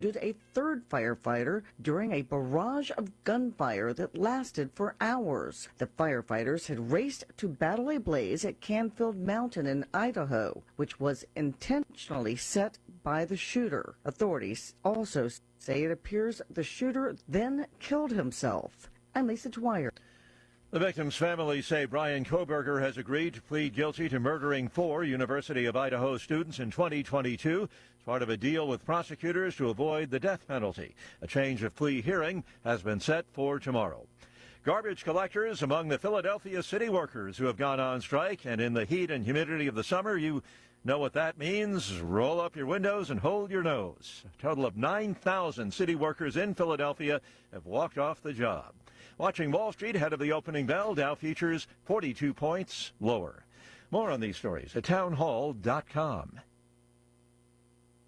a third firefighter during a barrage of gunfire that lasted for hours. The firefighters had raced to battle a blaze at Canfield Mountain in Idaho, which was intentionally set by the shooter. Authorities also say it appears the shooter then killed himself. I'm Lisa Dwyer. The victim's family say Brian Koberger has agreed to plead guilty to murdering 4 University of Idaho students in 2022 as part of a deal with prosecutors to avoid the death penalty. A change of plea hearing has been set for tomorrow. Garbage collectors among the Philadelphia city workers who have gone on strike, and in the heat and humidity of the summer, you know what that means. Roll up your windows and hold your nose. A total of 9,000 city workers in Philadelphia have walked off the job. Watching Wall Street ahead of the opening bell, Dow futures 42 points lower. More on these stories at townhall.com.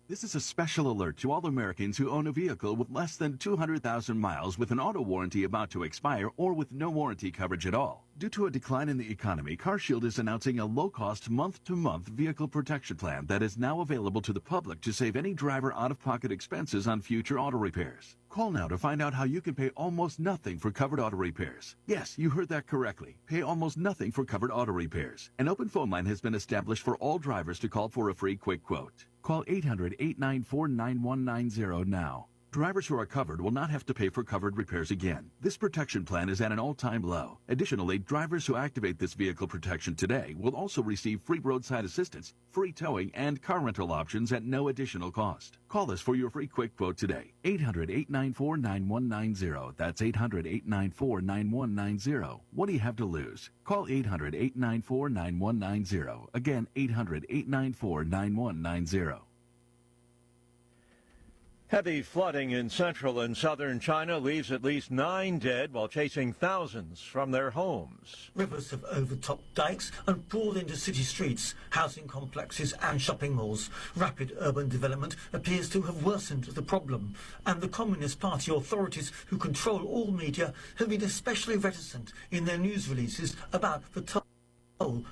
This is a special alert to all Americans who own a vehicle with less than 200,000 miles with an auto warranty about to expire or with no warranty coverage at all. Due to a decline in the economy, CarShield is announcing a low-cost month-to-month vehicle protection plan that is now available to the public to save any driver out-of-pocket expenses on future auto repairs. Call now to find out how you can pay almost nothing for covered auto repairs. Yes, you heard that correctly. Pay almost nothing for covered auto repairs. An open phone line has been established for all drivers to call for a free quick quote. Call 800-894-9190 now. Drivers who are covered will not have to pay for covered repairs again. This protection plan is at an all-time low. Additionally, drivers who activate this vehicle protection today will also receive free roadside assistance, free towing, and car rental options at no additional cost. Call us for your free quick quote today. 800-894-9190. That's 800-894-9190. What do you have to lose? Call 800-894-9190. Again, 800-894-9190. Heavy flooding in central and southern China leaves at least 9 dead while chasing thousands from their homes. Rivers have overtopped dikes and poured into city streets, housing complexes and shopping malls. Rapid urban development appears to have worsened the problem, and the Communist Party authorities, who control all media, have been especially reticent in their news releases about the toll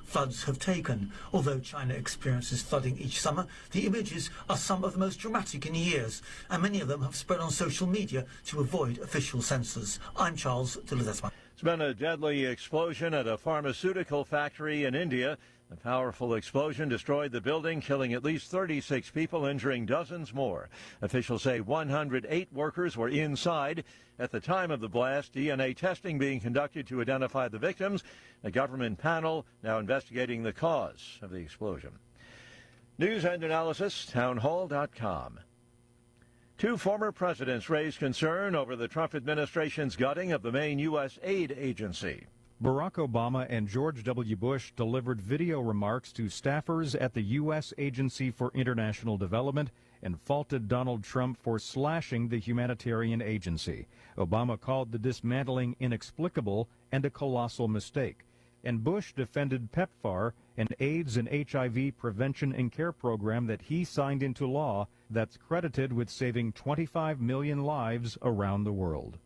floods have taken. Although China experiences flooding each summer, the images are some of the most dramatic in years, and many of them have spread on social media to avoid official censors. I'm Charles de Ledesma. It's been a deadly explosion at a pharmaceutical factory in India. The powerful explosion destroyed the building, killing at least 36 people, injuring dozens more. Officials say 108 workers were inside at the time of the blast. DNA testing being conducted to identify the victims. A government panel now investigating the cause of the explosion. News and analysis, townhall.com. 2 former presidents raised concern over the Trump administration's gutting of the main U.S. aid agency. Barack Obama and George W. Bush delivered video remarks to staffers at the U.S. Agency for International Development and faulted Donald Trump for slashing the humanitarian agency. Obama called the dismantling inexplicable and a colossal mistake. And Bush defended PEPFAR, an AIDS and HIV prevention and care program that he signed into law that's credited with saving 25 million lives around the world.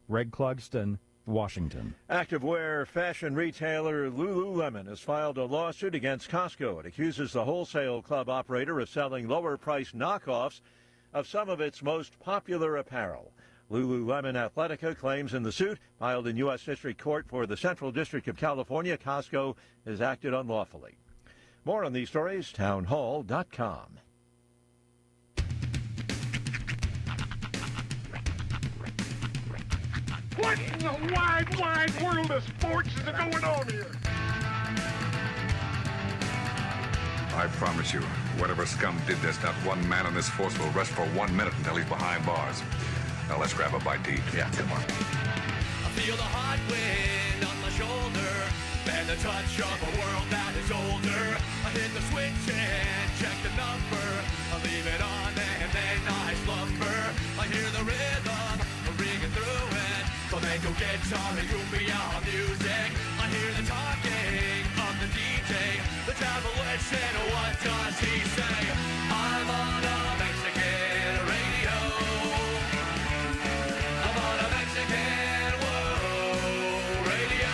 Greg Clugston, Washington. Activewear fashion retailer Lululemon has filed a lawsuit against Costco. It accuses the wholesale club operator of selling lower-priced knockoffs of some of its most popular apparel. Lululemon Athletica claims in the suit, filed in U.S. District Court for the Central District of California, Costco has acted unlawfully. More on these stories, townhall.com. What in the wide, wide world of sports is going on here? I promise you, whatever scum did this, not one man on this force will rest for 1 minute until he's behind bars. Now let's grab a bite to eat. Yeah, come on. I feel the hot wind on my shoulder and the touch of a world that is older. I hit the switch and check the number. I leave it on and then I slumber. I hear the rhythm ringing through it. Flamenco guitar and cumbia music. I hear the talking of the DJ. The Travelician, what does he say? I'm on a Mexican radio. I'm on a Mexican radio.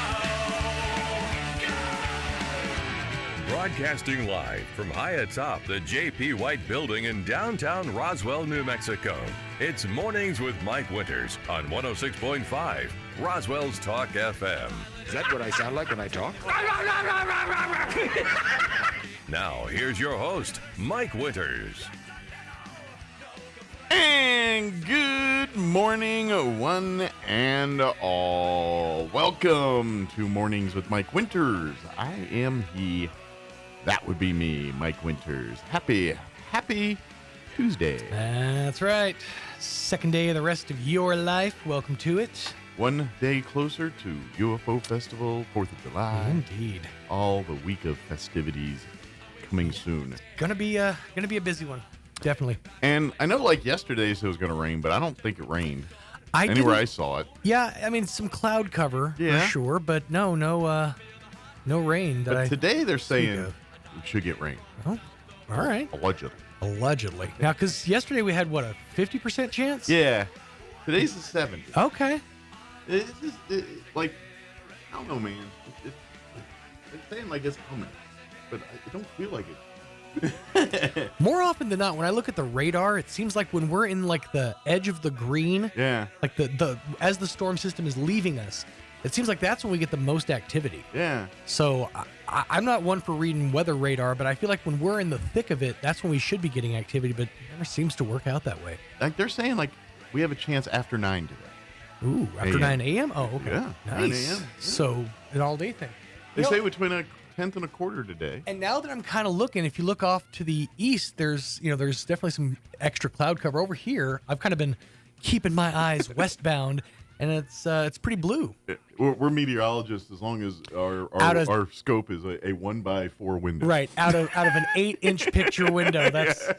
Broadcasting live from high atop the J.P. White Building in downtown Roswell, New Mexico. It's Mornings with Mike Winters on 106.5 Roswell's Talk FM. Is that what I sound like when I talk? Now, here's your host, Mike Winters. And good morning, one and all. Welcome to Mornings with Mike Winters. I am he. That would be me, Mike Winters. Happy Tuesday. That's right. Second day of the rest of your life. Welcome to it. One day closer to UFO Festival, 4th of July. Indeed. All the week of festivities coming soon. Gonna be a busy one. Definitely. And I know like yesterday it was going to rain, but I don't think it rained. Anywhere I saw it. Yeah, I mean some cloud cover for sure, but no rain. But today they're saying we should get rain. Oh, all right. Allegedly. Now, because yesterday we had, a 50% chance? Yeah. Today's the 70. Okay. It's just, I don't know, man. It's saying like it's coming, but I don't feel like it. More often than not, when I look at the radar, it seems like when we're in like the edge of the green, like the as the storm system is leaving us, it seems like that's when we get the most activity. Yeah. So I'm not one for reading weather radar, but I feel like when we're in the thick of it, that's when we should be getting activity, but it never seems to work out that way. Like they're saying like we have a chance after 9 today. Ooh, after 9 a.m.? Oh, okay. Yeah. Nice. 9 a.m. Yeah. So an all-day thing. They say between a 10th and a quarter today. And now that I'm kind of looking, if you look off to the east, there's definitely some extra cloud cover. Over here, I've kind of been keeping my eyes westbound, and it's pretty blue. We're meteorologists as long as our scope is a 1x4 window. Right, out of an 8-inch picture window. That's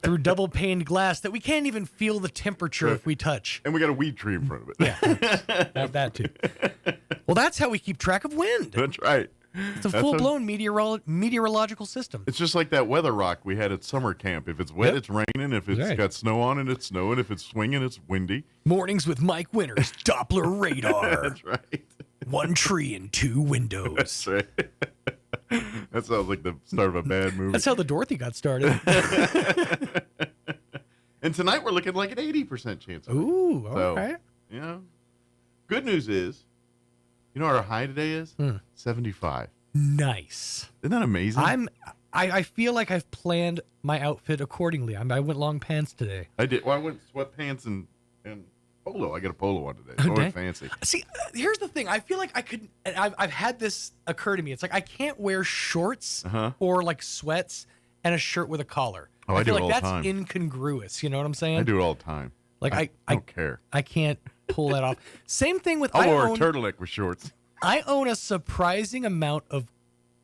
through double paned glass that we can't even feel the temperature if we touch. And we got a weed tree in front of it. Yeah, have that too. Well, that's how we keep track of wind. That's right. It's a full-blown meteorological system. It's just like that weather rock we had at summer camp. If it's wet, it's raining. If it's got snow on it, it's snowing. If it's swinging, it's windy. Mornings with Mike Winters, Doppler radar. That's right. 1 tree and 2 windows. That's right. That sounds like the start of a bad movie. That's how the Dorothy got started. And tonight we're looking like an 80% chance. Ooh, okay. So, good news is, you know what our high today is? 75. Nice. Isn't that amazing? I feel like I've planned my outfit accordingly. I went long pants today. I did. Well, I went sweatpants and polo. I got a polo on today. So I went fancy. See, here's the thing. I feel like I could. And I've had this occur to me. It's like I can't wear shorts or like sweats and a shirt with a collar. Oh, I do feel it all like the time. that's incongruous. You know what I'm saying? I do it all the time. Like I don't care. I can't pull that off. Same thing with I wore a turtleneck with shorts. I own a surprising amount of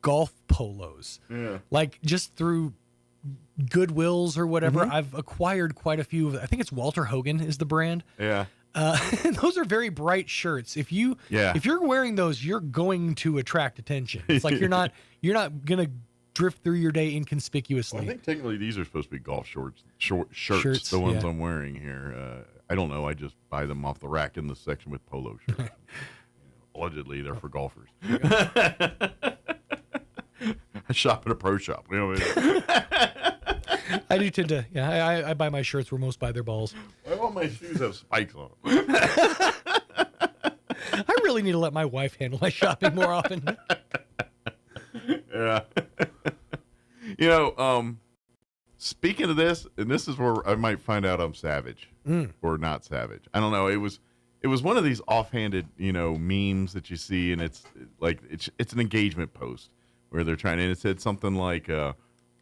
golf polos. Yeah. Like just through Goodwills or whatever, I've acquired quite a few. I think it's Walter Hogan is the brand. Yeah. Those are very bright shirts. If you're wearing those, you're going to attract attention. It's like you're not gonna drift through your day inconspicuously. Well, I think technically these are supposed to be golf shirts. The ones I'm wearing here. I don't know. I just buy them off the rack in the section with polo shirts. Allegedly, they're for golfers. I shop at a pro shop. You know what I mean? I do tend to. Yeah, I buy my shirts where most buy their balls. Why all my shoes have spikes on them? I really need to let my wife handle my shopping more often. Yeah. Speaking of this, and this is where I might find out I'm savage or not savage. I don't know. It was one of these offhanded, memes that you see, and it's like it's an engagement post where they're trying, and it said something like,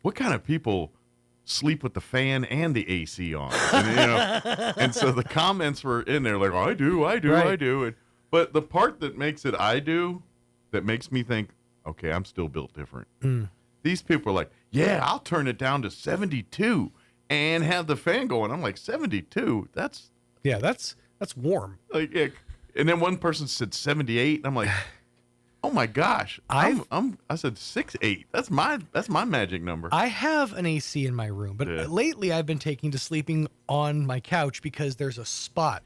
"What kind of people sleep with the fan and the AC on?" And, and so the comments were in there like, "I do." But the part that makes it "I do," that makes me think, okay, I'm still built different. These people are like, yeah, I'll turn it down to 72 and have the fan going. I'm like, 72? That's warm. Like, yeah. And then one person said 78, and I'm like, oh my gosh. I said 6'8". That's my magic number. I have an AC in my room, but lately I've been taking to sleeping on my couch because there's a spot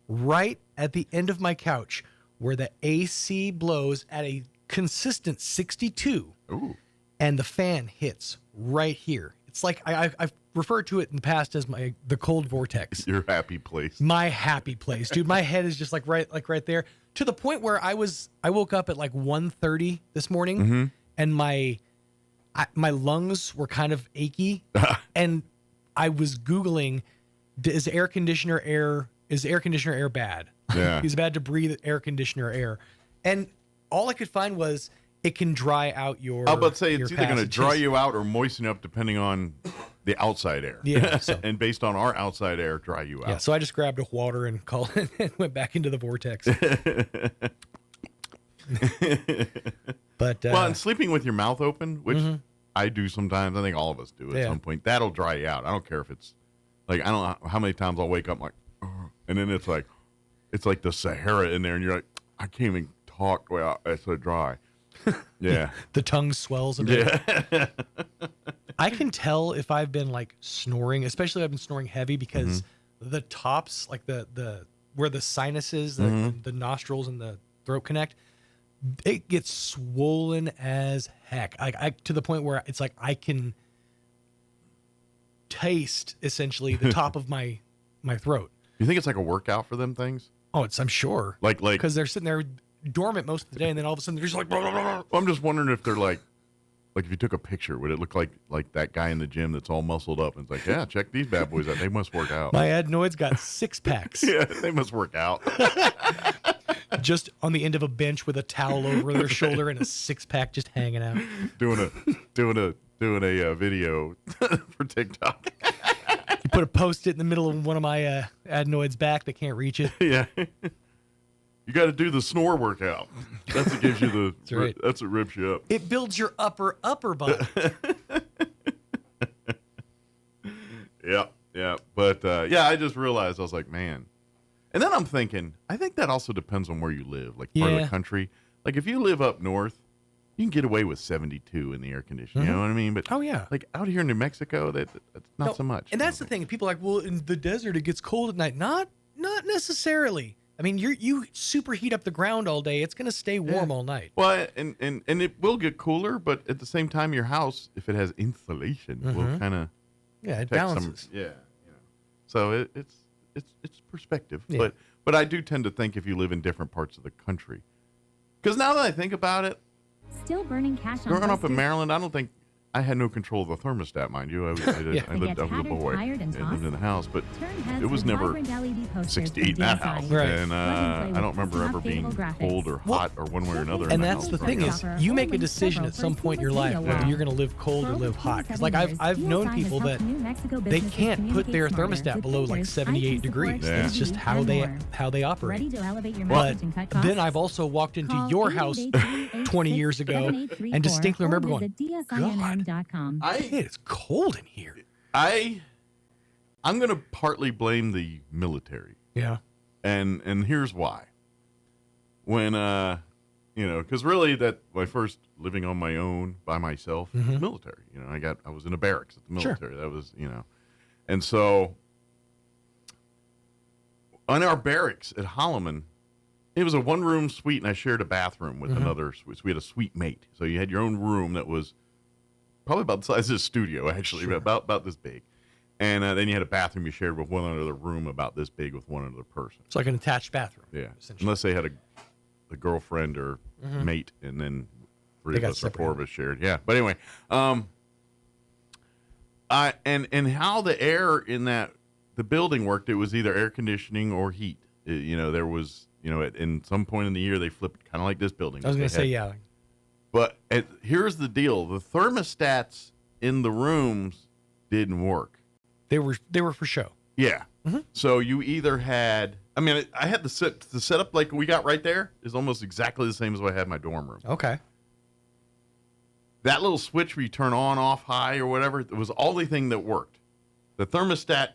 right at the end of my couch where the AC blows at a consistent 62. Ooh. and the fan hits right here. It's like I've referred to it in the past as the cold vortex. Your happy place. My happy place, dude. My head is just like right there, to the point where I woke up at like 1:30 this morning, and my lungs were kind of achy, and I was Googling, is air conditioner air bad? Yeah. Is it bad to breathe air conditioner air? And all I could find was it can dry out your. I was about to say it's either going to passages. dry you out or moisten you up depending on the outside air. Yeah. So. And based on our outside air, dry you out. Yeah. So I just grabbed a water and called it and went back into the vortex. But well, and sleeping with your mouth open, which I do sometimes. I think all of us do at some point. That'll dry you out. I don't care if it's like, I don't know how many times I'll wake up like, and then it's like the Sahara in there, and you're like, I can't even talk. Well, it's so dry. Yeah. The tongue swells a bit. Yeah. I can tell if I've been like snoring, especially if I've been snoring heavy, because the tops, like the where the sinuses, the nostrils and the throat connect, it gets swollen as heck. I to the point where it's like I can taste essentially the top of my throat. You think it's like a workout for them things? Oh, I'm sure. Like because they're sitting there dormant most of the day, and then all of a sudden they're just like. Blah, blah, blah. Well, I'm just wondering if they're like if you took a picture, would it look like that guy in the gym that's all muscled up and it's like, yeah, check these bad boys out. They must work out. My adenoids got 6 packs. Yeah, they must work out. Just on the end of a bench with a towel over their shoulder and a 6-pack just hanging out. Doing a video for TikTok. You put a Post-it in the middle of one of my adenoids back that can't reach it. Yeah. You got to do the snore workout. That's what gives you the. That's right. That's what rips you up. It builds your upper body. Yeah. But I just realized I was like, man. And then I'm thinking, I think that also depends on where you live, like part of the country. Like if you live up north, you can get away with 72 in the air conditioning. You know what I mean? But like out here in New Mexico, that's not so much. And that's the thing. People are like, well, in the desert it gets cold at night. Not necessarily. I mean, you superheat up the ground all day. It's going to stay warm all night. Well, and it will get cooler, but at the same time, your house, if it has insulation, will kind of it balances. So it's perspective. Yeah. But I do tend to think if you live in different parts of the country, because now that I think about it, still burning cash. Growing up in Maryland, I don't think. I had no control of the thermostat, mind you. I was a boy and lived in the house, but it was never 68 in that house. Right. And I don't remember ever being cold or hot or one way or another. And that's the thing is, you make a decision at some point in your life whether you're going to live cold or live hot. Because like I've known people that they can't put their thermostat below like 78 degrees. Yeah. It's just how they operate. But then I've also walked into your house 20 years ago and distinctly remember going, God. It's cold in here. I'm going to partly blame the military. Yeah. And here's why. When, because really my first living on my own by myself, military. I was in a barracks at the military. Sure. That was, and so on our barracks at Holloman, it was a 1-room suite, and I shared a bathroom with another suite. So we had a suite mate. So you had your own room that was probably about the size of this studio, actually, about this big. And then you had a bathroom you shared with one other room about this big with one other person. It's like an attached bathroom. Yeah, unless they had a girlfriend or mate, and then 3 of us or 4 of us shared. Yeah, but anyway, and how the air in the building worked, it was either air conditioning or heat. There was, at some point in the year they flipped, kind of like this building. I was going to say, yeah. But here's the deal: the thermostats in the rooms didn't work. They were for show. Yeah. So you either had, I had the setup like we got right there is almost exactly the same as what I had in my dorm room. Okay. That little switch where you turn on, off, high, or whatever, it was the only thing that worked. The thermostat,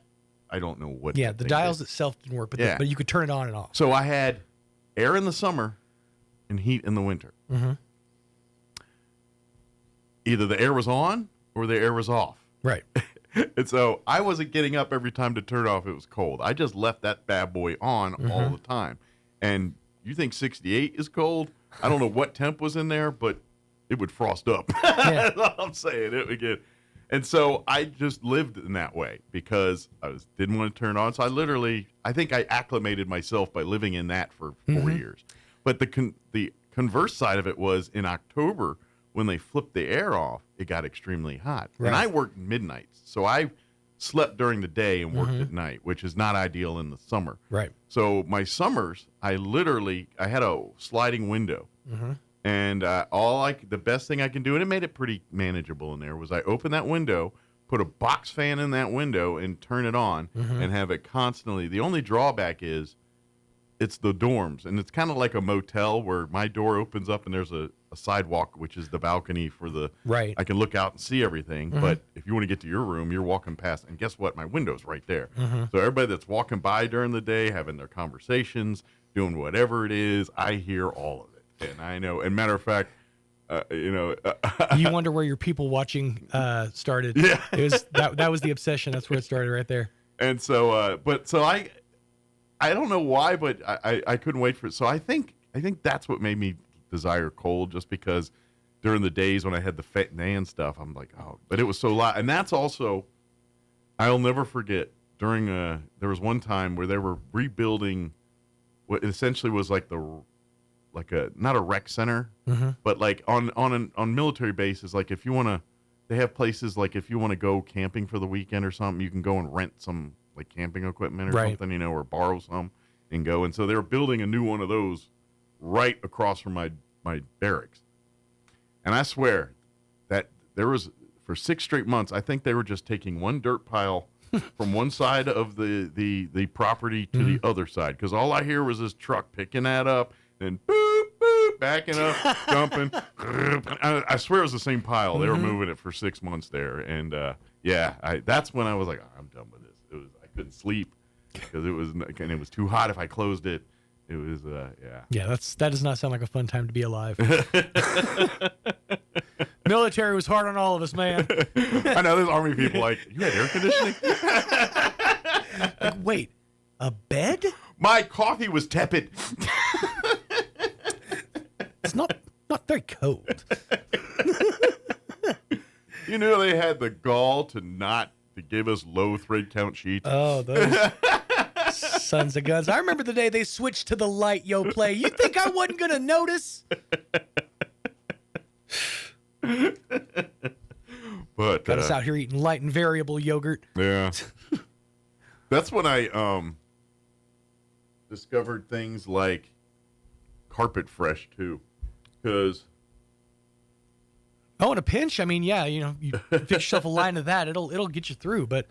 I don't know what. Yeah, the dials itself didn't work, but you could turn it on and off. So I had air in the summer and heat in the winter. Either the air was on or the air was off. Right. And so I wasn't getting up every time to turn it off. It was cold. I just left that bad boy on all the time. And you think 68 is cold? I don't know what temp was in there, but it would frost up. Yeah. That's all I'm saying. It would get, and so I just lived in that way because didn't want to turn on. So I think I acclimated myself by living in that for 4 years. But the converse side of it was in October when they flipped the air off, it got extremely hot. Right. And I worked midnights, so I slept during the day and worked at night, which is not ideal in the summer. Right. So my summers, I had a sliding window. And the best thing I can do, and it made it pretty manageable in there, was I open that window, put a box fan in that window, and turn it on, and have it constantly. The only drawback is it's the dorms, and it's kind of like a motel where my door opens up and there's a sidewalk, which is the balcony for the. Right. I can look out and see everything, but if you want to get to your room, you're walking past, and guess what? My window's right there. So everybody that's walking by during the day, having their conversations, doing whatever it is, I hear all of it. And I know, and matter of fact, you wonder where your people watching started. Yeah, it was that was the obsession. That's where it started, right there. And so, I don't know why, but I couldn't wait for it. So I think that's what made me desire cold, just because during the days when I had the fan stuff, I'm like, oh, but it was so loud. And that's also, I'll never forget. There was one time where they were rebuilding what essentially was like not a rec center, but like on military bases, like if you want to, they have places like if you want to go camping for the weekend or something, you can go and rent some like camping equipment or something, or borrow some and go. And so they were building a new one of those right across from my barracks. And I swear that there was, for 6 straight months, I think they were just taking one dirt pile from one side of the property to the other side. Because all I hear was this truck picking that up and boop, boop, backing up, dumping. I swear it was the same pile. They were moving it for 6 months there. And that's when I was like, I'm done with this. I couldn't sleep because it was too hot if I closed it. It was, Yeah, that does not sound like a fun time to be alive. Military was hard on all of us, man. I know there's Army people like, you had air conditioning? Like, wait, a bed? My coffee was tepid. It's not very cold. You knew they had the gall to give us low thread count sheets. Oh, those sons of guns. I remember the day they switched to the light yo play. You think I wasn't going to notice? But got us out here eating light and variable yogurt. Yeah. That's when I discovered things like Carpet Fresh too. Because in a pinch, I mean, yeah, you fix yourself a line of that, it'll get you through, but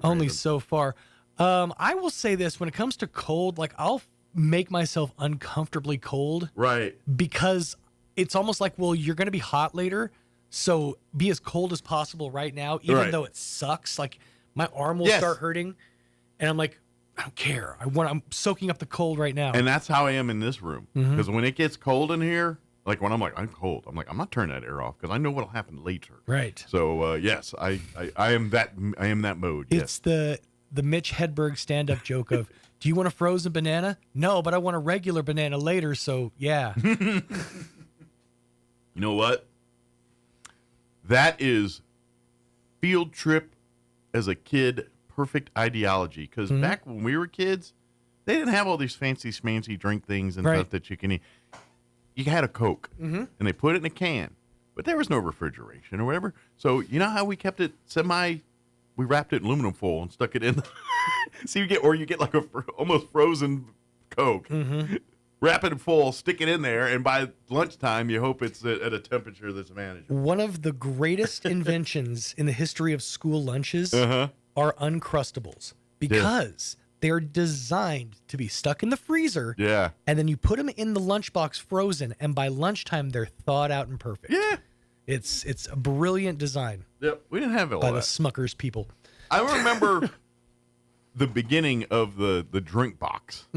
only so far. I will say this, when it comes to cold, like I'll make myself uncomfortably cold. Right. Because it's almost like, well, you're going to be hot later, so be as cold as possible right now, even though it sucks. Like my arm will start hurting, and I'm like, I don't care. I'm soaking up the cold right now. And that's how I am in this room. Because when it gets cold in here, like when I'm like, I'm cold, I'm like, I'm not turning that air off because I know what'll happen later. Right. So yes, I am that mode. It's the Mitch Hedberg stand-up joke of, do you want a frozen banana? No, but I want a regular banana later, so yeah. You know what? That is field trip as a kid, perfect ideology. Because back when we were kids, they didn't have all these fancy schmancy drink things and stuff that you can eat. You had a Coke, and they put it in a can, but there was no refrigeration or whatever. So you know how we kept it we wrapped it in aluminum foil and stuck it in. So you get like a almost frozen Coke. Wrap it in foil, stick it in there, and by lunchtime, you hope it's at a temperature that's manageable. One of the greatest inventions in the history of school lunches are Uncrustables, because they're designed to be stuck in the freezer. Yeah. And then you put them in the lunchbox frozen, and by lunchtime, they're thawed out and perfect. Yeah. It's a brilliant design. Yep. We didn't have it by the Smuckers people. I remember the beginning of the drink box.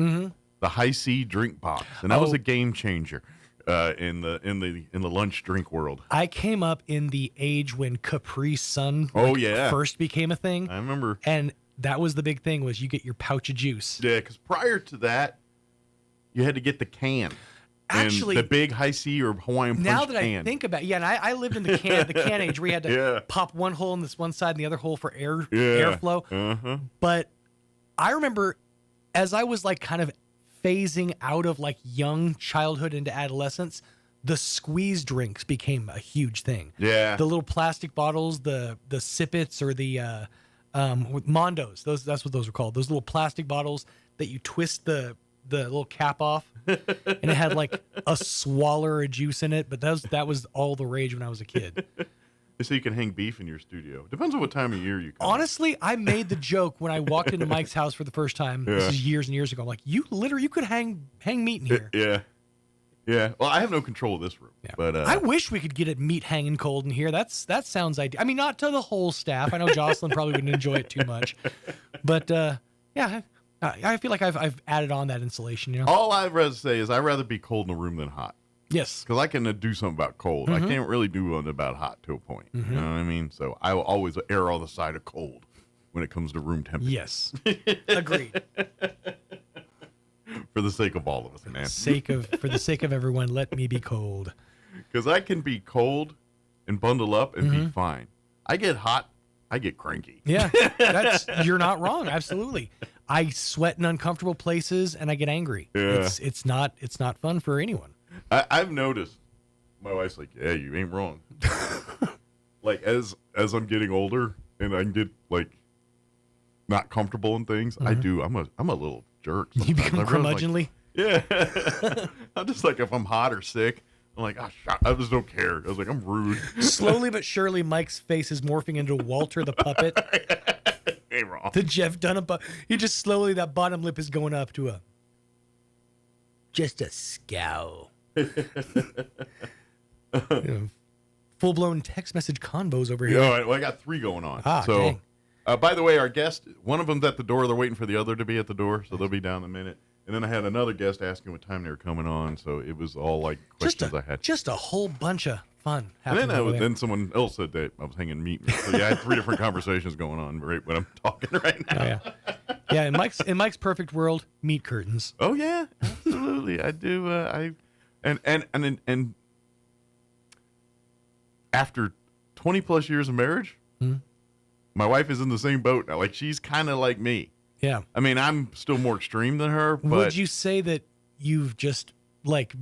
The high C drink box, and that was a game changer in the lunch drink world. I came up in the age when Capri Sun first became a thing. I remember, and that was the big thing, was you get your pouch of juice. Yeah, because prior to that, you had to get the can. Actually, and the big high C or Hawaiian punch now that can. I think about it, yeah, and I lived in the can age where you had to pop one hole in this one side and the other hole for airflow. Uh-huh. But I remember as I was like kind of phasing out of like young childhood into adolescence, the squeeze drinks became a huge thing. Yeah. The little plastic bottles, the Sippets or the Mondos, that's what those were called. Those little plastic bottles that you twist the little cap off, and it had like a swaller of juice in it. But that was all the rage when I was a kid. They say you can hang beef in your studio. Depends on what time of year you come. Honestly, I made the joke when I walked into Mike's house for the first time. Yeah. This is years and years ago. I'm like, you could hang meat in here. Yeah. Yeah. Well, I have no control of this room. Yeah. But I wish we could get it meat hanging cold in here. That sounds ideal. I mean, not to the whole staff. I know Jocelyn probably wouldn't enjoy it too much. But yeah, I feel like I've added on that insulation. You know, all I'd rather say is I'd rather be cold in a room than hot. Yes, because I can do something about cold. I can't really do one about hot to a point. You know what I mean? So I will always err on the side of cold when it comes to room temperature. Yes, agreed. For the sake of all of us, man. For the sake of everyone, let me be cold. Because I can be cold and bundle up and be fine. I get hot, I get cranky. Yeah, you're not wrong. Absolutely. I sweat in uncomfortable places and I get angry. Yeah. It's not fun for anyone. I've noticed. My wife's like, "Yeah, you ain't wrong." Like as I'm getting older and I can get like not comfortable in things, I do. I'm a little jerk. Sometimes. You become curmudgeonly. Yeah. I'm just like if I'm hot or sick, I'm like, I just don't care. I was like, I'm rude. Slowly but surely, Mike's face is morphing into Walter the puppet. Ain't wrong. The Jeff Dunham. He just slowly, that bottom lip is going up to just a scowl. Full blown text message combos over here. Yeah, well, I got 3 going on. Dang. By the way, our guest, one of them's at the door. They're waiting for the other to be at the door, so they'll be down in a minute. And then I had another guest asking what time they were coming on, so it was all like questions I had. Just a whole bunch of fun And happening. then someone else said that I was hanging meat. So yeah, I had 3 different conversations going on right when I'm talking right now. Oh, yeah. Yeah, in Mike's perfect world, meat curtains. Oh yeah, absolutely. I do. And after 20 plus years of marriage, my wife is in the same boat now. Like she's kind of like me. Yeah. I mean, I'm still more extreme than her. But would you say that you've just like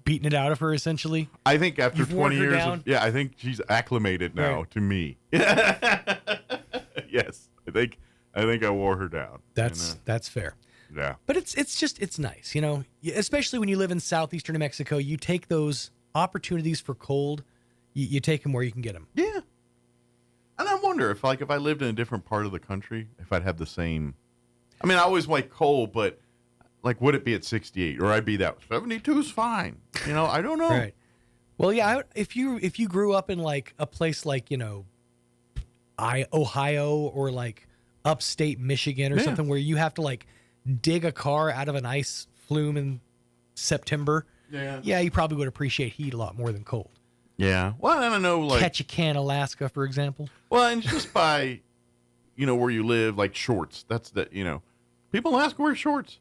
beaten it out of her essentially? I think after You've 20 years, down? I think she's acclimated now to me. Yes, I think I wore her down. That's fair. Yeah. But it's nice, you know, especially when you live in southeastern New Mexico. You take those opportunities for cold, you take them where you can get them. Yeah. And I wonder if I lived in a different part of the country, if I'd have the same. I mean, I always like cold, but like, would it be at 68 or I'd be that 72 is fine. You know, I don't know. Right. Well, yeah. If you grew up in like a place like, you know, Ohio or like upstate Michigan or something where you have to like dig a car out of an ice flume in September. Yeah, you probably would appreciate heat a lot more than cold. Yeah. Well, I don't know. Like Ketchikan, Alaska, for example. Well, and just by, you know, where you live, like shorts. That's the, you know, people in Alaska wear shorts.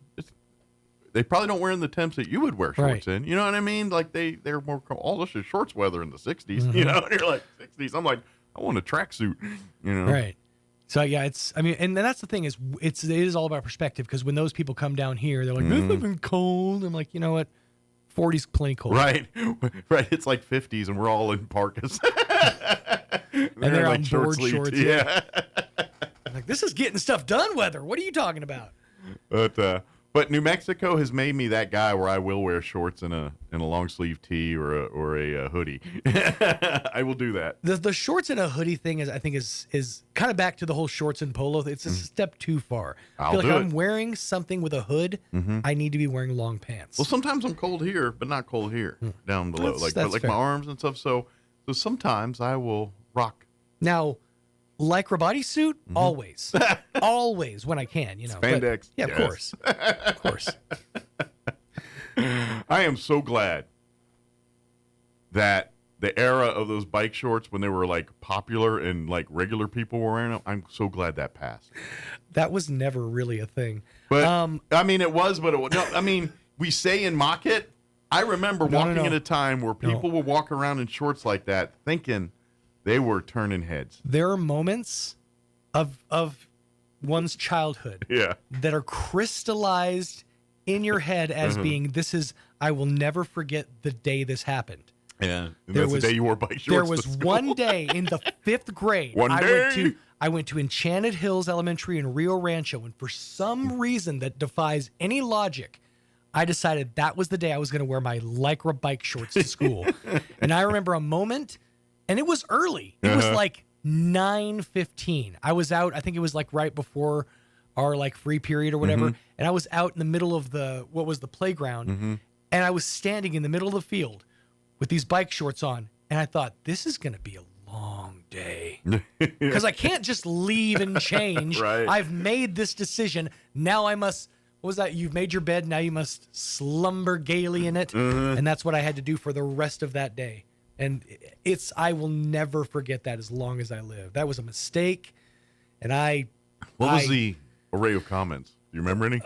They probably don't wear in the temps that you would wear shorts in. You know what I mean? Like they're more, all this is shorts weather in the 60s, you know, and you're like 60s. I'm like, I want a tracksuit, you know? Right. So yeah, and that's the thing is it is all about perspective, because when those people come down here, they're like, this has been cold. I'm like, you know what? 40's plenty cold. Right. It's like 50s and we're all in parkas. and they're like on board shorts. Yeah. I'm like, this is getting stuff done weather. What are you talking about? But New Mexico has made me that guy where I will wear shorts and a long sleeve tee or a hoodie. I will do that. The shorts and a hoodie thing is kind of back to the whole shorts and polo. It's a step too far. I feel like I'm wearing something with a hood. I need to be wearing long pants. Well, sometimes I'm cold here, but not cold here down below, like my arms and stuff. So sometimes I will rock. Now, lycra bodysuit, always when I can, you know. Spandex. Yeah, yes. Of course. I am so glad that the era of those bike shorts when they were like popular and like regular people were wearing them, I'm so glad that passed. That was never really a thing. But I mean, it was, but it was. No, I mean, we say and mock it. I remember walking at a time where people would walk around in shorts like that thinking they were turning heads. There are moments of one's childhood that are crystallized in your head as being, I will never forget the day this happened. Yeah, and that's the day you wore bike shorts. There was one day in the 5th grade. I went to Enchanted Hills Elementary in Rio Rancho, and for some reason that defies any logic, I decided that was the day I was going to wear my Lycra bike shorts to school. And I remember a moment, and it was early. It was like 9:15. I was out, I think it was like right before our like free period or whatever, and I was out in the middle of the playground, and I was standing in the middle of the field with these bike shorts on, and I thought, this is going to be a long day. Because I can't just leave and change. Right. I've made this decision. Now I must, what was that? You've made your bed, now you must slumber gaily in it. And that's what I had to do for the rest of that day. And I will never forget that as long as I live. That was a mistake. And What was the array of comments? Do you remember any?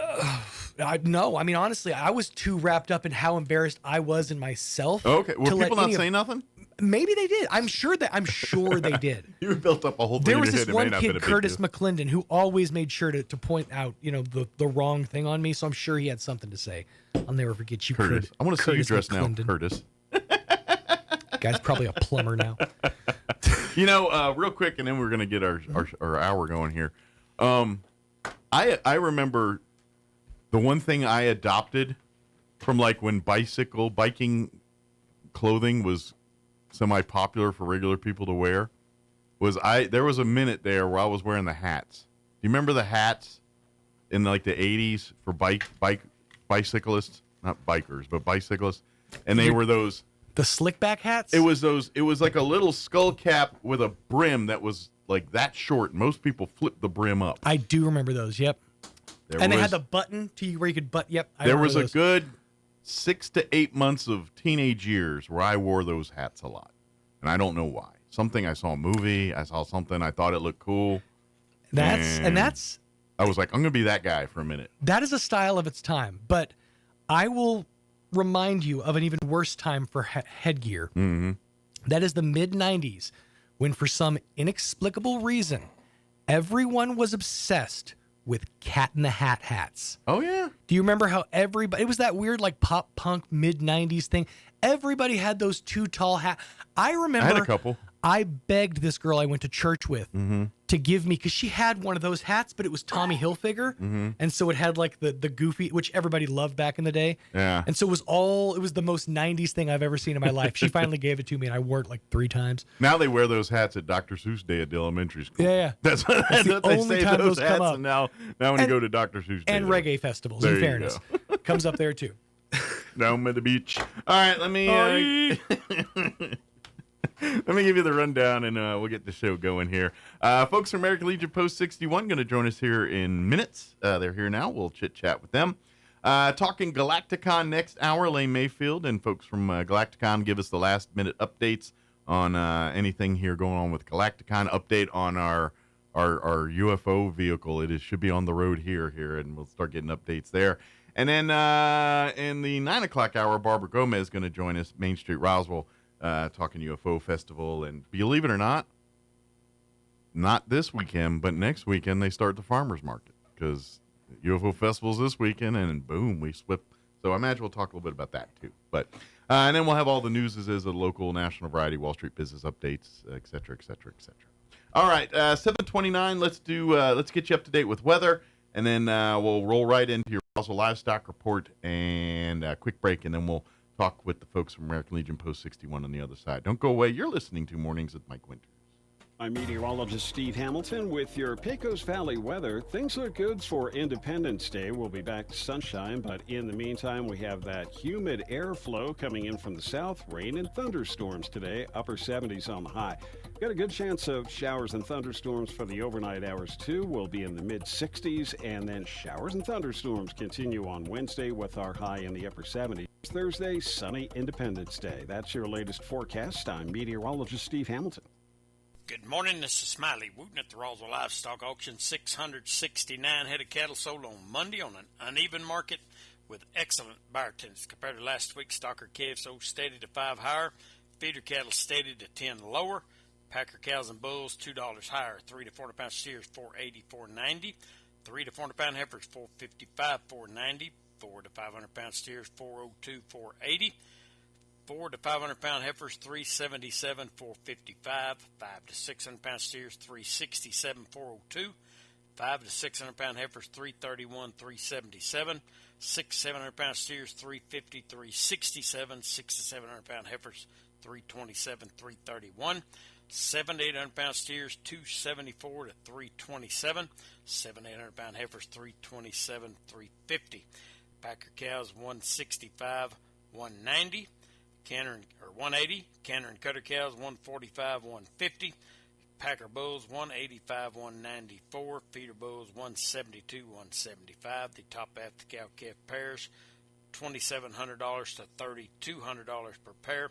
No. I mean, honestly, I was too wrapped up in how embarrassed I was in myself. Okay. Were people not saying nothing? Maybe they did. I'm sure they did. You built up a whole thing. There was this one kid, Curtis McClendon, who always made sure to point out, the wrong thing on me. So I'm sure he had something to say. I'll never forget you, Curtis. I want to see you dressed now, Curtis. Guy's probably a plumber now. Real quick, and then we're going to get our hour going here. I remember the one thing I adopted from like when biking clothing was semi-popular for regular people to wear was there was a minute there where I was wearing the hats. Do you remember the hats in like the 80s for bicyclists? Not bikers, but bicyclists. And they were those... The slick back hats? It was like a little skull cap with a brim that was like that short. Most people flip the brim up. I do remember those, yep. They had the button where you could yep. There was a good 6 to 8 months of teenage years where I wore those hats a lot. And I don't know why. Something I saw a movie, I saw something, I thought it looked cool. That's I was like, I'm going to be that guy for a minute. That is a style of its time, but I will remind you of an even worse time for headgear. That is the mid-90s, when for some inexplicable reason, everyone was obsessed with Cat in the Hat hats. Oh, yeah. Do you remember how everybody... It was that weird, like, pop-punk mid-90s thing. Everybody had those too tall hats. I remember... I had a couple. I begged this girl I went to church with to give me... Because she had one of those hats, but it was Tommy Hilfiger. And so it had, like, the goofy... Which everybody loved back in the day. Yeah. And so it was the most 90s thing I've ever seen in my life. She finally gave it to me, and I wore it, like, 3 times. Now they wear those hats at Dr. Seuss Day at the elementary school. Yeah. That's the what they only say, time those those hats. come up. And now when you go to Dr. Seuss Day. And reggae festivals, there in fairness. Comes up there, too. Down by the beach. All right, let me... Let me give you the rundown, and we'll get the show going here. Folks from American Legion Post 61 going to join us here in minutes. They're here now. We'll chit-chat with them. Talking Galacticon next hour, Lane Mayfield and folks from Galacticon give us the last-minute updates on anything here going on with Galacticon. Update on our UFO vehicle. It should be on the road here, and we'll start getting updates there. And then in the 9 o'clock hour, Barbara Gomez is going to join us, Main Street Roswell, talking UFO Festival. And believe it or not this weekend, but next weekend they start the farmers market because UFO Festival's this weekend, and boom, we swip. So I imagine we'll talk a little bit about that too. But and then we'll have all the news as the local, national, variety, Wall Street business updates, et cetera, et cetera, et cetera. All right, 7:29. Let's get you up to date with weather, and then we'll roll right into your Roswell livestock report and a quick break, and then we'll talk with the folks from American Legion Post 61 on the other side. Don't go away. You're listening to Mornings with Mike Winters. I'm meteorologist Steve Hamilton with your Pecos Valley weather. Things look good for Independence Day. We'll be back to sunshine, but in the meantime, we have that humid airflow coming in from the south. Rain and thunderstorms today, upper 70s on the high. Got a good chance of showers and thunderstorms for the overnight hours, too. We'll be in the mid-60s, and then showers and thunderstorms continue on Wednesday with our high in the upper 70s. Thursday, sunny Independence Day. That's your latest forecast. I'm meteorologist Steve Hamilton. Good morning, this is Smiley Wooten at the Roswell Livestock Auction. 669 head of cattle sold on Monday on an uneven market with excellent buyer attendance. Compared to last week, stocker calves sold steady to 5 higher, feeder cattle steady to 10 lower, packer cows and bulls $2 higher, 3 to 400 pound steers $480, $490, 3 to 400 pound heifers $455, $490, 4 to 500 pound steers $402, $480, 4 to 500 pound heifers $377, $455, 5 to 600 pound steers $367, $402, 5 to 600 pound heifers $331, $377, 6 to 700 pound steers $350, $367, 6 to 700 pound heifers $327, $331, 7 to 800 pound steers $274 to $327, 7 to 800 pound heifers $327, $350, packer cows $165, $190, canner or $180, canner and cutter cows $145, $150. Packer bulls $185, $194, feeder bulls $172, $175. The top half the cow calf pairs $2,700 to $3,200 per pair.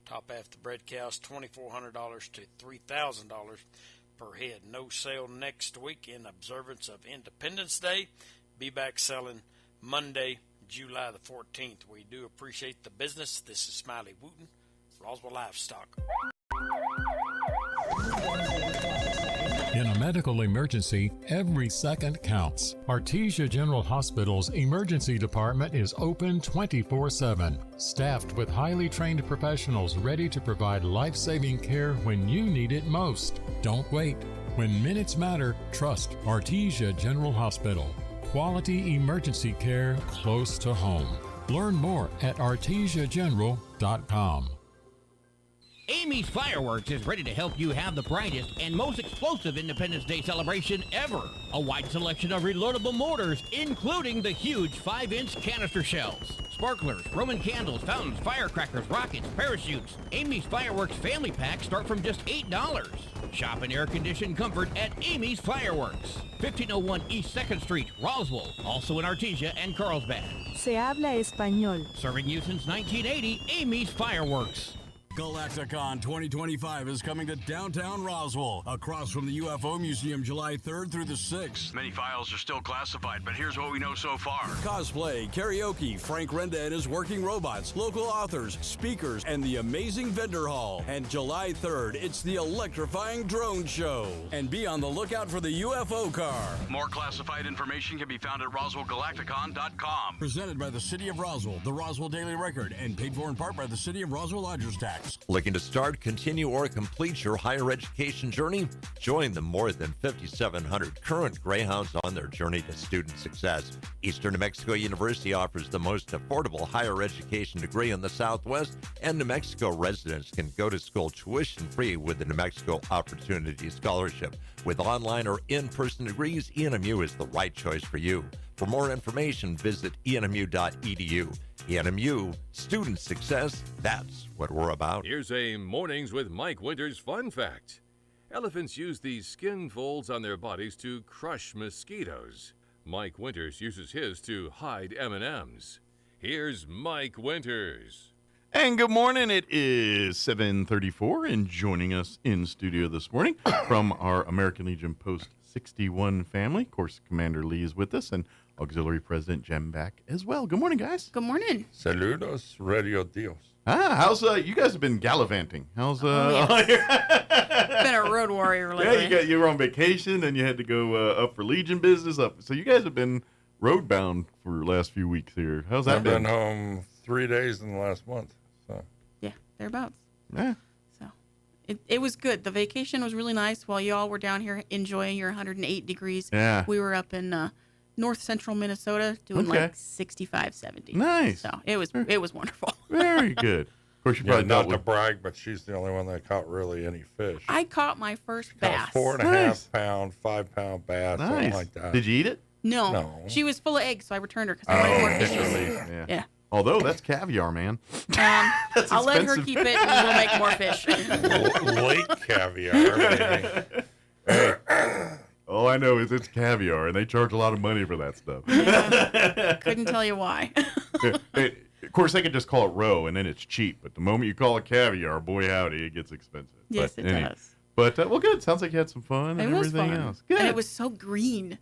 Top half the bred cows $2,400 to $3,000 per head. No sale next week in observance of Independence Day. Be back selling Monday, July the 14th. We do appreciate the business. This is Smiley Wooten, Roswell Livestock. In a medical emergency, every second counts. Artesia General Hospital's emergency department is open 24/7, staffed with highly trained professionals ready to provide life-saving care when you need it most. Don't wait. When minutes matter, trust Artesia General Hospital. Quality emergency care close to home. Learn more at artesiageneral.com. Amy's Fireworks is ready to help you have the brightest and most explosive Independence Day celebration ever. A wide selection of reloadable mortars, including the huge 5-inch canister shells, sparklers, Roman candles, fountains, firecrackers, rockets, parachutes. Amy's Fireworks family packs start from just $8. Shop in air-conditioned comfort at Amy's Fireworks. 1501 East 2nd Street, Roswell. Also in Artesia and Carlsbad. Se habla español. Serving you since 1980, Amy's Fireworks. Galacticon 2025 is coming to downtown Roswell, across from the UFO Museum, July 3rd through the 6th. Many files are still classified, but here's what we know so far. Cosplay, karaoke, Frank Renda and his working robots, local authors, speakers, and the amazing vendor hall. And July 3rd, it's the electrifying drone show. And be on the lookout for the UFO car. More classified information can be found at RoswellGalacticon.com. Presented by the City of Roswell, the Roswell Daily Record, and paid for in part by the City of Roswell Lodgers Tax. Looking to start, continue, or complete your higher education journey? Join the more than 5,700 current Greyhounds on their journey to student success. Eastern New Mexico University offers the most affordable higher education degree in the Southwest, and New Mexico residents can go to school tuition-free with the New Mexico Opportunity Scholarship. With online or in-person degrees, ENMU is the right choice for you. For more information, visit enmu.edu. ENMU, student success, that's what we're about. Here's a Mornings with Mike Winters fun fact. Elephants use these skin folds on their bodies to crush mosquitoes. Mike Winters uses his to hide M&Ms. Here's Mike Winters. And good morning. It is 7:34, and joining us in studio this morning from our American Legion Post 61 family, of course, Commander Lee is with us, and Auxiliary President Jem back as well. Good morning, guys. Good morning. Saludos, Radio Dios. How's you guys have been gallivanting? How's Been a road warrior lately. Yeah, you were on vacation, and you had to go up for Legion business. So you guys have been road bound for the last few weeks here. How's that been? I've been home 3 days in the last month. So yeah, thereabouts. Yeah. So it was good. The vacation was really nice while you all were down here enjoying your 108 degrees. Yeah. We were up in north central Minnesota doing like 65, 70. Nice. So it was wonderful. Very good. Of course, you probably not to brag, but she's the only one that caught really any fish. I caught my first bass. 4.5 pound, 5 pound bass, something like that. Did you eat it? No. She was full of eggs, so I returned her because I wanted more fishes. Yeah. Although that's caviar, man. I'll let her keep it, and we'll make more fish. Lake caviar. All I know is it's caviar, and they charge a lot of money for that stuff. Yeah. Couldn't tell you why. Of course, they could just call it roe, and then it's cheap. But the moment you call it caviar, boy howdy, it gets expensive. Yes, it does. But, well, good. Sounds like you had some fun and was everything fun. else. Good. And it was so green.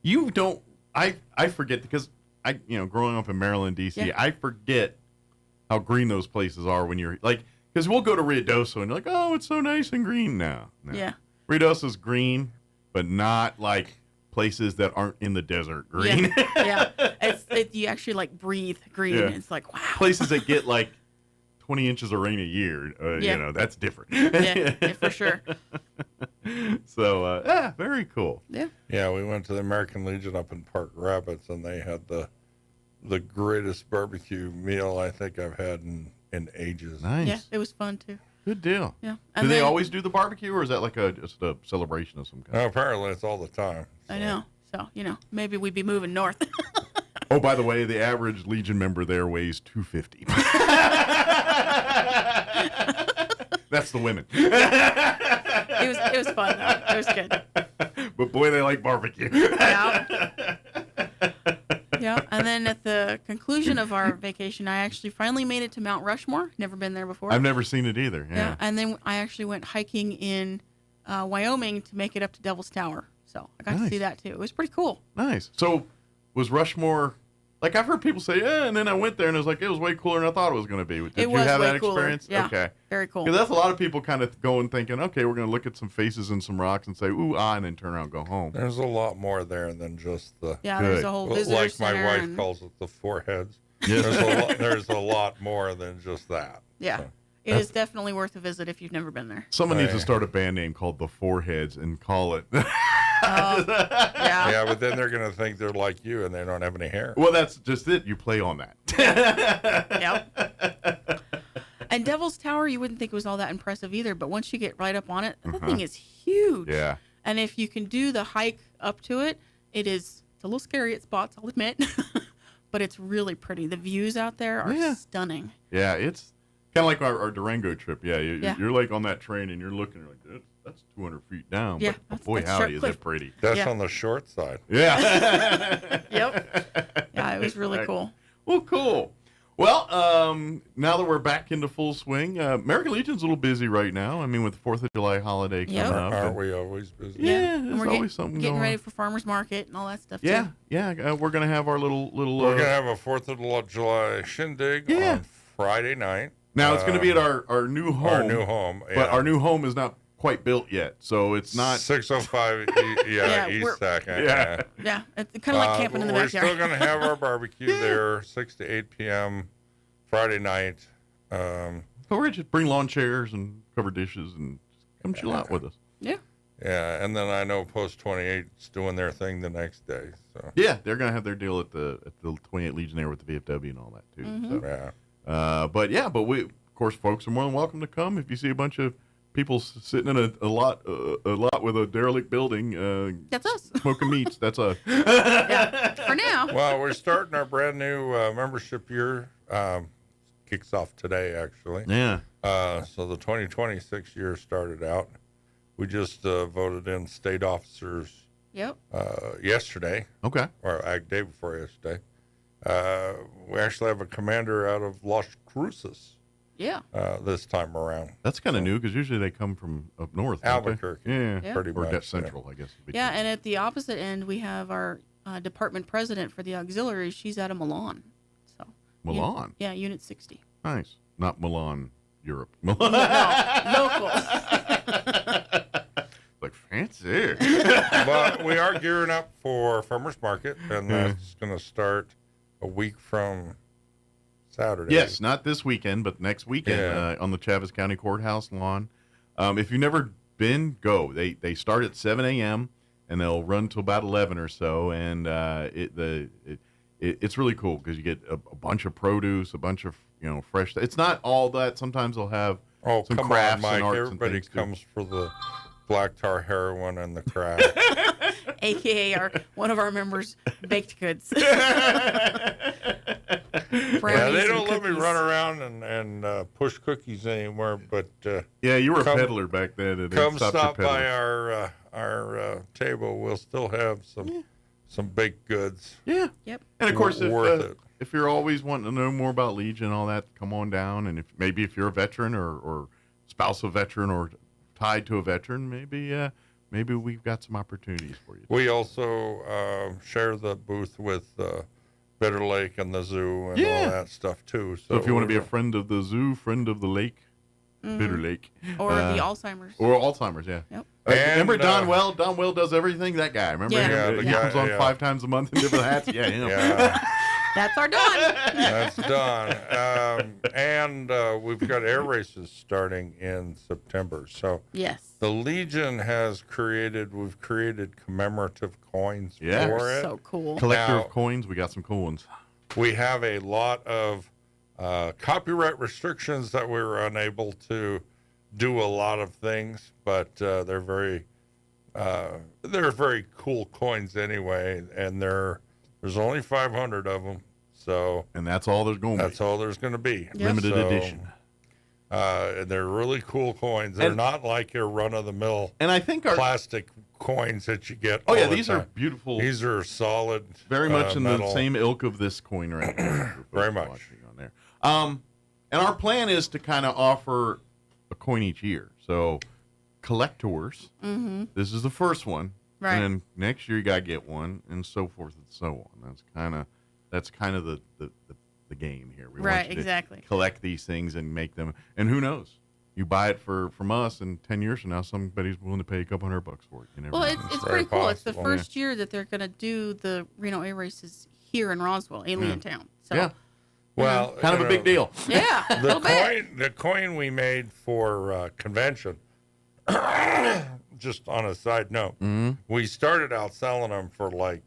You don't... I forget, because growing up in Maryland, D.C., Yeah. I forget how green those places are when you're like, because we'll go to Ruidoso and you're like, oh, it's so nice and green now. No. Yeah. Ruidoso's green, but not like places that aren't in the desert green. Yeah. You actually like breathe green. Yeah. It's like, wow. Places that get like 20 inches of rain a year, that's different. Yeah, for sure. So, very cool. Yeah. Yeah, we went to the American Legion up in Park Rapids, and they had the greatest barbecue meal I think I've had in ages. Nice. Yeah, it was fun too. Good deal. Yeah. Do they always do the barbecue, or is that like just a celebration of some kind? No, apparently it's all the time. I know. So, maybe we'd be moving north. Oh, by the way, the average Legion member there weighs 250. That's the women. It was fun though. It was good. But boy, they like barbecue. Yeah. Yeah. And then at the conclusion of our vacation, I actually finally made it to Mount Rushmore. Never been there before. I've never seen it either. Yeah. And then I actually went hiking in Wyoming to make it up to Devil's Tower. So I got to see that too. It was pretty cool. Nice. So was Rushmore, like I've heard people say, yeah, and then I went there and it was like, it was way cooler than I thought it was going to be. Did you have that experience? Yeah. Okay. Very cool. Because that's a lot of people kind of going thinking, okay, we're going to look at some faces and some rocks and say, ooh, and then turn around and go home. There's a lot more there than just the... Yeah, there's a whole visitor like center. my wife calls it the four heads. Yeah. There's a lot more than just that. Yeah. So. It is definitely worth a visit if you've never been there. Someone needs to start a band name called The Foreheads and call it. Yeah, but then they're going to think they're like you and they don't have any hair. Well, that's just it. You play on that. Yep. And Devil's Tower, you wouldn't think it was all that impressive either, but once you get right up on it, the thing is huge. Yeah. And if you can do the hike up to it, it's a little scary at spots, I'll admit, but it's really pretty. The views out there are stunning. Yeah, it's kind of like our Durango trip. Yeah, Yeah. you're like on that train and you're looking like, that's 200 feet down. Yeah, but boy, howdy, is it pretty. That's on the short side. Yeah. Yep. Yeah, it was really cool. Well, cool. Well, now that we're back into full swing, American Legion's a little busy right now. I mean, with the 4th of July holiday coming up. Aren't we always busy? Yeah, And there's we're always something getting going ready on. for farmers market and all that stuff Yeah, too. yeah. We're going to have our little We're going to have a 4th of July shindig on Friday night. Now, it's going to be at our new home. Our new home, But our new home is not quite built yet, so it's not 605 East Second. Yeah. Yeah, it's kind of like camping in the backyard. We're still going to have our barbecue there, 6 to 8 p.m. Friday night. So we're just bring lawn chairs and cover dishes and just come chill out with us. Yeah. Yeah, and then I know Post 28's doing their thing the next day. So Yeah, they're going to have their deal at the 28 Legionnaire with the VFW and all that too. Mm-hmm. So. But we, of course, folks are more than welcome to come. If you see a bunch of people sitting in a lot with a derelict building, that's us. Smoking meats. That's us. Yeah, for now. Well, we're starting our brand new membership year. Kicks off today, actually. Yeah. So the 2026 year started out. We just voted in state officers. Yep. Yesterday. Okay. Or day before yesterday. We actually have a commander out of Las Cruces. Yeah. This time around. That's kind of new because usually they come from up north. don't they? Albuquerque. Yeah. Pretty or much. Central, I guess. Yeah, and at the opposite end, we have our department president for the auxiliaries. She's out of Milan. So Milan? Unit 60. Nice. Not Milan, Europe. Milan. Local. Like fancy. But we are gearing up for farmers market, and that's going to start a week from Saturday. Yes, not this weekend, but next weekend on the Chaves County Courthouse lawn. If you've never been, go. They start at 7 a.m. and they'll run till about 11 or so, and it's really cool because you get a bunch of produce, a bunch of fresh. It's not all that. Sometimes they'll have some come crafts on, Mike. and arts Everybody and things comes for the black tar heroin and the craft. AKA one of our members' baked goods. Yeah, they don't let me cookies. run around and push cookies anymore. But yeah, you were a peddler back then. And come stopped stop your by peddling. our table. We'll still have some baked goods. Yeah. Yep. And of course, worth it. if you're always wanting to know more about Legion and all that, come on down. And if you're a veteran or spouse of a veteran or tied to a veteran, maybe we've got some opportunities for you. We also share the booth with Bitter Lake and the zoo and all that stuff too. So if you want to be a friend of the zoo, friend of the lake, Bitter Lake, or the Alzheimer's, yeah. Yep. Remember Don Well? Don Well does everything. That guy. Remember him? Yeah, He comes on 5 times a month in different hats. Yeah, him. Yeah. That's our Don. That's done. And we've got air races starting in September. So yes, the Legion we've created commemorative coins for it. So cool. Collector of coins. We got some cool ones. We have a lot of copyright restrictions that we were unable to do a lot of things, but they're very cool coins anyway, and there's only 500 of them, and that's all there's going to be. That's all there's going to be. Yep. Limited edition. And they're really cool coins. They're not like your run-of-the-mill and I think plastic coins that you get. Oh yeah, these are beautiful. These are solid. Very much in metal. the same ilk of this coin right now. Very much. On there. And our plan is to kind of offer a coin each year. So collectors, this is the first one, right? And then next year you gotta get one, and so forth and so on. That's kind of the game here. We right, want you exactly. to collect these things and make them, and who knows? You buy it from us, and 10 years from now, somebody's willing to pay a couple $100 for it. You never know. It's pretty cool. It's the first year that they're going to do the Reno Air Races here in Roswell, Alien Town. So, yeah. Well, kind of a big deal. Yeah, the coin we made for convention. Just on a side note, we started out selling them for like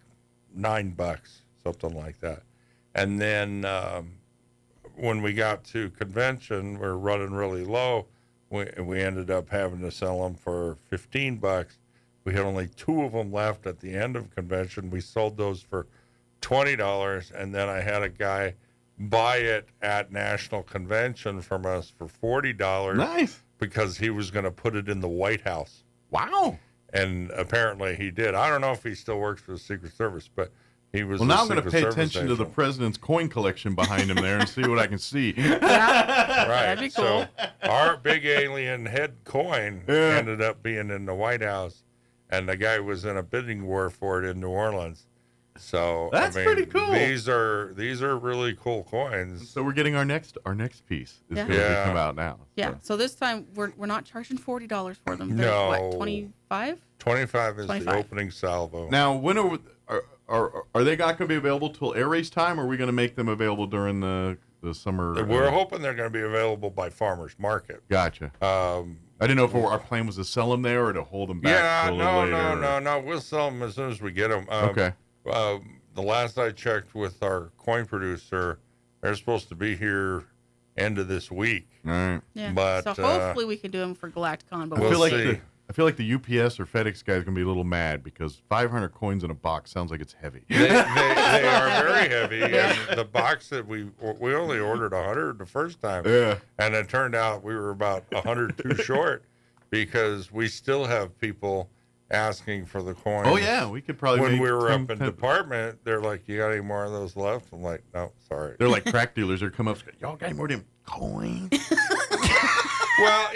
$9, something like that, and then when we got to convention, we're running really low. We ended up having to sell them for $15. We had only 2 of them left at the end of convention. We sold those for $20, and then I had a guy buy it at National Convention from us for $40. Nice. Because he was going to put it in the White House. Wow. And apparently he did. I don't know if he still works for the Secret Service, but he was. Well, now I'm going to pay attention to the president's coin collection behind him there and see what I can see. Right. That'd be cool. So our big alien head coin ended up being in the White House, and the guy was in a bidding war for it in New Orleans. So that's pretty cool. These are really cool coins. So we're getting our next piece is going to come out now. Yeah. So this time we're not charging $40 for them. They're, no. What, 25? 25 is the opening salvo. Now, when are they not going to be available till air race time, or are we going to make them available during the summer? We're hoping they're going to be available by farmers market. Gotcha. I didn't know if our plan was to sell them there or to hold them back. No. We'll sell them as soon as we get them. Okay. The last I checked with our coin producer, they're supposed to be here end of this week. All right. Yeah. But so hopefully we can do them for Galacticon. But I feel like the UPS or FedEx guy is going to be a little mad because 500 coins in a box sounds like it's heavy. They are very heavy. And the box that we only ordered 100 the first time. Yeah. And it turned out we were about 100 too short because we still have people asking for the coins. Oh yeah, we could probably. When we were up in department, they're like, "You got any more of those left?" I'm like, "No, sorry." They're like crack dealers. They come up, y'all got any more of them coins? Well,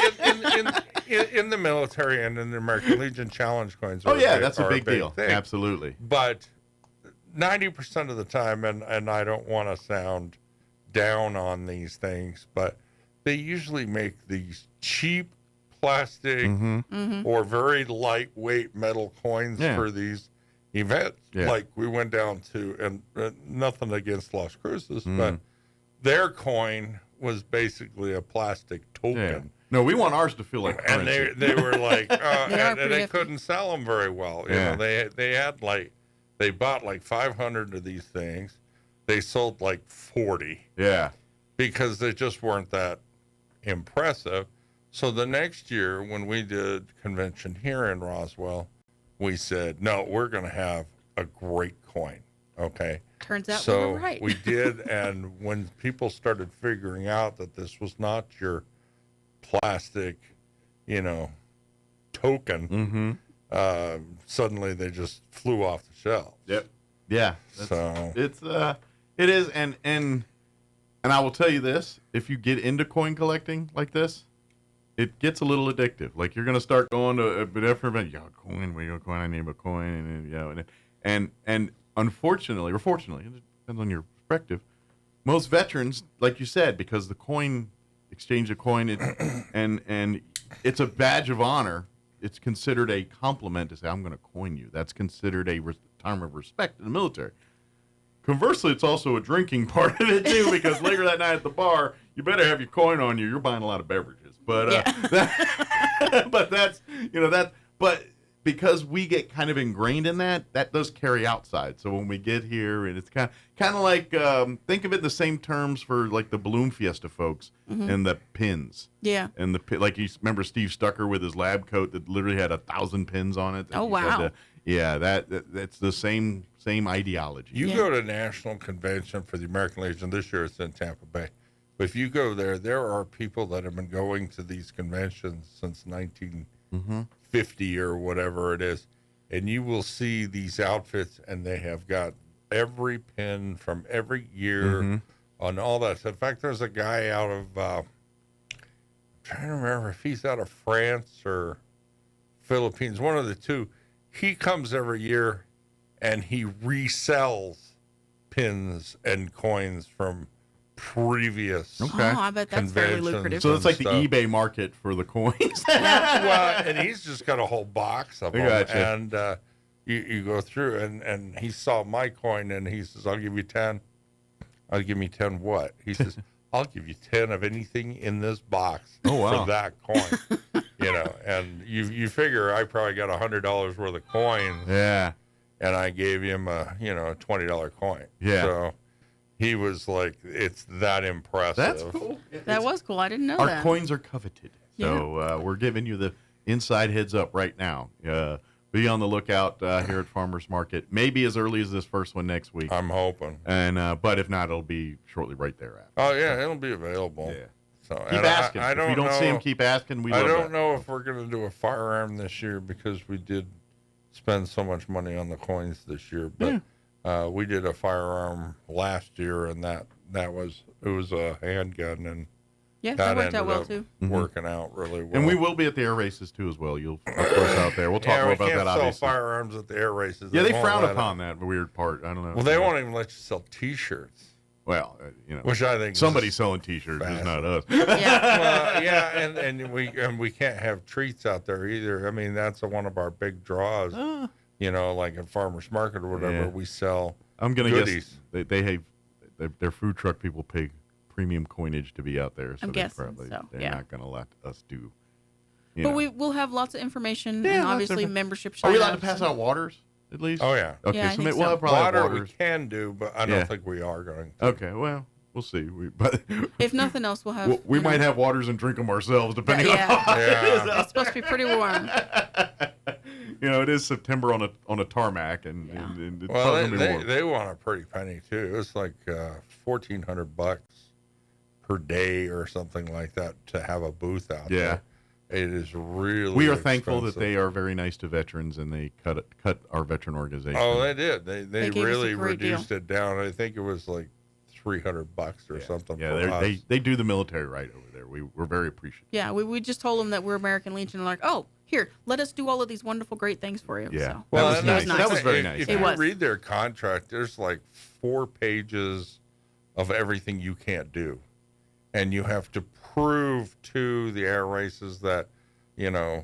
in the military and in the American Legion challenge coins. That's a big deal. Thing. Absolutely. But 90% of the time, and I don't want to sound down on these things, but they usually make these cheap plastic or very lightweight metal coins for these events. Like we went down to, and nothing against Las Cruces, but their coin was basically a plastic token. Yeah. No, we want ours to feel like currency. And they were like, and they couldn't sell them very well. You know, they had they bought like 500 of these things. They sold like 40. Yeah. Because they just weren't that impressive. So the next year when we did convention here in Roswell, we said, no, we're going to have a great coin. Okay. Turns out we were right. We did. And when people started figuring out that this was not your plastic, token, suddenly they just flew off the shelves. Yep. Yeah. So it is. And I will tell you this, if you get into coin collecting like this, it gets a little addictive. Like you're going to start going to a different event. Yeah, coin, where you go, coin, I need a coin. And unfortunately, or fortunately, depends on your perspective. Most veterans, like you said, because the coin, exchange of coin, and it's a badge of honor. It's considered a compliment to say, I'm going to coin you. That's considered a term of respect in the military. Conversely, it's also a drinking part of it, too, because later that night at the bar, you better have your coin on you. You're buying a lot of beverages. But but that's, but because we get kind of ingrained in that does carry outside. So when we get here, and it's kind of like, think of it in the same terms for like the Balloon Fiesta folks and the pins. Yeah. And like you remember Steve Stucker with his lab coat that literally had 1,000 pins on it. Oh, wow. That's the same ideology. You go to National Convention for the American Legion. This year it's in Tampa Bay. But if you go there are people that have been going to these conventions since 1950 or whatever it is. And you will see these outfits, and they have got every pin from every year on all that. In fact, there's a guy out of, I'm trying to remember if he's out of France or Philippines, one of the two. He comes every year, and he resells pins and coins from previous I bet that's very lucrative. So it's like the eBay market for the coins. Well, and he's just got a whole box of them. Gotcha. And you go through, and he saw my coin, and he says, I'll give you 10. I'll give me 10 what? He says, I'll give you 10 of anything in this box for that coin. And you figure I probably got $100 worth of coins. Yeah. And I gave him a $20 coin. Yeah. So he was like, it's that impressive. That's cool. That was cool. I didn't know Our that. coins are coveted. So we're giving you the inside heads up right now. Be on the lookout here at Farmers Market. Maybe as early as this first one next week. I'm hoping. And but if not, it'll be shortly right thereafter. Oh, yeah, it'll be available. Yeah. So, keep asking. If you don't see them, keep asking. I don't know if we're going to do a firearm this year because we did spend so much money on the coins this year. But we did a firearm last year, and it was a handgun, and that worked out well too. Working out really well. And we will be at the air races too as well. You'll of course out there. We'll talk more about that. Obviously, sell firearms at the air races. Yeah, they frown upon that weird part. I don't know. Well, they won't even let you sell T-shirts. Well, which I think somebody's selling T-shirts, it's not us. And we can't have treats out there either. I mean, that's one of our big draws. Like at Farmers Market or whatever, we sell. I'm gonna goodies. guess they have their food truck people pay premium coinage to be out there. So I'm guessing they're not gonna let us do. But we will have lots of information and obviously membership. Are we allowed to pass out waters? At least? Oh, yeah. Okay, yeah, so we'll have probably water waters. we can do, but I don't think we are going to. Okay, well, we'll see. But if nothing else, we'll have. We might have waters and drink them ourselves, depending on how it is. It's supposed to be pretty warm. It is September on a tarmac, and it's well, warm. they want a pretty penny too. It's like $1,400 per day or something like that to have a booth out there. It is really. We are thankful that they are very nice to veterans, and they cut our veteran organization. Oh, they did. They really reduced deal. it down. I think it was like $300 or something. Yeah, they do the military right over there. We're very appreciative. Yeah, we just told them that we're American Legion, and like, oh, here, let us do all of these wonderful, great things for you. Yeah, so. well, that was nice. That was very nice. If you read their contract, there's like 4 pages of everything you can't do, and you have to prove to the air races that you're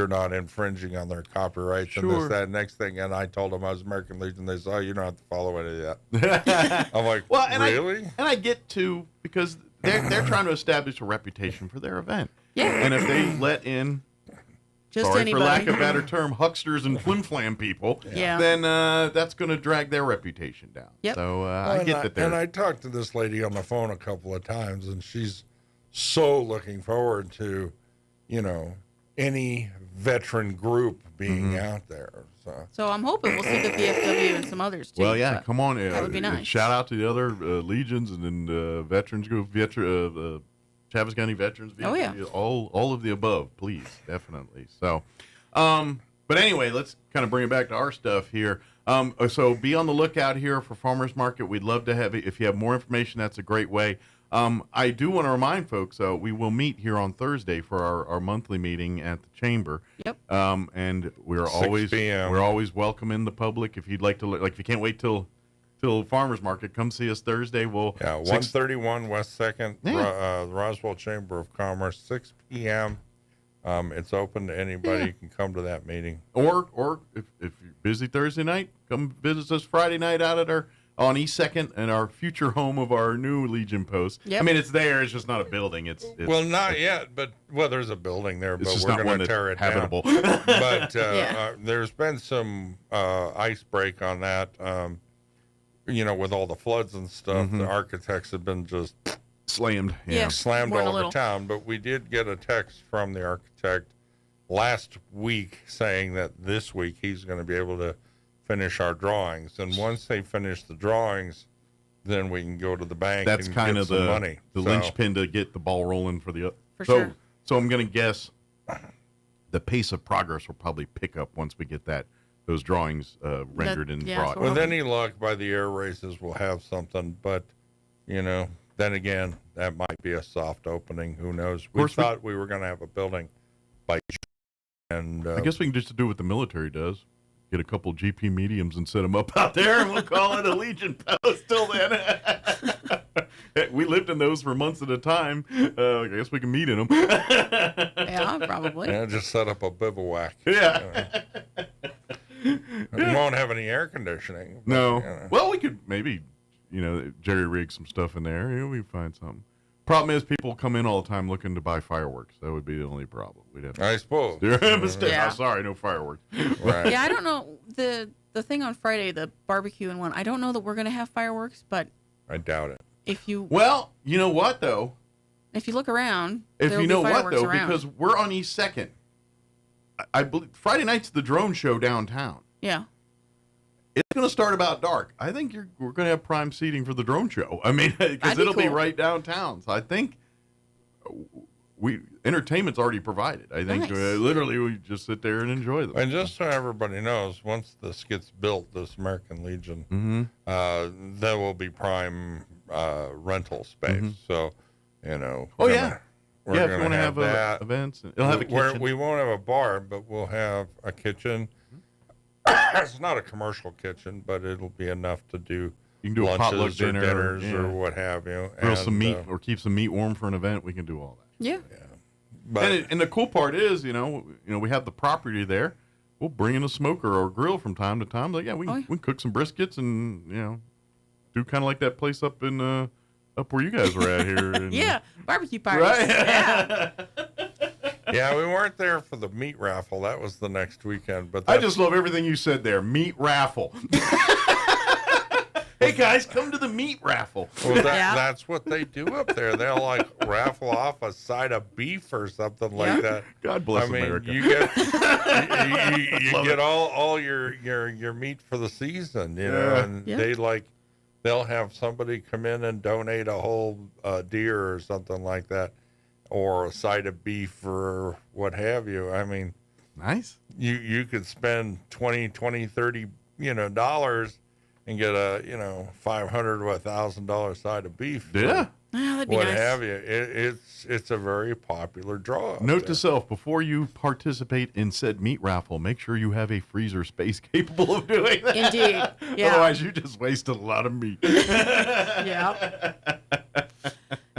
not infringing on their copyrights and this, that, next thing. And I told them I was American Legion. They said, you don't have to follow any of that. I'm like, well, really? I get to, because they're trying to establish a reputation for their event. Yeah. And if they let in, anybody. for lack of a better term, hucksters and flim-flam people, then that's going to drag their reputation down. Yep. So I get that. And I talked to this lady on the phone a couple of times, and she's so looking forward to, any veteran group being out there. So I'm hoping we'll see the VFW and some others too. Well, yeah, come on. That would be nice. Shout out to the other legions and veterans group, Chaves County Veterans. Oh, yeah. All of the above, please, definitely. So, but anyway, let's kind of bring it back to our stuff here. So be on the lookout here for Farmers Market. We'd love to have it. If you have more information, that's a great way. I do want to remind folks, we will meet here on Thursday for our monthly meeting at the chamber. Yep. And we're always welcoming the public. If you'd like to, if you can't wait till till farmers market. Come see us Thursday. We'll 131 West 2nd, the Roswell Chamber of Commerce, 6 p.m. It's open to anybody. You can come to that meeting. Or if you're busy Thursday night, come visit us Friday night out at on East 2nd and our future home of our new Legion post. Yep. I mean, it's there. It's just not a building. It's well, not yet, but there's a building there, but we're going to tear it habitable. down. But there's been some ice break on that. With all the floods and stuff, the architects have been just slammed all over town. But we did get a text from the architect last week saying that this week he's going to be able to finish our drawings, and once they finish the drawings, then we can go to the bank. That's and kind get of some money. the linchpin to get the ball rolling for the. Sure. So I'm going to guess the pace of progress will probably pick up once we get those drawings rendered and brought. With any luck, by the air races, we'll have something. But then again, that might be a soft opening. Who knows? We thought we were going to have a building by June, and I guess we can just do what the military does. Get a couple GP mediums and set them up out there, and we'll call it a Legion post till then. We lived in those for months at a time. I guess we can meet in them. Yeah, probably. Yeah, just set up a bivouac. Yeah. We won't have any air conditioning. But, No. Well, we could maybe, jerry rig some stuff in there. We find something. Problem is, people come in all the time looking to buy fireworks. That would be the only problem. We'd have I suppose. I'm sorry, no fireworks. Right. Yeah, I don't know the thing on Friday, the barbecue and one. I don't know that we're going to have fireworks, but I doubt it. Well, you know what though? If you look around, because we're on East 2nd. I believe Friday night's the drone show downtown. Yeah. It's going to start about dark. I think we're going to have prime seating for the drone show. I mean, because it'll be right downtown. So I think entertainment's already provided. I think literally we just sit there and enjoy them. And just so everybody knows, once this gets built, this American Legion, there will be prime rental space. So, we're if you want to have that. Events, it'll have a kitchen. We won't have a bar, but we'll have a kitchen. It's not a commercial kitchen, but it'll be enough to do. You can do lunches a potluck dinner, dinners, or what have you. Grill some meat or keep some meat warm for an event. We can do all that. Yeah. But and the cool part is, we have the property there. We'll bring in a smoker or grill from time to time. Like, we can cook some briskets and do kind of like that place up in up where you guys were at here. Yeah, barbecue parties. Right. Yeah. Yeah, we weren't there for the meat raffle. That was the next weekend. But I just love everything you said there. Meat raffle. Hey guys, come to the meat raffle. Well, that's what they do up there. They'll raffle off a side of beef or something like that. God bless America. You get you get all your meat for the season, and they'll have somebody come in and donate a whole deer or something like that, or a side of beef or what have you. I mean, nice. You could spend $20, $30, dollars and get a $500 to $1,000 side of beef. Yeah. That'd be what nice. have you? It's a very popular draw. Note to self: before you participate in said meat raffle, make sure you have a freezer space capable of doing that. Indeed. Yeah. Otherwise, you just wasted a lot of meat. Yeah.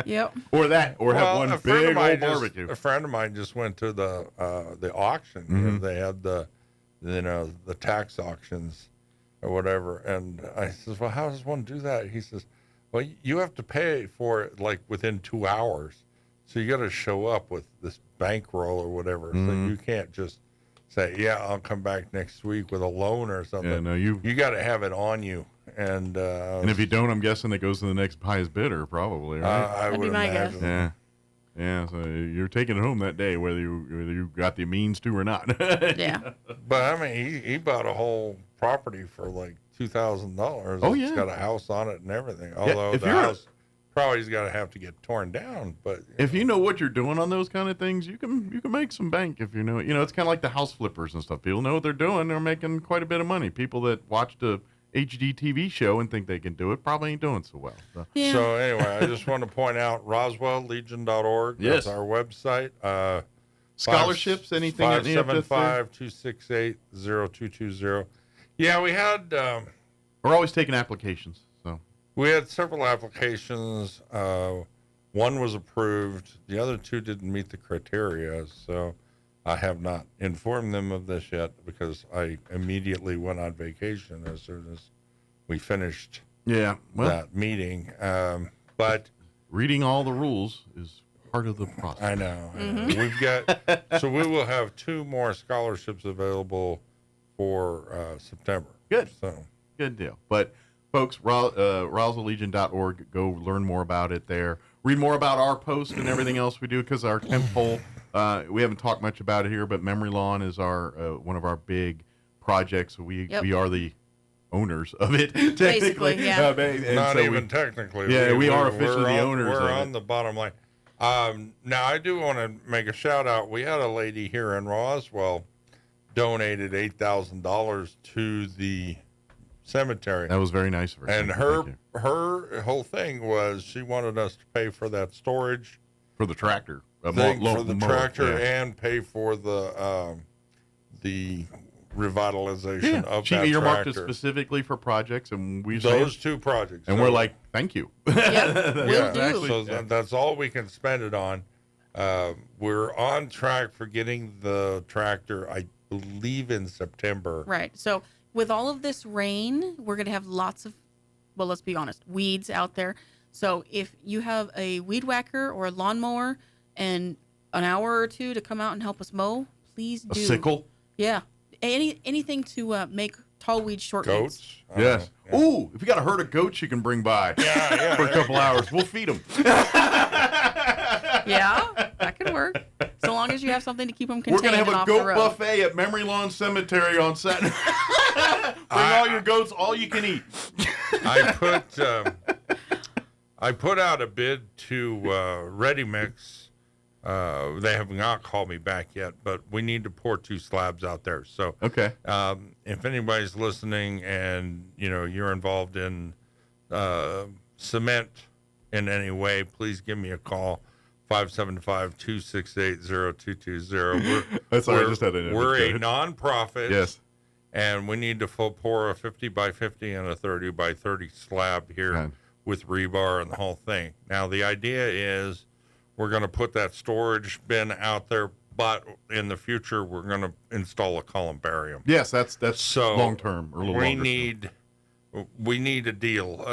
Yep. Or have one big old barbecue. A friend of mine just went to the auction. Mm-hmm. They had the tax auctions or whatever, and I says, "Well, how does one do that?" He says, "Well, you have to pay for it within 2 hours, so you got to show up with this bankroll or whatever. So you can't just say, yeah, I'll come back next week with a loan or something. Yeah, no, you got to have it on you." And if you don't, I'm guessing it goes to the next highest bidder, probably, right? I would imagine. Yeah. Yeah, so you're taking it home that day, whether you got the means to or not. Yeah. But I mean, he bought a whole property for $2,000. Oh, It's yeah. got a house on it and everything. Although if the you're house probably is going to have to get torn down. But if you know what you're doing on those kind of things, you can make some bank. If you know, it's kind of like the house flippers and stuff. People know what they're doing. They're making quite a bit of money. People that watched a HD TV show and think they can do it probably ain't doing so well. So, So anyway, I just want to point out RoswellLegion.org. Yes. That's our website. Scholarships, anything that you have to 575-268-0220. Yeah, we had We're always taking applications. So we had several applications. One was approved. The other two didn't meet the criteria, so I have not informed them of this yet because I immediately went on vacation as soon as we finished that meeting. But reading all the rules is part of the process. I know. We've got, so we will have 2 more scholarships available for September. Good. So good deal. But folks, RoswellLegion.org, go learn more about it there. Read more about our post and everything else we do because our tentpole, we haven't talked much about it here, but Memory Lawn is our one of our big projects. We are the owners of it. Basically, yeah. Not even technically. Yeah, we are officially the owners. We're on the bottom line. Now, I do want to make a shout out. We had a lady here in Roswell donated $8,000 to the cemetery. That was very nice of her. And her whole thing was she wanted us to pay for that storage for the tractor, for the tractor, and pay for the revitalization of she that earmarked tractor. it specifically for projects, and we those 2 projects, and we're like, thank you. So that's all we can spend it on. We're on track for getting the tractor, I believe, in September. Right. So with all of this rain, we're going to have lots of, well, let's be honest, weeds out there. So if you have a weed whacker or a lawnmower and an hour or 2 to come out and help us mow, please do. A sickle? Yeah. Anything to make tall weeds short Goats? weeds. Yes. Yeah. Ooh, if you got a herd of goats you can bring by for a couple hours, we'll feed them. Yeah, that could work. So long as you have something to keep them contained. We're going to have a goat road. buffet at Memory Lawn Cemetery on Saturday. Bring all your goats, all you can eat. I put out a bid to Ready Mix. They have not called me back yet, but we need to pour 2 slabs out there. So, if anybody's listening and you're involved in cement in any way, please give me a call. 575-268-0220. We're a nonprofit. Yes. And we need to full pour a 50 by 50 and a 30 by 30 slab here with rebar and the whole thing. Now, the idea is we're going to put that storage bin out there, but in the future, we're going to install a columbarium. Yes, that's so long term or a little longer. We need a deal.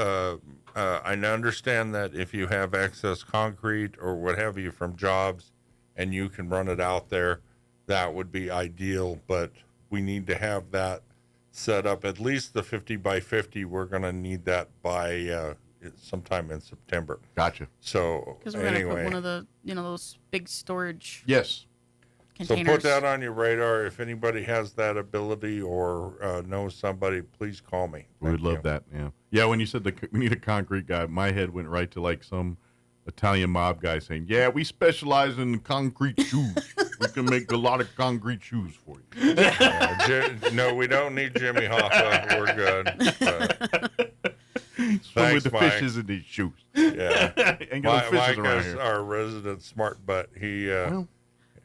I understand that if you have excess concrete or what have you from jobs and you can run it out there, that would be ideal, but we need to have that set up. At least the 50 by 50, we're going to need that by sometime in September. Gotcha. So because we're going to put one of the those big storage containers. So put that on your radar. If anybody has that ability or knows somebody, please call me. We would love that. Yeah. When you said we need a concrete guy, my head went right to like some Italian mob guy saying, "Yeah, we specialize in concrete shoes. We can make a lot of concrete shoes for you." No, we don't need Jimmy Hoffa. We're good. Swim with the fishes in these shoes. Yeah. Ain't got no fishes around Mike is here. our resident smart butt. He,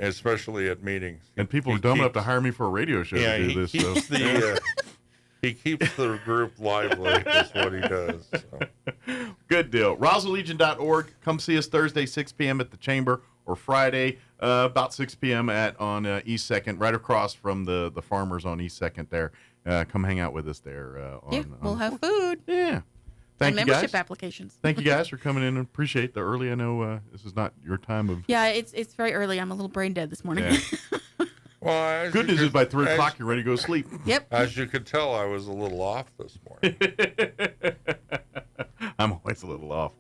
especially at meetings. And people are dumb enough to hire me for a radio show to do this. Keeps he keeps the group lively, is what he does. So. Good deal. RoswellLegion.org. Come see us Thursday, 6 p.m. at the Chamber, or Friday, about 6 p.m. on East 2nd, right across from the Farmers on East 2nd there. Come hang out with us there. We'll have food. Yeah. Thank you, membership guys. Applications. Thank you guys for coming in and appreciate the early. I know this is not your time of. Yeah, it's very early. I'm a little brain dead this morning. Yeah. Well, good news is by 3 o'clock you're ready to go to sleep. Yep. As you could tell, I was a little off this morning. I'm always a little off.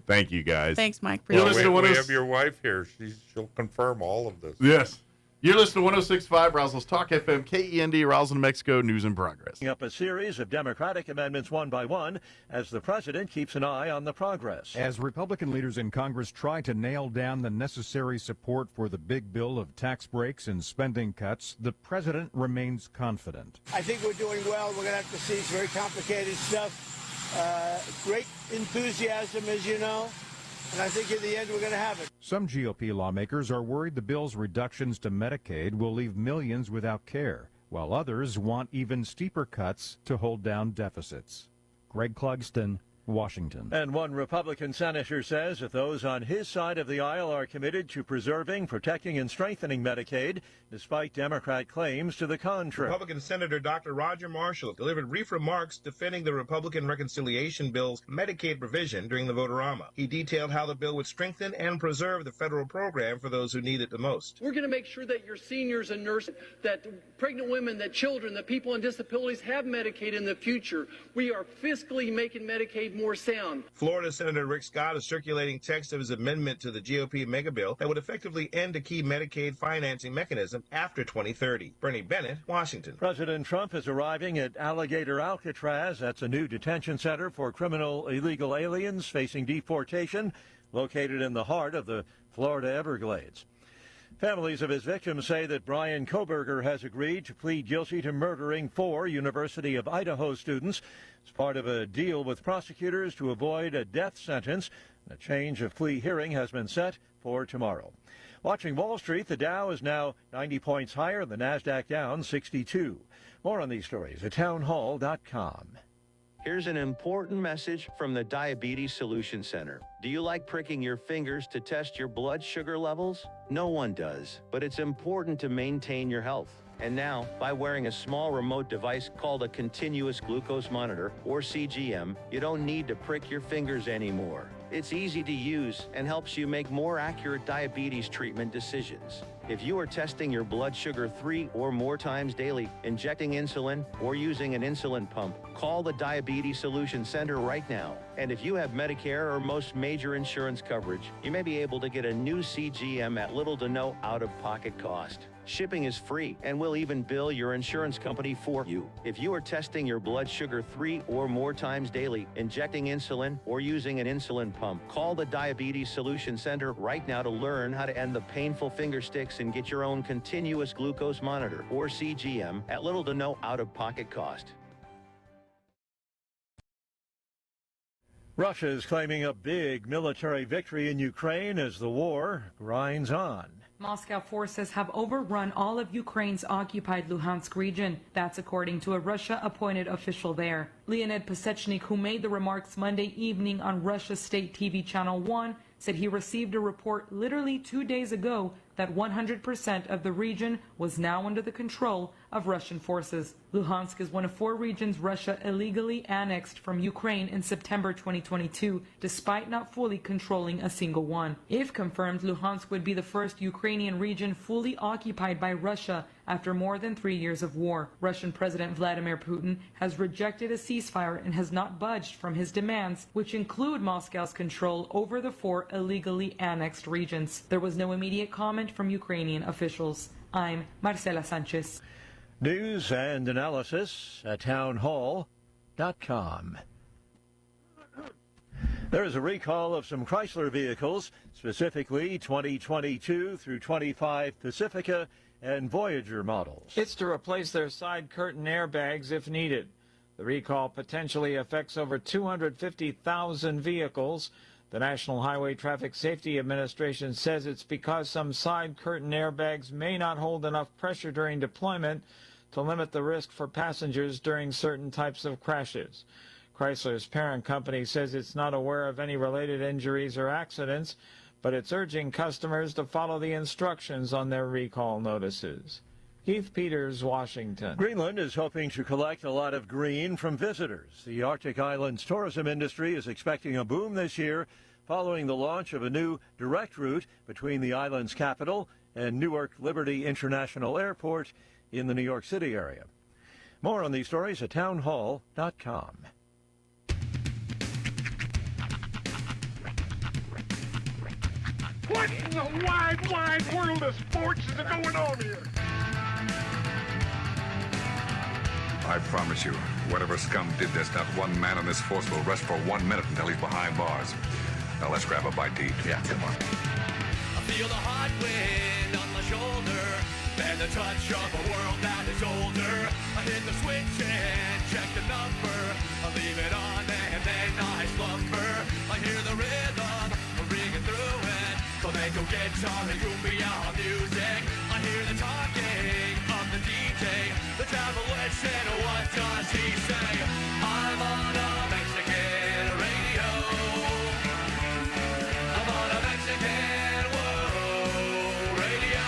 Thank you, guys. Thanks, Mike. We have your wife here. She'll confirm all of this. Yes. You're listening to 106.5 Roswell's Talk FM, KEND, Roswell, New Mexico, News in Progress. Up a series of Democratic amendments one by one as the president keeps an eye on the progress. As Republican leaders in Congress try to nail down the necessary support for the big bill of tax breaks and spending cuts, the president remains confident. I think we're doing well. We're going to have to see. It's very complicated stuff. Great enthusiasm, as you know. And I think in the end, we're going to have it. Some GOP lawmakers are worried the bill's reductions to Medicaid will leave millions without care. while others want even steeper cuts to hold down deficits. Greg Clugston, Washington. And one Republican senator says if those on his side of the aisle are committed to preserving, protecting, and strengthening Medicaid, despite Democrat claims to the contrary. Republican Senator Dr. Roger Marshall delivered brief remarks defending the Republican reconciliation bill's Medicaid provision during the Votorama. He detailed how the bill would strengthen and preserve the federal program for those who need it the most. We're going to make sure that your seniors and nurses, that pregnant women, that children, that people on disabilities have Medicaid in the future. We are fiscally making Medicaid more sound. Florida Senator Rick Scott is circulating text of his amendment to the GOP mega bill that would effectively end a key Medicaid financing mechanism after 2030. Bernie Bennett, Washington. President Trump is arriving at Alligator Alcatraz. That's a new detention center for criminal illegal aliens facing deportation, located in the heart of the Florida Everglades. Families of his victims say that Brian Kohberger has agreed to plead guilty to murdering 4 University of Idaho students as part of a deal with prosecutors to avoid a death sentence. A change of plea hearing has been set for tomorrow. Watching Wall Street, the Dow is now 90 points higher, the NASDAQ down 62. More on these stories at townhall.com. Here's an important message from the Diabetes Solution Center. Do you like pricking your fingers to test your blood sugar levels? No one does, but it's important to maintain your health. And now, by wearing a small remote device called a continuous glucose monitor, or CGM, you don't need to prick your fingers anymore. It's easy to use and helps you make more accurate diabetes treatment decisions. If you are testing your blood sugar 3 or more times daily, injecting insulin, or using an insulin pump, call the Diabetes Solution Center right now. And if you have Medicare or most major insurance coverage, you may be able to get a new CGM at little to no out-of-pocket cost. Shipping is free, and we'll even bill your insurance company for you. If you are testing your blood sugar 3 or more times daily, injecting insulin, or using an insulin pump, call the Diabetes Solution Center right now to learn how to end the painful finger sticks and get your own continuous glucose monitor, or CGM, at little to no out-of-pocket cost. Russia is claiming a big military victory in Ukraine as the war grinds on. Moscow forces have overrun all of Ukraine's occupied Luhansk region. That's according to a Russia-appointed official there. Leonid Pasechnik, who made the remarks Monday evening on Russia's state TV Channel 1, said he received a report literally 2 days ago that 100% of the region was now under the control of Russian forces. Luhansk is one of 4 regions Russia illegally annexed from Ukraine in September 2022, despite not fully controlling a single one. If confirmed, Luhansk would be the first Ukrainian region fully occupied by Russia after more than 3 years of war. Russian President Vladimir Putin has rejected a ceasefire and has not budged from his demands, which include Moscow's control over the 4 illegally annexed regions. There was no immediate comment from Ukrainian officials. I'm Marcela Sanchez. News and analysis at townhall.com. There is a recall of some Chrysler vehicles, specifically 2022 through 25 Pacifica and Voyager models. It's to replace their side curtain airbags if needed. The recall potentially affects over 250,000 vehicles. The National Highway Traffic Safety Administration says it's because some side curtain airbags may not hold enough pressure during deployment to limit the risk for passengers during certain types of crashes. Chrysler's parent company says it's not aware of any related injuries or accidents, but it's urging customers to follow the instructions on their recall notices. Keith Peters, Washington. Greenland is hoping to collect a lot of green from visitors. The Arctic Islands tourism industry is expecting a boom this year following the launch of a new direct route between the island's capital and Newark Liberty International Airport in the New York City area. More on these stories at townhall.com. What in the wide, wide world of sports is going on here? I promise you, whatever scum did this, not one man on this force will rest for 1 minute until he's behind bars. Now let's grab a bite to eat. Yeah, come on. I feel the hot wind on my shoulder and the touch of a world that is older. I hit the switch and check the number. I leave it on and then I slumber. I hear the rhythm ringing through it. Flamenco guitar and cumbia music. I hear the talking of from the DJ. The driver listen, what does he say? I'm on a Mexican radio. I'm on a Mexican world radio.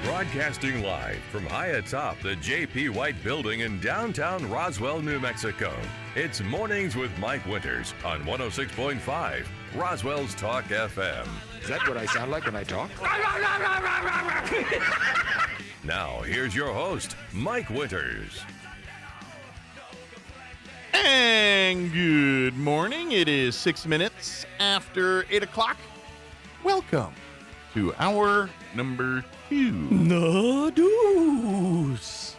Broadcasting live from high atop the J.P. White Building in downtown Roswell, New Mexico. It's Mornings with Mike Winters on 106.5 Roswell's Talk FM. Is that what I sound like when I talk? Now, here's your host, Mike Winters. And good morning. It is 6 minutes after 8 o'clock. Welcome to hour number 2. The Deuce.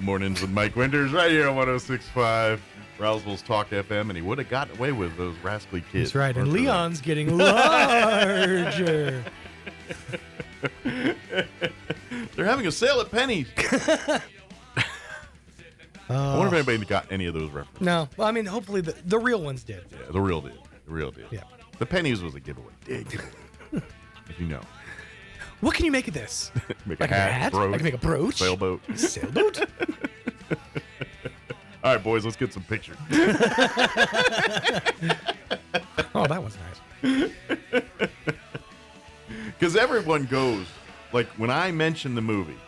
Mornings with Mike Winters right here on 106.5 Roswell's Talk FM, and he would have gotten away with those rascally kids. That's right, and Leon's getting larger. They're having a sale at Penny's. I wonder if anybody got any of those references. No, well, I mean, hopefully the real ones did. Yeah, the real did. The real did. Yeah. The Penny's was a giveaway. Big giveaway. As you know. What can you make of this? Make like a hat, brooch, I can make a brooch. Sailboat. Sailboat? All right, boys, let's get some pictures. Oh, that was nice. Because everyone goes, like when I mention the movie,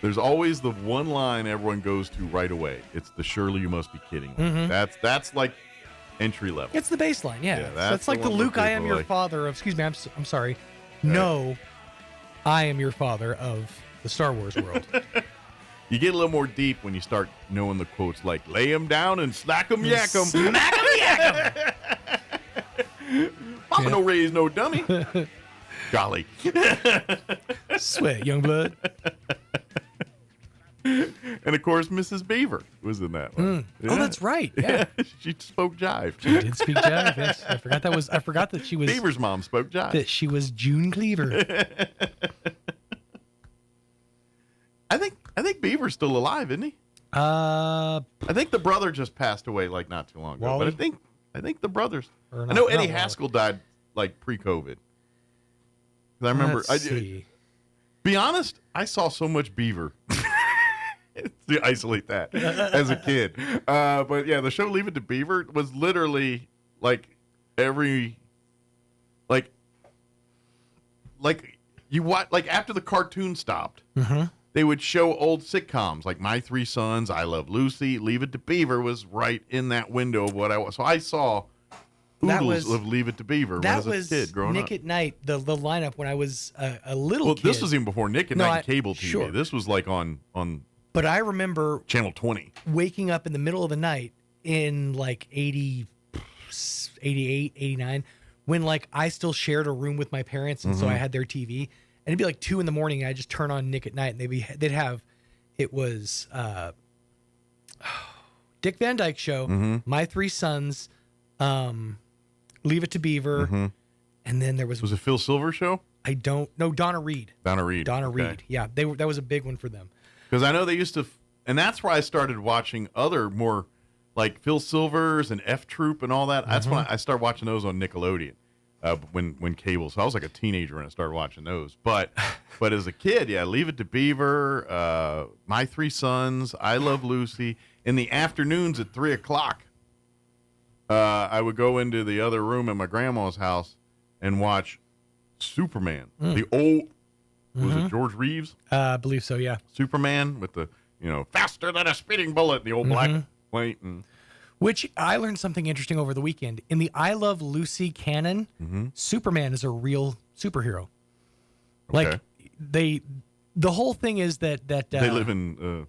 there's always the one line everyone goes to right away. It's the "Surely you must be kidding." That's like entry level. It's the baseline, yeah. That's like the one where Luke, I am people your like- father of, excuse me, I'm sorry. No, I am your father of the Star Wars world. You get a little more deep when you start knowing the quotes like "lay 'em down and slack 'em, yak 'em." Smack 'em, yak 'em. Mama no raise no dummy. Golly. Sweat, young blood. And of course, Mrs. Beaver was in that one. Oh, that's right. Yeah. She spoke jive. She did speak jive. Yes, I forgot that she was Beaver's mom spoke jive. That she was June Cleaver. I think Beaver's still alive, isn't he? I think the brother just passed away like not too long ago. Wally? But I think the brothers. Or I know not Eddie Wally. Haskell died like pre-COVID. 'Cause I remember. Let's see. Be honest, I saw so much Beaver. To isolate that as a kid. But yeah, the show Leave It to Beaver was literally like every like you watch like after the cartoon stopped, they would show old sitcoms like My Three Sons, I Love Lucy, Leave It to Beaver was right in that window of what I was. So I saw oodles of Leave It to Beaver when I was a kid growing Nick up. at Night, the lineup when I was a little Well, kid. this was even before Nick at Night and cable TV. Sure. This was like on But I remember Channel 20. waking up in the middle of the night in like 88, 89, when like I still shared a room with my parents, and so I had their TV, and it'd be like 2 a.m, and I'd just turn on Nick at Night, and they'd have, it was Dick Van Dyke Show, My Three Sons, Leave It to Beaver, and then there was it Phil Silver show? I don't know. Donna Reed. Donna Reed. Reed. Yeah, that was a big one for them. Because I know they used to, and that's where I started watching other more like Phil Silvers and F Troop and all that. That's when I started watching those on Nickelodeon when cable. So I was like a teenager when I started watching those. But as a kid, yeah, Leave It to Beaver, My Three Sons, I Love Lucy. In the afternoons at 3 o'clock, I would go into the other room in my grandma's house and watch Superman, the old. Was it George Reeves? I believe so, yeah. Superman with the, faster than a speeding bullet, the old black white. And Which I learned something interesting over the weekend. In the I Love Lucy canon, Superman is a real superhero. Like, the whole thing is that they live in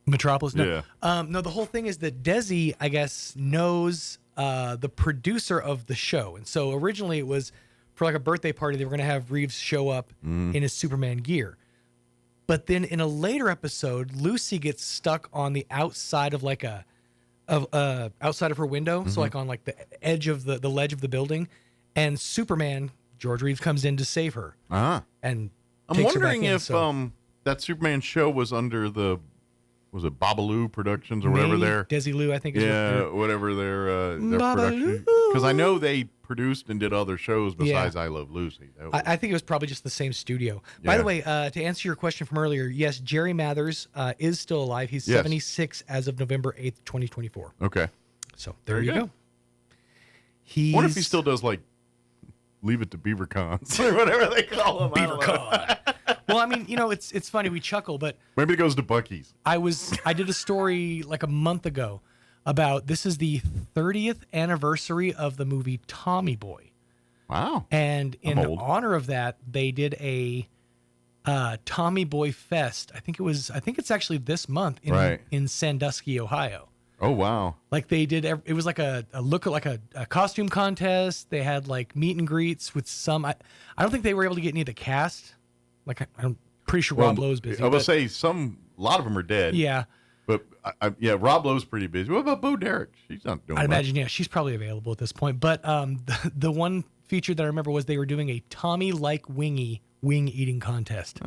Metropolis? No. Yeah. No, the whole thing is that Desi, I guess, knows the producer of the show. And so originally it was for like a birthday party, they were going to have Reeves show up in his Superman gear. But then in a later episode, Lucy gets stuck on the outside of like outside of her window. So like on like the edge of the ledge of the building, and Superman, George Reeves, comes in to save her. And I'm takes her back wondering in, if that Superman show was under the was it Babalu Productions or whatever their Desilu, I think. Whatever their production. Because I know they produced and did other shows besides I Love Lucy. I think it was probably just the same studio. By the way, to answer your question from earlier, yes, Jerry Mathers is still alive. He's 76 as of November 8th, 2024. Okay. So there you go. I wonder if he still does like Leave It to Beaver Cons or whatever they call them. Beaver Con. Well, I mean, it's funny, we chuckle, but maybe it goes to Buc-ee's. I did a story like a month ago about this is the 30th anniversary of the movie Tommy Boy. Wow. And in honor of that, they did a Tommy Boy Fest. I think it's actually this month in Sandusky, Ohio. Oh, wow. Like they did, it was like a look like a costume contest. They had like meet and greets with some, I don't think they were able to get any of the cast. Like I'm pretty sure Rob Lowe's busy. I would say a lot of them are dead. Yeah. But Rob Lowe's pretty busy. What about Bo Derek? She's not doing I'd much. imagine, she's probably available at this point. But the one feature that I remember was they were doing a Tommy Like Wingy wing eating contest.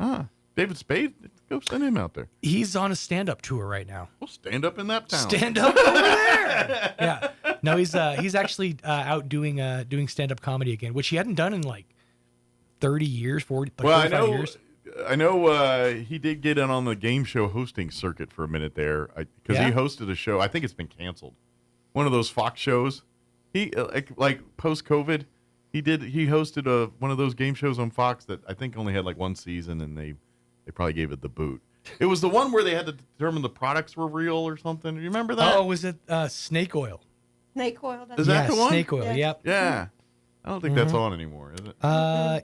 David Spade, go send him out there. He's on a stand-up tour right now. Well, stand up in that town. Stand up over there. Yeah. No, he's actually out doing stand-up comedy again, which he hadn't done in like 30 years, 40, like 35 years. I know he did get in on the game show hosting circuit for a minute there because he hosted a show. I think it's been canceled. One of those Fox shows. He like post-COVID, he hosted one of those game shows on Fox that I think only had like one season, and they probably gave it the boot. It was the one where they had to determine the products were real or something. Do you remember that? Oh, was it snake oil? Snake oil. Is that the one? Snake oil. Yep. Yeah. I don't think that's on anymore, is it?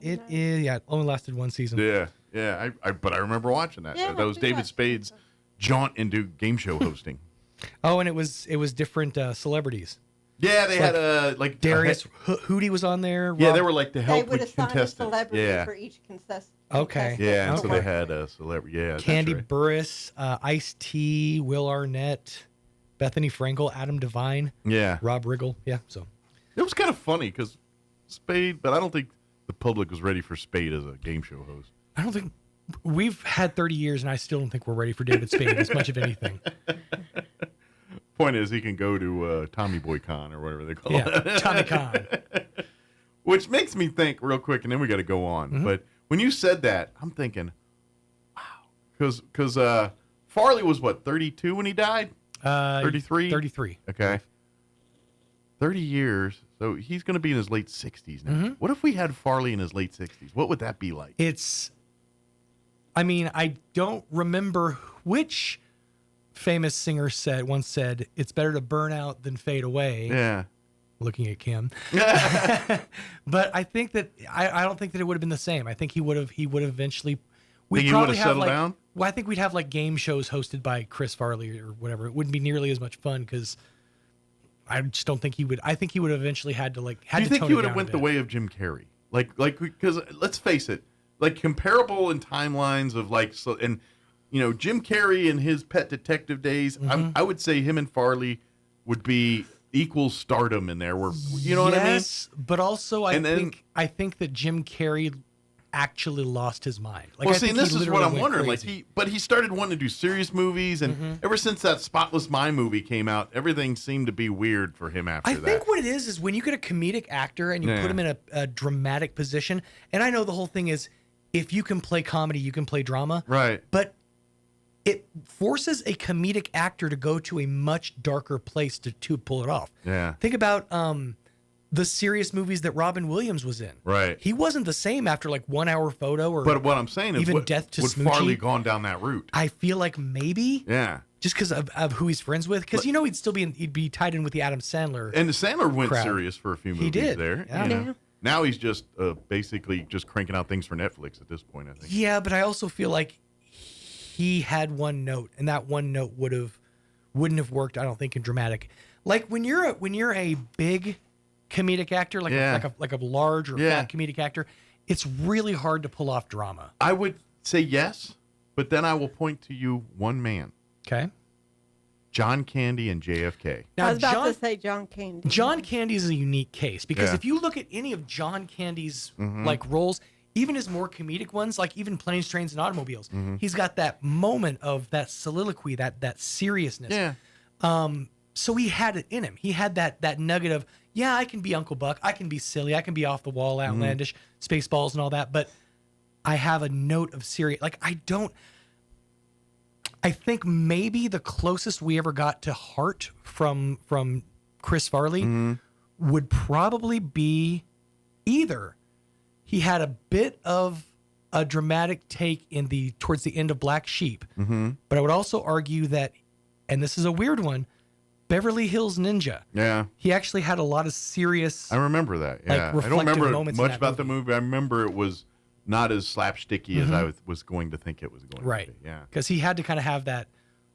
It is. Yeah, it only lasted one season. Yeah. Yeah. But I remember watching that. Yeah, that was David Spade's jaunt into game show hosting. Oh, and it was different celebrities. Yeah, they had like Darius Hootie was on there. Yeah, they were like the help would assign contestant. a celebrity for each contestant. Okay. Yeah, and so they had a celebrity. Yeah, Candy Burris, Ice-T, Will Arnett, Bethany Frankel, Adam Devine. Yeah. Rob Riggle. Yeah. So it was kind of funny because Spade, but I don't think the public was ready for Spade as a game show host. I don't think we've had 30 years, and I still don't think we're ready for David Spade as much of anything. Point is, he can go to Tommy Boy Con or whatever they call it. Tommy Con. Which makes me think real quick, and then we got to go on. Mm-hmm. But when you said that, I'm thinking, wow, because Farley was what, 32 when he died? 33. 33. Okay. 30 years, so he's going to be in his late 60s now. Mm-hmm. What if we had Farley in his late 60s? What would that be like? I don't remember which famous singer once said, "It's better to burn out than fade away." Yeah. Looking at Kim. But I think that I don't think that it would have been the same. I think he would have eventually. Think he would have settled down? Well, I think we'd have like game shows hosted by Chris Farley or whatever. It wouldn't be nearly as much fun because I just don't think he would. I think he would have eventually had to like. Do you think he would have went the way of Jim Carrey? Like because let's face it, like comparable in timelines of like so and. You know, Jim Carrey in his Pet Detective days, Mm-hmm. I would say him and Farley would be equal stardom in there. Where you know what I mean? Yes, but also I think that Jim Carrey actually lost his mind. Like, well, I think this he is what I'm went wondering. crazy. Like he started wanting to do serious movies, and ever since that Spotless Mind movie came out, everything seemed to be weird for him after that. I think what it is when you get a comedic actor and you put him in a dramatic position. And I know the whole thing is if you can play comedy, you can play drama. Right. But it forces a comedic actor to go to a much darker place to pull it off. Yeah. Think about the serious movies that Robin Williams was in. Right. He wasn't the same after like 1 Hour Photo or. But what I'm saying is, even Death to would Smoochie. Farley gone down that route? I feel like maybe. Yeah. Just because of who he's friends with, because he'd be tied in with the Adam Sandler. And the Sandler went crowd. serious for a few movies. He did. There. Yeah. You know? Now he's just basically just cranking out things for Netflix at this point, I think. Yeah, but I also feel like he had one note, and that one note wouldn't have worked, I don't think, in dramatic. Like when you're a big comedic actor, like a large or fat comedic actor, it's really hard to pull off drama. I would say yes, but then I will point to you one man. Okay. John Candy and JFK. Now, I was about to say John Candy. John Candy is a unique case because if you look at any of John Candy's like roles, even his more comedic ones, like even Planes, Trains, and Automobiles, he's got that moment of that soliloquy, that seriousness. Yeah. So he had it in him. He had that nugget of, yeah, I can be Uncle Buck. I can be silly. I can be off the wall, outlandish, Spaceballs and all that. But I have a note of serious. Like, I think maybe the closest we ever got to heart from Chris Farley would probably be either he had a bit of a dramatic take towards the end of Black Sheep, but I would also argue that, and this is a weird one, Beverly Hills Ninja. Yeah. He actually had a lot of serious. I remember that. Yeah. Like, I don't remember moments much about the movie. I remember it was not as slapsticky as I was going to think it was going to be. Yeah. Because he had to kind of have that,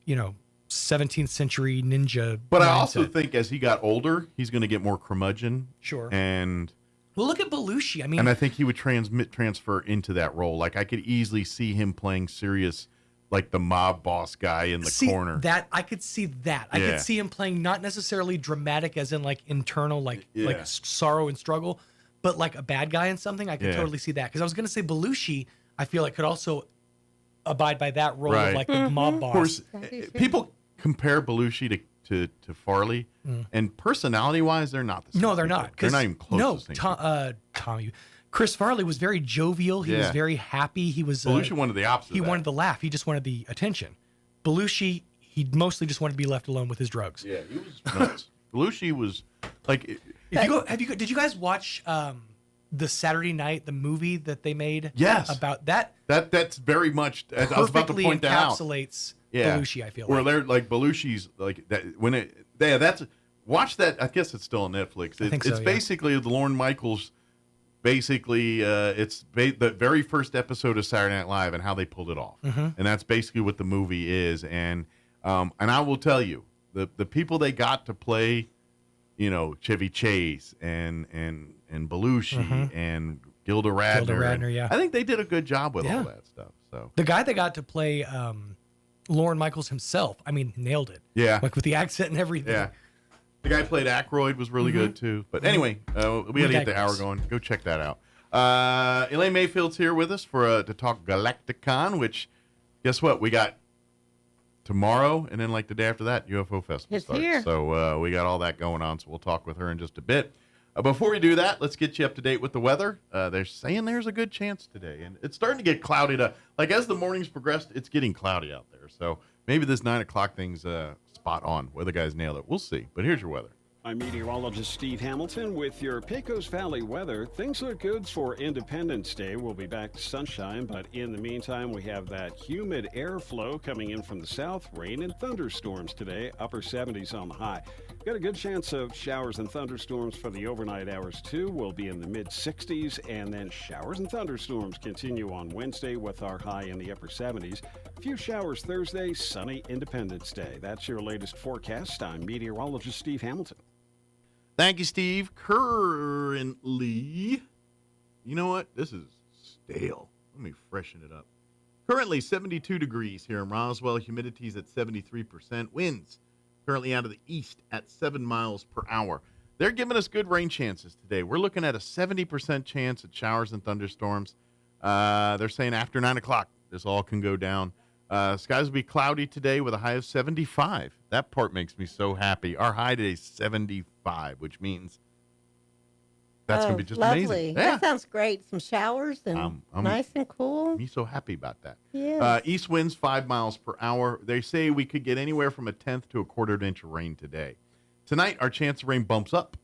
17th century ninja. But mindset. I also think as he got older, he's going to get more curmudgeon. Sure. And well, look at Belushi. I mean, and I think he would transfer into that role. Like I could easily see him playing serious, like the mob boss guy in the corner. That I could see that. I could see him playing not necessarily dramatic, as in like internal, like sorrow and struggle, but like a bad guy in something. I could totally see that because I was going to say Belushi. I feel like could also abide by that role of like the mob boss. Of course, people compare Belushi to Farley, and personality-wise, they're not the same. No, they're not. They're not even close. No, Tommy. Chris Farley was very jovial. He was very happy. He was. Belushi wanted the opposite. He wanted the laugh. He just wanted the attention. Belushi, he mostly just wanted to be left alone with his drugs. Yeah, he was nuts. Belushi was like. Did you guys watch the Saturday Night, the movie that they made? Yes. About that. That's very much. I was about to point that out. Encapsulates Belushi. I feel where like. they're like Belushi's like that when it. Yeah, that's watch that. I guess it's still on Netflix. It's basically the Lorne Michaels. Basically, it's the very first episode of Saturday Night Live and how they pulled it off, and that's basically what the movie is. And I will tell you, the people they got to play, Chevy Chase and Belushi and Gilda Radner. I think they did a good job with all that stuff. So the guy that got to play Lorne Michaels himself, I mean, nailed it. Yeah, like with the accent and everything. Yeah. The guy who played Aykroyd was really good, too. But anyway, we got to get the hour going. Go check that out. Elaine Mayfield's here with us to talk Galacticon, which, guess what? We got tomorrow, and then like the day after that, UFO Festival starts. Here. So we got all that going on, so we'll talk with her in just a bit. Before we do that, let's get you up to date with the weather. They're saying there's a good chance today, and it's starting to get cloudy. Like as the mornings progressed, it's getting cloudy out there. So maybe this 9 o'clock thing's spot on. Weather guys nailed it. We'll see. But here's your weather. I'm meteorologist Steve Hamilton with your Pecos Valley weather. Things look good for Independence Day. We'll be back to sunshine, but in the meantime, we have that humid airflow coming in from the south. Rain and thunderstorms today, upper 70s on the high. Got a good chance of showers and thunderstorms for the overnight hours, too. We'll be in the mid-60s, and then showers and thunderstorms continue on Wednesday with our high in the upper 70s. A few showers Thursday, sunny Independence Day. That's your latest forecast. I'm meteorologist Steve Hamilton. Thank you, Steve. Currently, you know what? This is stale. Let me freshen it up. Currently 72 degrees here in Roswell. Humidity's at 73%. Winds currently out of the east at 7 miles per hour. They're giving us good rain chances today. We're looking at a 70% chance at showers and thunderstorms. They're saying after 9 o'clock, this all can go down. Skies will be cloudy today with a high of 75. That part makes me so happy. Our high today is 75, which means that's going to be just lovely. amazing. That sounds great. Some showers and nice and cool. I'm so happy about that. Yeah. East winds 5 miles per hour. They say we could get anywhere from a tenth to a quarter inch of rain today. Tonight, our chance of rain bumps up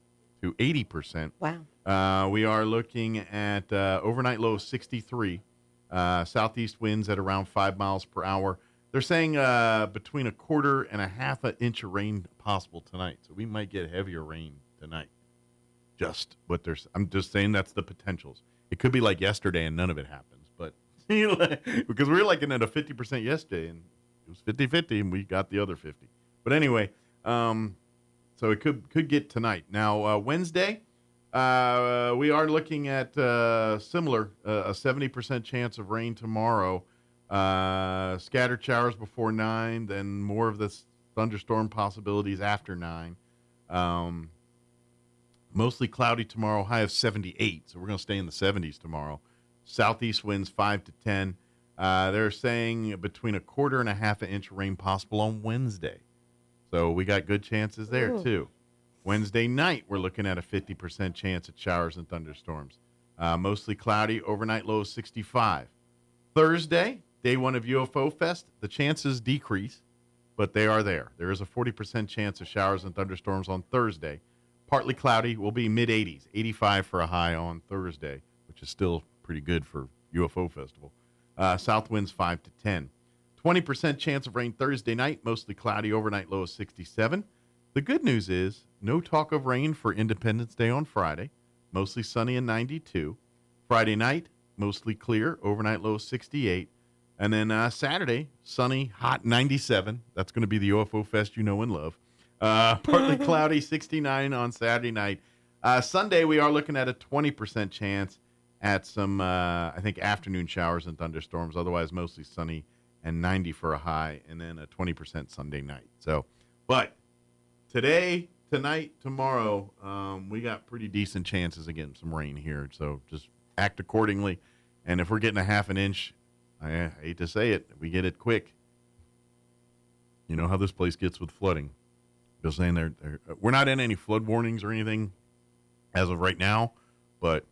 to 80%. Wow. We are looking at overnight low of 63. Southeast winds at around 5 miles per hour. They're saying between a quarter and a half an inch of rain possible tonight. So we might get heavier rain tonight. I'm just saying that's the potentials. It could be like yesterday and none of it happens. But because we were like in at a 50% yesterday and it was 50-50 and we got the other 50. But anyway, so it could get tonight. Now, Wednesday, we are looking at similar, a 70% chance of rain tomorrow. Scattered showers before 9, then more of the thunderstorm possibilities after 9. Mostly cloudy tomorrow, high of 78. So we're going to stay in the 70s tomorrow. Southeast winds 5 to 10. They're saying between a quarter and a half an inch of rain possible on Wednesday. So we got good chances there, too. Wednesday night, we're looking at a 50% chance at showers and thunderstorms. Mostly cloudy, overnight low of 65. Thursday, day one of UFO Fest, the chances decrease, but they are there. There is a 40% chance of showers and thunderstorms on Thursday. Partly cloudy, will be mid-80s, 85 for a high on Thursday, which is still pretty good for UFO Festival. South winds 5 to 10. 20% chance of rain Thursday night, mostly cloudy, overnight low of 67. The good news is no talk of rain for Independence Day on Friday, mostly sunny and 92. Friday night, mostly clear, overnight low of 68. And then Saturday, sunny, hot 97. That's going to be the UFO Fest you know and love. Partly cloudy, 69 on Saturday night. Sunday, we are looking at a 20% chance at some, I think, afternoon showers and thunderstorms. Otherwise, mostly sunny and 90 for a high, and then a 20% Sunday night. So, but today, tonight, tomorrow, we got pretty decent chances of getting some rain here. So just act accordingly. And if we're getting a half an inch, I hate to say it, we get it quick. You know how this place gets with flooding. Just saying we're not in any flood warnings or anything as of right now, but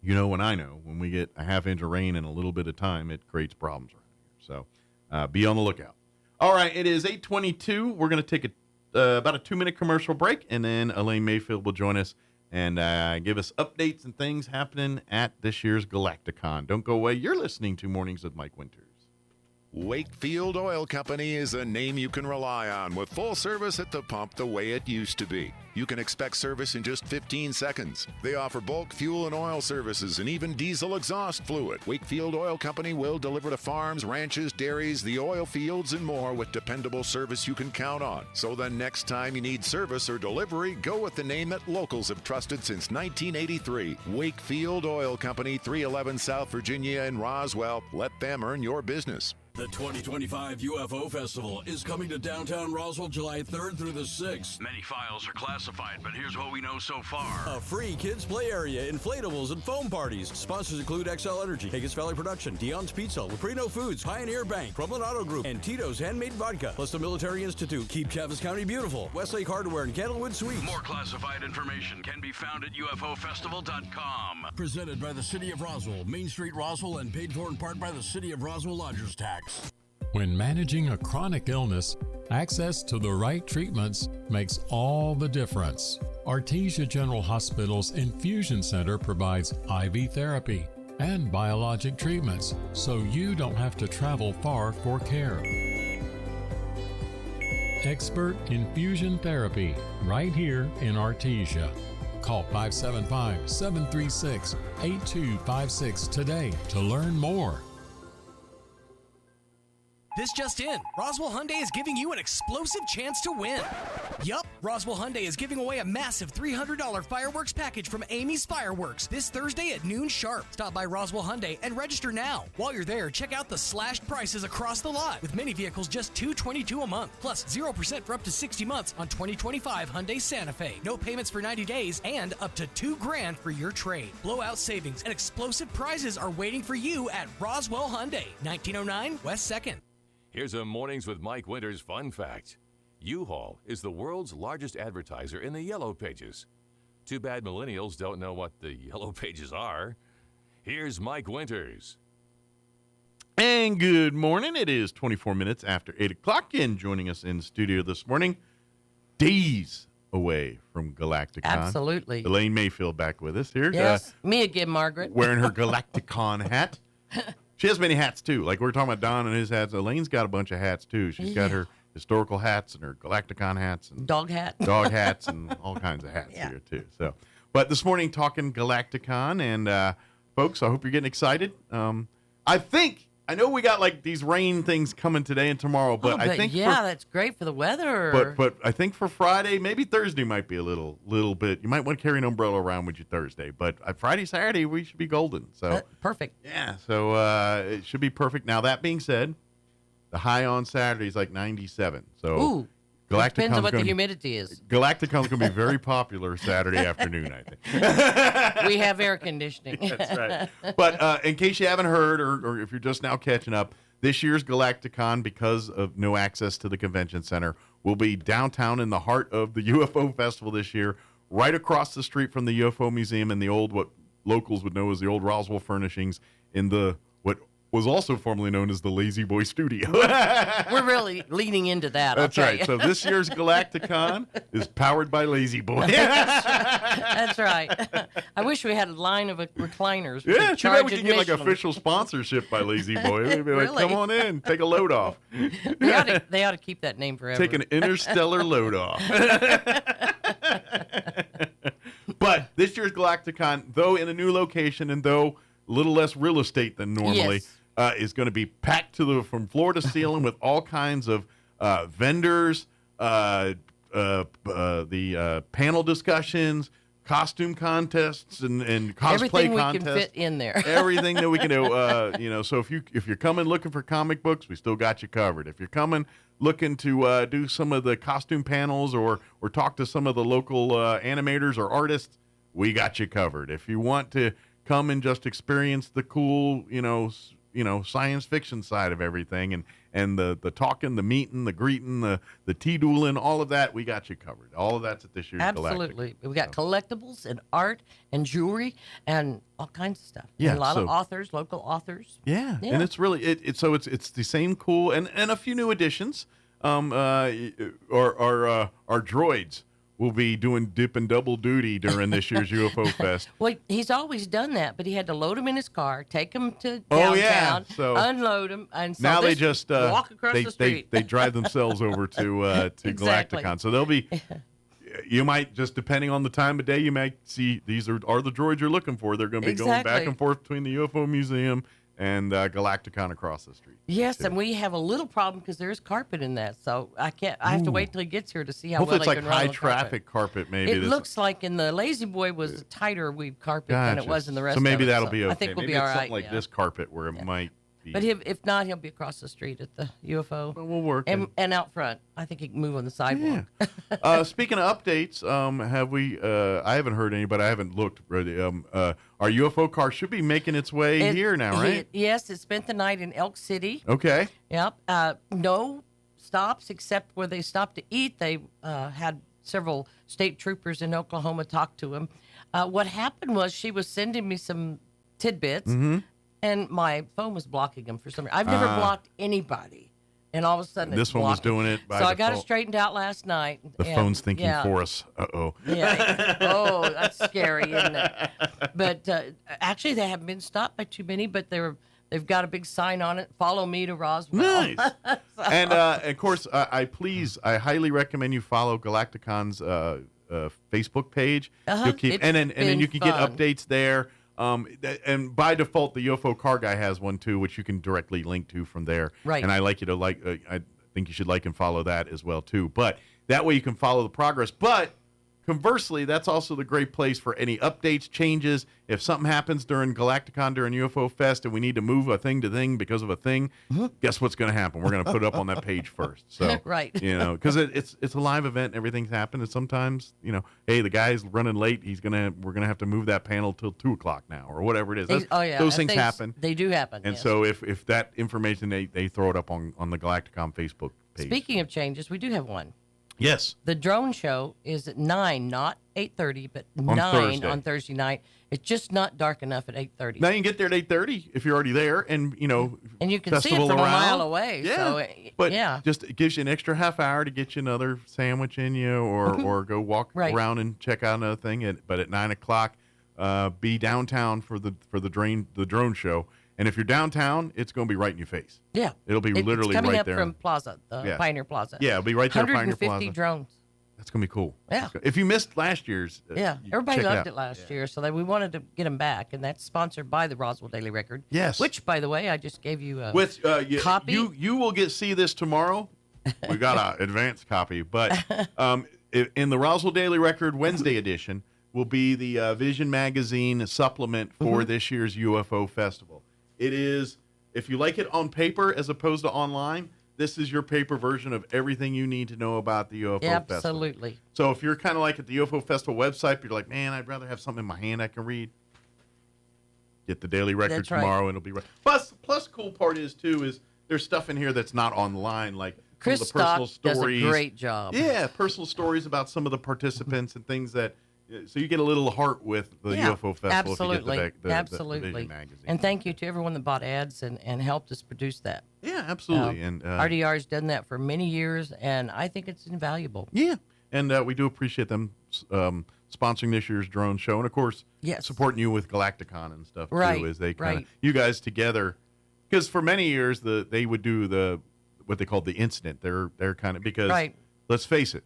you know when I know, when we get a half inch of rain in a little bit of time, it creates problems around here. So be on the lookout. All right, it is 8:22. We're going to take about a 2-minute commercial break, and then Elaine Mayfield will join us and give us updates and things happening at this year's Galacticon. Don't go away. You're listening to Mornings with Mike Winters. Wakefield Oil Company is a name you can rely on with full service at the pump the way it used to be. You can expect service in just 15 seconds. They offer bulk fuel and oil services and even diesel exhaust fluid. Wakefield Oil Company will deliver to farms, ranches, dairies, the oil fields, and more with dependable service you can count on. So the next time you need service or delivery, go with the name that locals have trusted since 1983. Wakefield Oil Company, 311 South Virginia in Roswell. Let them earn your business. The 2025 UFO Festival is coming to downtown Roswell July 3rd through the 6th. Many files are classified, but here's what we know so far. A free kids play area, inflatables, and foam parties. Sponsors include XL Energy, Higgins Valley Production, Dion's Pizza, Luprino Foods, Pioneer Bank, Crumlin Auto Group, and Tito's Handmade Vodka, plus the Military Institute. Keep Chaffetz County beautiful. Westlake Hardware and Candlewood Suites. More classified information can be found at UFOfestival.com. Presented by the City of Roswell, Main Street Roswell, and paid for in part by the City of Roswell Lodgers Tax. When managing a chronic illness, access to the right treatments makes all the difference. Artesia General Hospital's Infusion Center provides IV therapy and biologic treatments, so you don't have to travel far for care. Expert infusion therapy right here in Artesia. Call 575-736-8256 today to learn more. This just in, Roswell Hyundai is giving you an explosive chance to win. Yup, Roswell Hyundai is giving away a massive $300 fireworks package from Amy's Fireworks this Thursday at noon sharp. Stop by Roswell Hyundai and register now. While you're there, check out the slashed prices across the lot, with many vehicles just $222 a month, plus 0% for up to 60 months on 2025 Hyundai Santa Fe. No payments for 90 days and up to $2,000 for your trade. Blowout savings and explosive prizes are waiting for you at Roswell Hyundai, 1909 West 2nd. Here's a Mornings with Mike Winters fun fact. U-Haul is the world's largest advertiser in the Yellow Pages. Too bad millennials don't know what the Yellow Pages are. Here's Mike Winters. And good morning. It is 24 minutes after 8 o'clock, and joining us in studio this morning, days away from Galacticon. Absolutely. Elaine Mayfield back with us here. Yes, me again, Margaret. Wearing her Galacticon hat. She has many hats, too. Like we were talking about Don and his hats. Elaine's got a bunch of hats, too. She's got her historical hats and her Galacticon hats. And dog hat. Dog hats and all kinds of hats here, too. So, but this morning, talking Galacticon. And, folks, I hope you're getting excited. I know we got, like, these rain things coming today and tomorrow. But I think that's great for the weather. But I think for Friday, maybe Thursday might be a little bit. You might want to carry an umbrella around with you Thursday. But Friday, Saturday, we should be golden. So perfect. Yeah, so it should be perfect. Now, that being said, the high on Saturday is like 97. So Depends on what the humidity is. Galacticon's going to be very popular Saturday afternoon, I think. We have air conditioning. That's right. But in case you haven't heard, or if you're just now catching up, this year's Galacticon, because of no access to the convention center, will be downtown in the heart of the UFO Festival this year, right across the street from the UFO Museum and the old, what locals would know as the old Roswell furnishings, in the what was also formerly known as the Lazy Boy Studio. We're really leaning into that. That's right. So this year's Galacticon is powered by Lazy Boy. That's right. I wish we had a line of recliners. Yeah, too bad we could get like official sponsorship by Lazy Boy. They'd be like, come on in, take a load off. They ought to keep that name forever. Take an interstellar load off. But this year's Galacticon, though in a new location and though a little less real estate than normally, is going to be packed from floor to ceiling with all kinds of vendors, the panel discussions, costume contests, and cosplay everything contests. We can fit in there. Everything that we can do. So if you're coming looking for comic books, we still got you covered. If you're coming looking to do some of the costume panels or talk to some of the local animators or artists, we got you covered. If you want to come and just experience the cool, science fiction side of everything, and the talking, the meeting, the greeting, the tea-dueling, all of that, we got you covered. All of that's at this year's Absolutely. Galactic. We got collectibles and art and jewelry and all kinds of stuff. Yeah, and a lot of authors, local authors. Yeah, and it's really it's the same cool and a few new additions. Our droids will be doing dip and double duty during this year's UFO Fest. Well, he's always done that, but he had to load them in his car, take them to downtown, unload them, and so now they just walk across the street. They drive themselves over to Exactly. Galacticon. So they'll be. You might, just depending on the time of day, you might see these are the droids you're looking for. They're going to be going back and forth between the UFO Museum and Galacticon across the street. Yes, and we have a little problem because there's carpet in that, so I have to wait till he gets here to see how Hopefully well it's he like can run high on traffic carpet. Maybe it looks like in the Lazy Boy was a tighter weave carpet than it was in the rest. So maybe of it, that'll be okay. I think we'll maybe be all it's right. something like this carpet where it might be. But if not, he'll be across the street at the UFO. Well, we'll work. And out front, I think he can move on the sidewalk. Yeah. Speaking of updates, have we? I haven't heard any, but I haven't looked. Really. Our UFO car should be making its way here now, right? Yes, it spent the night in Elk City. Okay. Yep. No stops except where they stopped to eat. They had several state troopers in Oklahoma talk to him. What happened was she was sending me some tidbits. Mm-hmm. And my phone was blocking them for some reason. I've never blocked anybody. And all of a sudden this one was doing it by So I got it default. straightened out last night. The phone's thinking for us. Uh-oh. Yeah. Oh, that's scary, isn't it? But actually, they haven't been stopped by too many, but they've got a big sign on it, follow me to Roswell. Nice. And, of course, I highly recommend you follow Galacticon's Facebook page. You'll keep, and then you can get updates there. And by default, the UFO car guy has one too, which you can directly link to from there. Right. And I like you to I think you should like and follow that as well too. But that way you can follow the progress. But conversely, that's also the great place for any updates, changes. If something happens during Galacticon, during UFO Fest, and we need to move a thing to thing because of a thing, guess what's going to happen? We're going to put it up on that page first. So, right. Because it's a live event, everything's happened, and sometimes, hey, the guy's running late. We're going to have to move that panel till 2:00 now, or whatever it is. Those things happen. They do happen. And so if that information they throw it up on the Galacticon Facebook page. Speaking of changes, we do have one. Yes. The drone show is at 9, not 8:30, but On 9 Thursday. on Thursday night. It's just not dark enough at 8:30. Now you can get there at 8:30 if you're already there, and and you can see it festival from around. a mile away. Yeah, So, but yeah. just it gives you an extra half hour to get you another sandwich in you, or go walk around and check out another thing. But at 9:00, be downtown for the drone show. And if you're downtown, it's going to be right in your face. Yeah, it'll be literally coming right up there from Plaza, Pioneer Plaza. Yeah, it'll be right there. 150 Pioneer Plaza. drones. That's going to be cool. Yeah. If you missed last year's, everybody check loved it last year, so we wanted to get them back, and that's sponsored by the Roswell Daily Record. Yes. Which, by the way, I just gave you a copy. You will see this tomorrow. We got an advanced copy, but in the Roswell Daily Record Wednesday edition will be the Vision Magazine supplement for this year's UFO Festival. It is, if you like it on paper as opposed to online, this is your paper version of everything you need to know about the UFO Festival. Absolutely. So if you're kind of like at the UFO Festival website, you're like, man, I'd rather have something in my hand I can read. Get the Daily Record That's right. tomorrow, and it'll be right. Plus, cool part is there's stuff in here that's not online, like Chris some of the personal Stock stories. does a great job. Yeah, personal stories about some of the participants and things that. So you get a little heart with the UFO Festival. Absolutely, if you get the absolutely. Vision magazine. And thank you to everyone that bought ads and helped us produce that. Yeah, absolutely. And RDR has done that for many years, and I think it's invaluable. Yeah, and we do appreciate them sponsoring this year's drone show, and of course, supporting you with Galacticon and stuff Right, too. As they kind of right. you guys together, because for many years they would do what they called the incident. They're kind of because let's face it,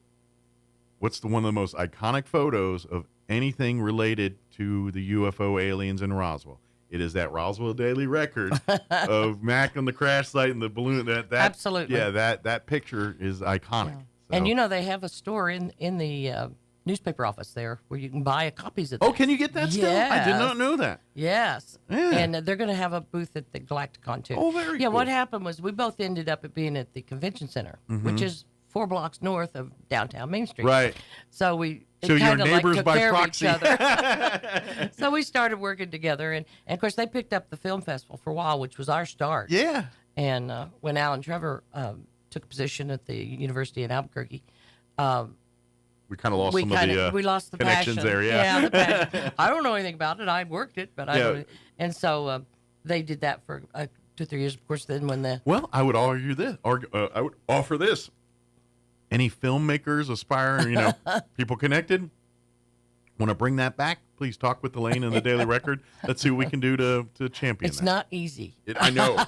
what's one of the most iconic photos of anything related to the UFO aliens in Roswell? It is that Roswell Daily Record of Mac on the crash site and the balloon. That Absolutely. Yeah, that picture is iconic. So. And they have a store in the newspaper office there where you can buy copies of that. Oh, can you get that still? I did not know that. Yes. Yeah. And they're going to have a booth at the Galacticon too. Oh, very Yeah, cool. what happened was we both ended up being at the convention center, which is 4 blocks north of downtown Main Street. Right. So you're neighbors took by care proxy. of each other. So we started working together, and of course they picked up the film festival for a while, which was our start. Yeah. And when Alan Trevor took a position at the University in Albuquerque, we kind of lost some of we lost the connections passion. there. Yeah. The passion. I don't know anything about it. I worked it, but I don't. And so they did that for 2 or 3 years. Of course, then when the I would argue this, I would offer this. Any filmmakers, aspiring, people connected, want to bring that back? Please talk with Elaine and the Daily Record. Let's see what we can do to champion it's that. not easy. I know.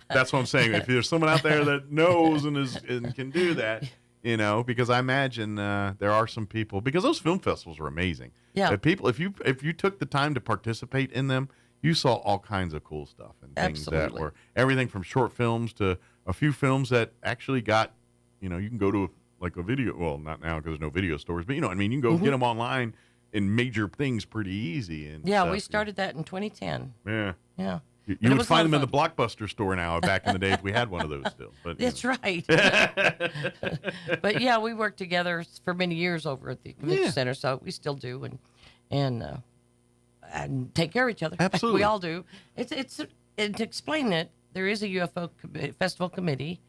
That's what I'm saying. If there's someone out there that knows and can do that, because I imagine there are some people, because those film festivals are amazing. Yeah. If you took the time to participate in them, you saw all kinds of cool stuff and things that were everything from short films to a few films that actually got. You can go to a video. Well, not now because there's no video stores, but you know what I mean. You can go get them online in major things pretty easy. And we started that in 2010. Yeah. Yeah. You would find them in the Blockbuster store now. Back in the day, if we had one of those still. But that's right. But we worked together for many years over at the convention center, so we still do, and take care of each other. Absolutely, we all do. And to explain it, there is a UFO festival committee.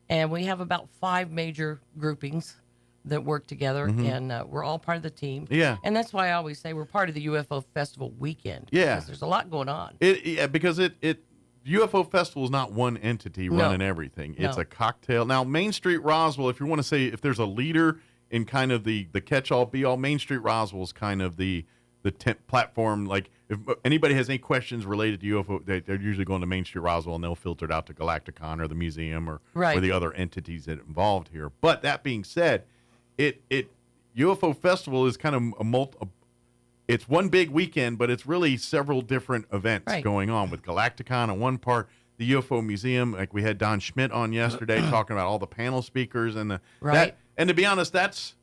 And we have about 5 major groupings that work together, and we're all part of the team. Yeah. And that's why I always say we're part of the UFO Festival weekend. Yeah. Because there's a lot going on. Because UFO Festival is not one entity running everything. It's a cocktail. Now, Main Street Roswell, if you want to say if there's a leader in kind of the catch-all, be-all, Main Street Roswell is kind of the platform. Like, if anybody has any questions related to UFO, they're usually going to Main Street Roswell, and they'll filter it out to Galacticon or the museum or the other entities that are involved here. But that being said, UFO Festival is kind of it's one big weekend, but it's really several different events going on with Galacticon on one part, the UFO Museum. Like we had Don Schmidt on yesterday talking about all the panel speakers and and to be honest, that's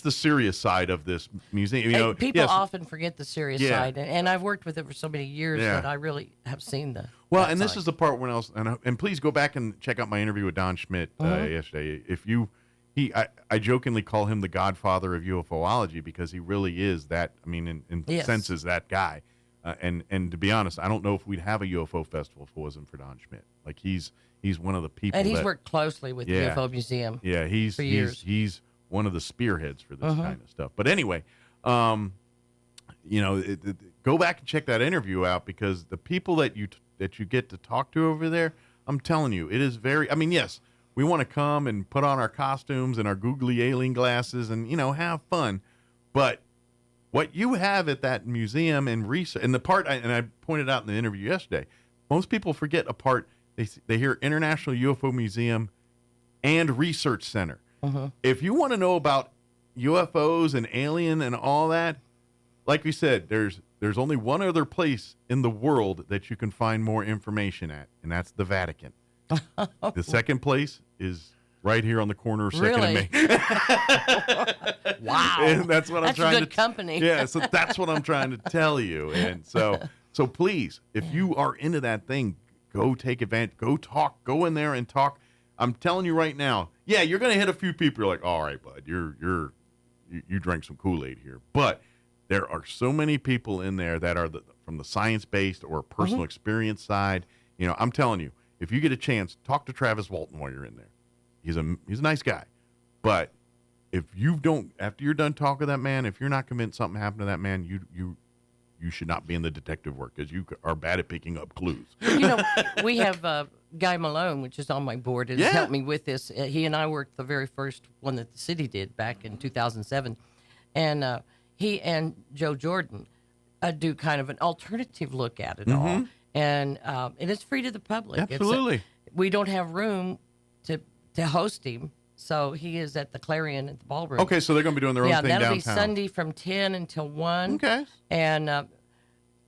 the serious side of this museum. People often forget the serious side, and I've worked with it for so many years that I really have seen the. And this is the part when and please go back and check out my interview with Don Schmidt yesterday. I jokingly call him the godfather of UFOlogy because he really is that. I mean, in senses, that guy. And to be honest, I don't know if we'd have a UFO festival if it wasn't for Don Schmidt. Like he's one of the people, and he's worked closely with the UFO Museum. Yeah, for years. He's one of the spearheads for this kind of stuff. But anyway, go back and check that interview out because the people that you get to talk to over there, I'm telling you, it is very. I mean, yes, we want to come and put on our costumes and our googly alien glasses and have fun, but what you have at that museum and research and the part, and I pointed out in the interview yesterday, most people forget a part. They hear International UFO Museum and Research Center. If you want to know about UFOs and alien and all that, like we said, there's only one other place in the world that you can find more information at, and that's the Vatican. The second place is right here on the corner of 2nd and Main. Wow. And that's what I'm trying good company. Yeah, so that's what I'm trying to tell you. And so please, if you are into that thing, go take advantage, go talk, go in there and talk. I'm telling you right now, yeah, you're going to hit a few people. You're like, all right, bud, you drank some Kool-Aid here. But there are so many people in there that are from the science-based or personal experience side. You know, I'm telling you, if you get a chance, talk to Travis Walton while you're in there. He's a nice guy. But if you don't, after you're done talking to that man, if you're not convinced something happened to that man, you should not be in the detective work because you are bad at picking up clues. You know, we have Guy Malone, which is on my board, has helped me with this. He and I worked the very first one that the city did back in 2007. And he and Joe Jordan do kind of an alternative look at it all. And it's free to the public. Absolutely. We don't have room to host him. So he is at the Clarion at the Ballroom. Okay, so they're going to be doing their own thing downtown. Yeah, that'll be Sunday from 10 until 1. Okay. And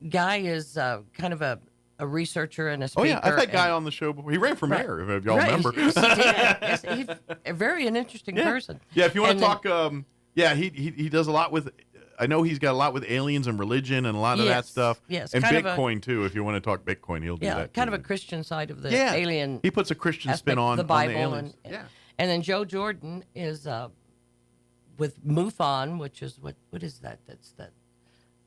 Guy is kind of a researcher and a speaker. Oh, yeah, I've had Guy on the show before. He ran for mayor, if y'all remember. Yes, he did. Yes, he's a very interesting person. Yeah, if you want to talk, he does a lot with, I know he's got a lot with aliens and religion and a lot of that stuff. Yes. And Bitcoin, too. If you want to talk Bitcoin, he'll do that. Yeah, kind of a Christian side of the Yeah. alien. He puts a Christian spin on the Bible. aliens. And then Joe Jordan is with MUFON, which is, what is that? That's that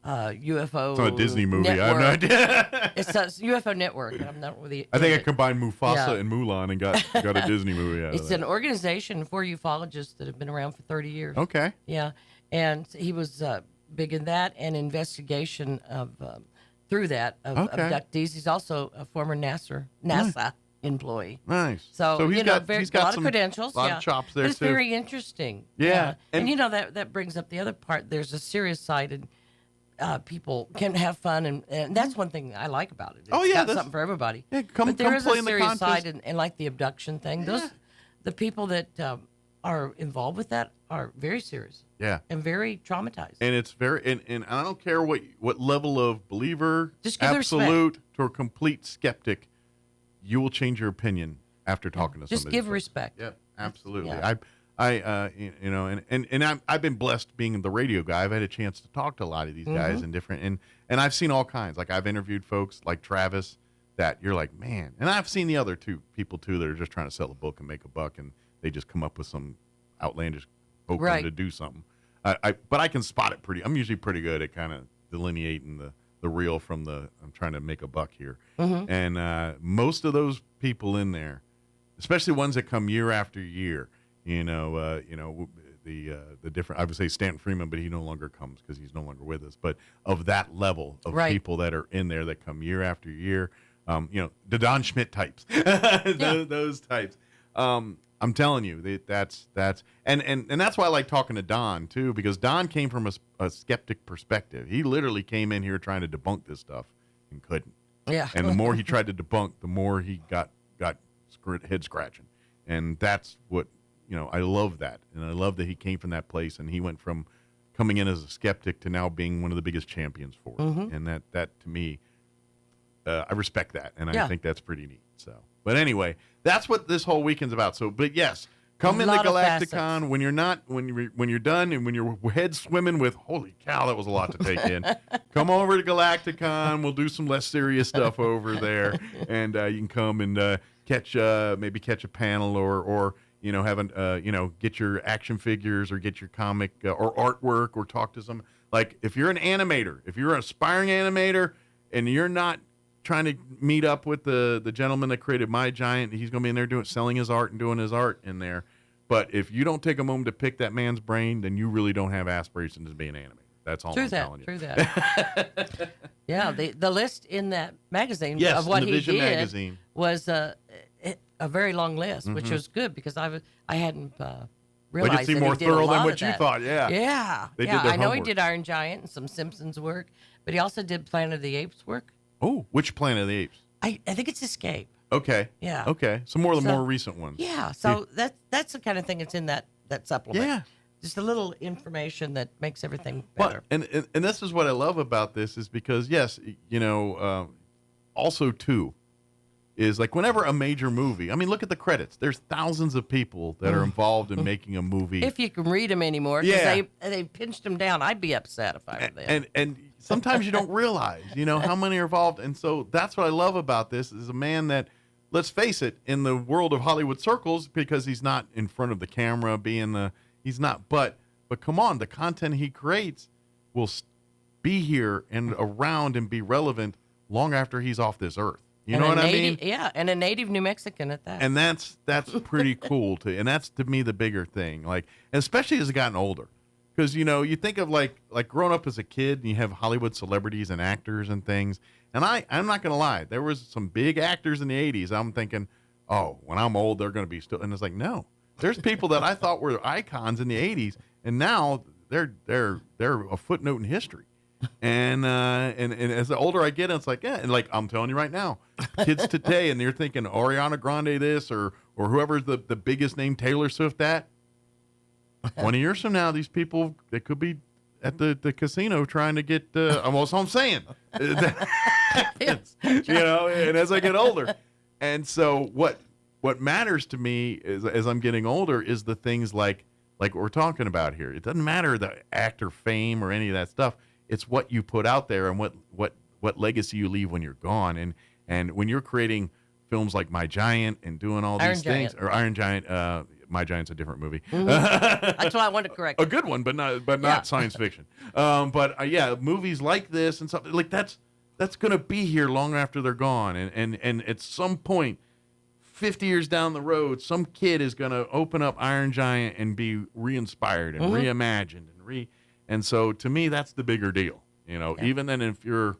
UFO. It's not a Disney movie. Network. I have no idea. It's a UFO network. And I'm not really. I think I combined Mufasa and Mulan and got a Disney movie out of It's that. an organization for ufologists that have been around for 30 years. Okay. Yeah. And he was big in that and investigation of through that of abductees. He's also a former NASA employee. Nice. So he's got a lot of credentials. A lot of chops there, but it's too. very interesting. Yeah. And you know, that brings up the other part. There's a serious side, and people can have fun, and that's one thing I like about it. It's got something for everybody. Yeah, but there is a play in the serious contest. side, and like the abduction thing, the people that are involved with that are very serious. Yeah. And very traumatized. And it's very, and I don't care what level of believer, Just give absolute to a complete skeptic, you will change your opinion after talking to somebody. Just give respect. Yeah, absolutely. Yeah. I've been blessed being the radio guy. I've had a chance to talk to a lot of these guys and different, and I've seen all kinds. Like I've interviewed folks like Travis that you're like, man, and I've seen the other two people too that are just trying to sell a book and make a buck, and they just come up with some outlandish hokum to do something. But I can spot it I'm usually pretty good at kind of delineating the real from the I'm trying to make a buck here. And most of those people in there, especially ones that come year after year, the different, I would say Stanton Freeman, but he no longer comes because he's no longer with us. But of that level of people that are in there that come year after year, the Don Schmidt types, those types. I'm telling you that's and that's why I like talking to Don too, because Don came from a skeptic perspective. He literally came in here trying to debunk this stuff and couldn't. Yeah. And the more he tried to debunk, the more he got head scratching. And that's what, I love that. And I love that he came from that place and he went from coming in as a skeptic to now being one of the biggest champions for it. And that to me, I respect that. And I think that's pretty neat. So, but anyway, that's what this whole weekend's about. So, but yes, come in the Galacticon when you're done and when your head's swimming with, holy cow, that was a lot to take in. Come over to Galacticon. We'll do some less serious stuff over there. And you can come and catch a panel or get your action figures or get your comic or artwork or talk to some, like if you're an animator, if you're an aspiring animator and you're not trying to meet up with the gentleman that created My Giant, he's going to be in there selling his art and doing his art in there. But if you don't take a moment to pick that man's brain, then you really don't have aspirations to be an animator. That's all I'm telling you. True that. Yeah, the list in that magazine of what the he Vision did magazine was a very long list, which was good because I hadn't realized like it seemed that more he did thorough a lot than of what you that. thought. Yeah. Yeah. They did their I know homework. he did Iron Giant and some Simpsons work, but he also did Planet of the Apes work. Oh, which Planet of the Apes? I think it's Escape. Okay. Yeah. Okay. Some more of the more recent ones. Yeah. So that's the kind of thing that's in that supplement. Yeah. Just a little information that makes everything better. Well, and this is what I love about this is because yes, also too, is like whenever a major movie, I mean, look at the credits. There's thousands of people that are involved in making a movie. If you can read them anymore, because they pinched them down. I'd be upset if I were them. And sometimes you don't realize, how many are involved. And so that's what I love about this is a man that let's face it, in the world of Hollywood circles, because he's not in front of the camera, he's not. But come on, the content he creates will be here and around and be relevant long after he's off this earth. You know what I mean? Yeah, and a native New Mexican at that. And that's pretty cool too. And that's to me the bigger thing. Like, especially as I've gotten older, because you think of like growing up as a kid, and you have Hollywood celebrities and actors and things. And I'm not gonna lie, there was some big actors in the '80s. I'm thinking, oh, when I'm old, they're gonna be still. And it's like, no, there's people that I thought were icons in the '80s, and now they're a footnote in history. And as the older I get, it's like, yeah, and like I'm telling you right now, kids today, and they're thinking Ariana Grande this or whoever's the biggest name, Taylor Swift that. 20 years from now, these people, they could be at the casino trying to get. Almost what I'm saying, and as I get older, and so what matters to me is as I'm getting older is the things like what we're talking about here. It doesn't matter the actor fame or any of that stuff. It's what you put out there and what legacy you leave when you're gone. And when you're creating films like My Giant and doing all these things, or Iron Giant, My Giant's a different movie. Mm-hmm. That's why I wanted to correct. A good one, but not science fiction. But movies like this and something like that's going to be here long after they're gone. And at some point, 50 years down the road, some kid is going to open up Iron Giant and be re-inspired and reimagined and so to me, that's the bigger deal, even then if you're,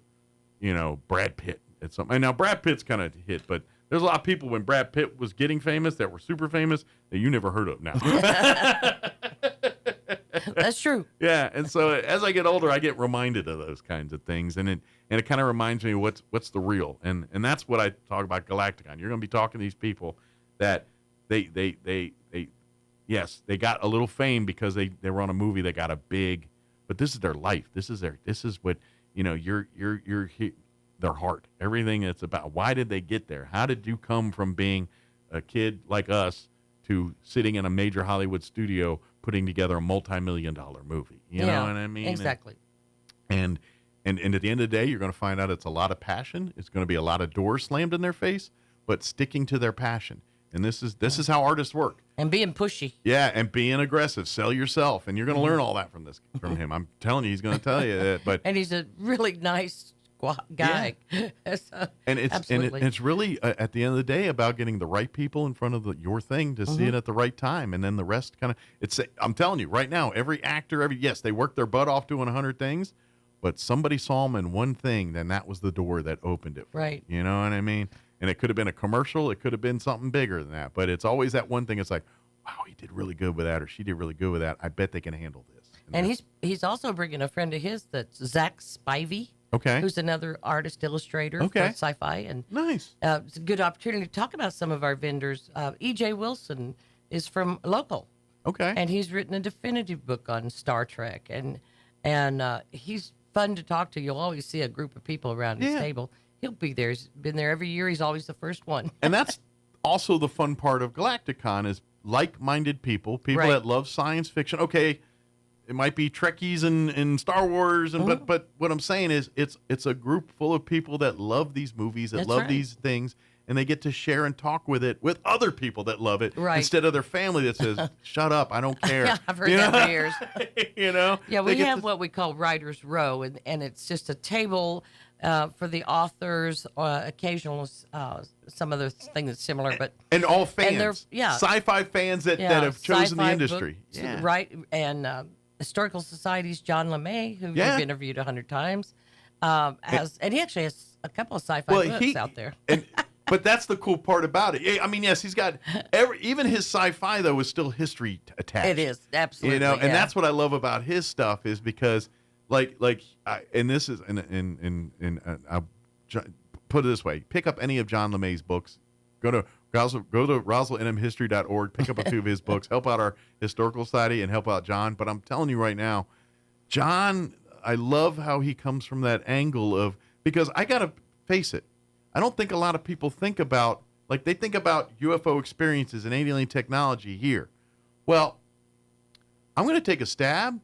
Brad Pitt at something. And now Brad Pitt's kind of hit, but there's a lot of people when Brad Pitt was getting famous that were super famous that you never heard of now. That's true. Yeah. And so as I get older, I get reminded of those kinds of things. And it kind of reminds me what's the real. And that's what I talk about Galacticon. You're going to be talking to these people that yes, they got a little fame because they were on a movie that got a big, but this is their life. This is what, their heart, everything it's about. Why did they get there? How did you come from being a kid like us to sitting in a major Hollywood studio putting together a multi-million-dollar movie? You know what I mean? Exactly. And at the end of the day, you're going to find out it's a lot of passion. It's going to be a lot of doors slammed in their face, but sticking to their passion. And this is how artists work. And being pushy. Yeah, and being aggressive. Sell yourself, and you're going to learn all that from him. I'm telling you, he's going to tell you that. But and he's a really nice guy. Yeah. So, and it's really at the end of the day about getting the right people in front of your thing to see it at the right time, and then the rest kind of. I'm telling you right now, every actor, yes, they work their butt off doing 100 things, but somebody saw them in one thing, then that was the door that opened it. Right. You know what I mean? And it could have been a commercial. It could have been something bigger than that. But it's always that one thing. It's like, wow, he did really good with that, or she did really good with that. I bet they can handle this. And he's also bringing a friend of his that's Zach Spivey. Okay. Who's another artist illustrator for sci-fi. And nice. It's a good opportunity to talk about some of our vendors. E.J. Wilson is from local. Okay. And he's written a definitive book on Star Trek. And he's fun to talk to. You'll always see a group of people around his table. He'll be there. He's been there every year. He's always the first one. And that's also the fun part of Galacticon is like-minded people that love science fiction. Okay, it might be Trekkies and Star Wars, and but what I'm saying is it's a group full of people that love these movies, that love these things, and they get to share and talk with it with other people that love it instead of their family that says, "Shut up, I don't care." Yeah, I've heard that for years. Yeah, we have what we call Writers' Row, and it's just a table. For the authors, occasional some other thing that's similar, but and all fans, and sci-fi fans that have chosen the industry, books, right? And historical societies, John LeMay, who we've interviewed 100 times, and he actually has a couple of sci-fi books out there. But that's the cool part about it. I mean, yes, he's got even his sci-fi though is still history attached. It is absolutely, and that's what I love about his stuff is because. And this is, I'll put it this way: pick up any of John LeMay's books. Go to RoswellNMHistory.org. Pick up a few of his books. Help out our historical society and help out John. But I'm telling you right now, John, I love how he comes from that angle of because I gotta face it, I don't think a lot of people think about they think about UFO experiences and alien technology here. Well, I'm going to take a stab.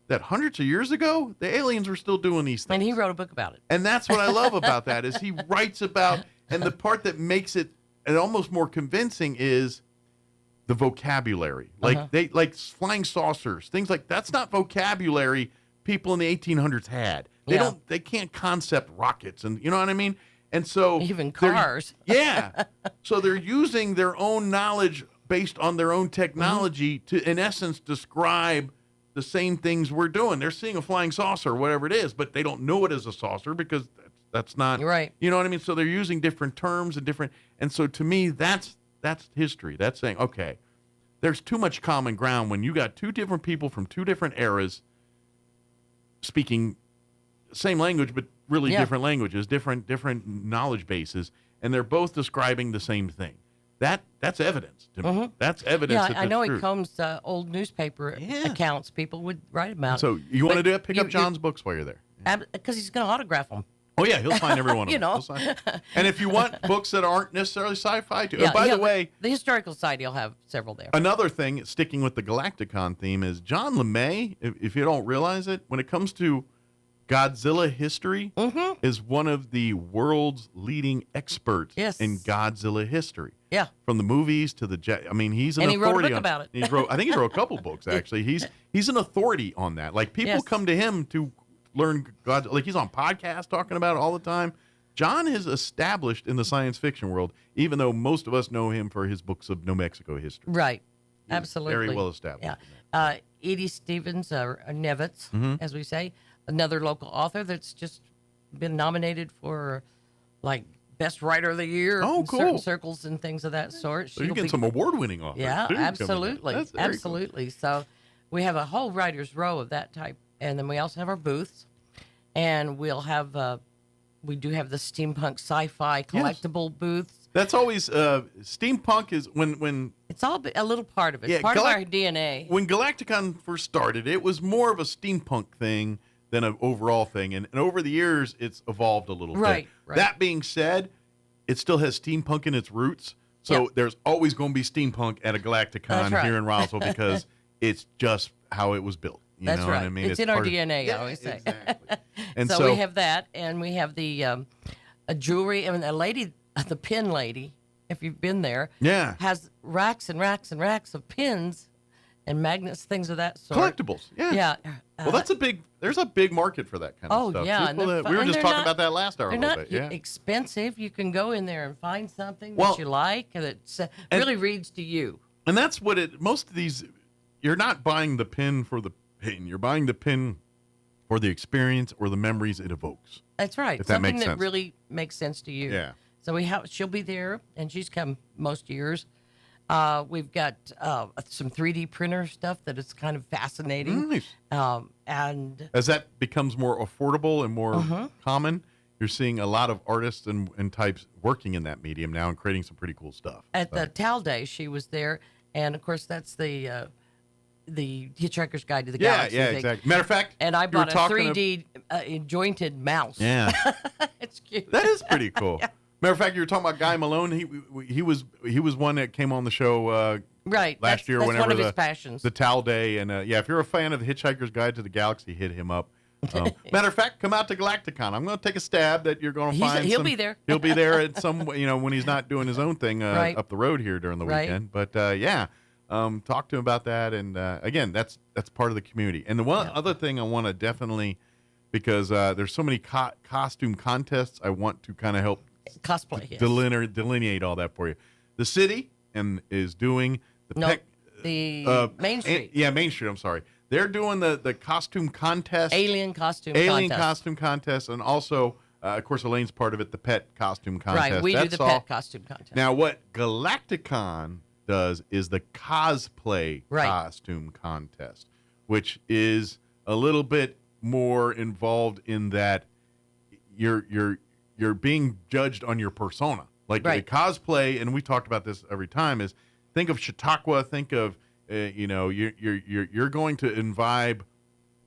That hundreds of years ago, the aliens were still doing these things. And he wrote a book about it. And that's what I love about that is he writes about, and the part that makes it and almost more convincing is the vocabulary. Like they like flying saucers, things like that's not vocabulary people in the 1800s had. They can't concept rockets, and you know what I mean? And so even cars. Yeah. So they're using their own knowledge based on their own technology to, in essence, describe the same things we're doing. They're seeing a flying saucer, or whatever it is, but they don't know it as a saucer because that's not right. You know what I mean? So they're using different terms and different. And so to me, that's history. That's saying, okay, there's too much common ground when you got two different people from two different eras speaking the same language, but really different languages, different knowledge bases, and they're both describing the same thing. That's evidence to me. That's evidence. Yeah, I know it comes old newspaper accounts. People would write about. So you want to do it? Pick up John's books while you're there. Because he's going to autograph them. Oh yeah, he'll sign every one of them. You know. And if you want books that aren't necessarily sci-fi, too. By the way, the Historical Society will have several there. Another thing, sticking with the Galacticon theme, is John LeMay. If you don't realize it, when it comes to Godzilla history, is one of the world's leading experts in Godzilla history. Yeah. From the movies to the I mean, he's an authority. And he wrote a book about it. I think he wrote a couple books actually. He's an authority on that. Like people come to him to learn Godzilla. Like he's on podcasts talking about it all the time. John is established in the science fiction world, even though most of us know him for his books of New Mexico history. Right. Absolutely. Very well established. Yeah. Edie Stevens, Nevitz, as we say, another local author that's just been nominated for like best writer of the year in certain circles and things of that sort. So you get some award-winning authors. Yeah, too, absolutely. Absolutely. Cool. So we have a whole writer's row of that type. And then we also have our booths. And we'll have, we do have the steampunk sci-fi collectible booths. That's always, steampunk is when it's all a little part of it. It's part of our DNA. When Galacticon first started, it was more of a steampunk thing than an overall thing. And over the years, it's evolved a little bit. Right. That being said, it still has steampunk in its roots. So there's always going to be steampunk at a Galacticon here in Roswell because it's just how it was built. You know what I mean? It's in our DNA, I always say. Exactly. And so we have that, and we have the a jewelry. I mean, a lady, the pin lady, if you've been there, has racks and racks and racks of pins and magnets, things of that sort. Collectibles, yeah. Well, there's a big market for that kind of stuff. Yeah. We were just talking about that last hour a little bit. They're not expensive. You can go in there and find something that you like and it really reads to you. And that's what most of these, you're not buying the pin for the pin. You're buying the pin for the experience or the memories it evokes. That's right. If Something that that really makes sense to you. Yeah. So she'll be there, and she's come most years. We've got some 3D printer stuff that is kind of fascinating. Nice. And as that becomes more affordable and more common, you're seeing a lot of artists and types working in that medium now and creating some pretty cool stuff. At the Tal Day, she was there, and of course that's the Hitchhiker's Guide to the Galaxy. Yeah, thing. exactly. Matter of fact, and I bought a 3D jointed mouse. Yeah, it's cute. That is pretty cool. Matter of fact, you were talking about Guy Malone. He was one that came on the show last year. That's whenever one of his passions. The Tal Day, and if you're a fan of the Hitchhiker's Guide to the Galaxy, hit him up. Matter of fact, come out to Galacticon. I'm going to take a stab that you're going to find. He'll be there. He'll be there at some when he's not doing his own thing up the road here during the weekend. But talk to him about that. And again, that's part of the community. And the one other thing I want to definitely, because there's so many costume contests, I want to kind of help cosplay delineate all that for you. The city is doing the Main Street. Main Street. I'm sorry. They're doing the costume contest. Alien costume contest. And also, of course, Elaine's part of it, the pet costume contest. Right, we do the pet costume contest. Now, what Galacticon does is the cosplay costume contest, which is a little bit more involved in that you're being judged on your persona. Like the cosplay, and we talked about this every time, is think of Chautauqua, think of you're going to imbibe,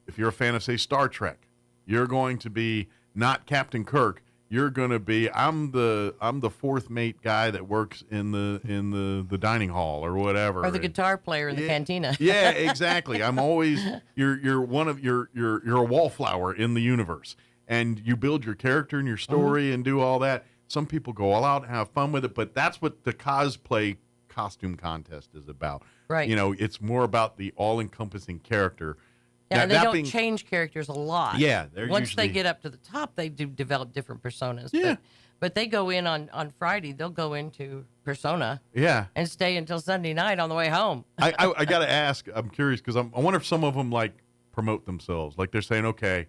if you're a fan of, say, Star Trek, you're going to be not Captain Kirk. You're going to be I'm the fourth mate guy that works in the dining hall or whatever, or the guitar player in the cantina. Yeah, exactly. I'm always you're a wallflower in the universe, and you build your character and your story and do all that. Some people go all out and have fun with it, but that's what the cosplay costume contest is about. Right. It's more about the all-encompassing character. Yeah, Now, and they that don't being- change characters a lot. Yeah, they're once they usually- get up to the top, they do develop different personas. Yeah. But they go in on Friday. They'll go into persona. Yeah. And stay until Sunday night on the way home. I got to ask, I'm curious, because I wonder if some of them, like, promote themselves. Like, they're saying, okay,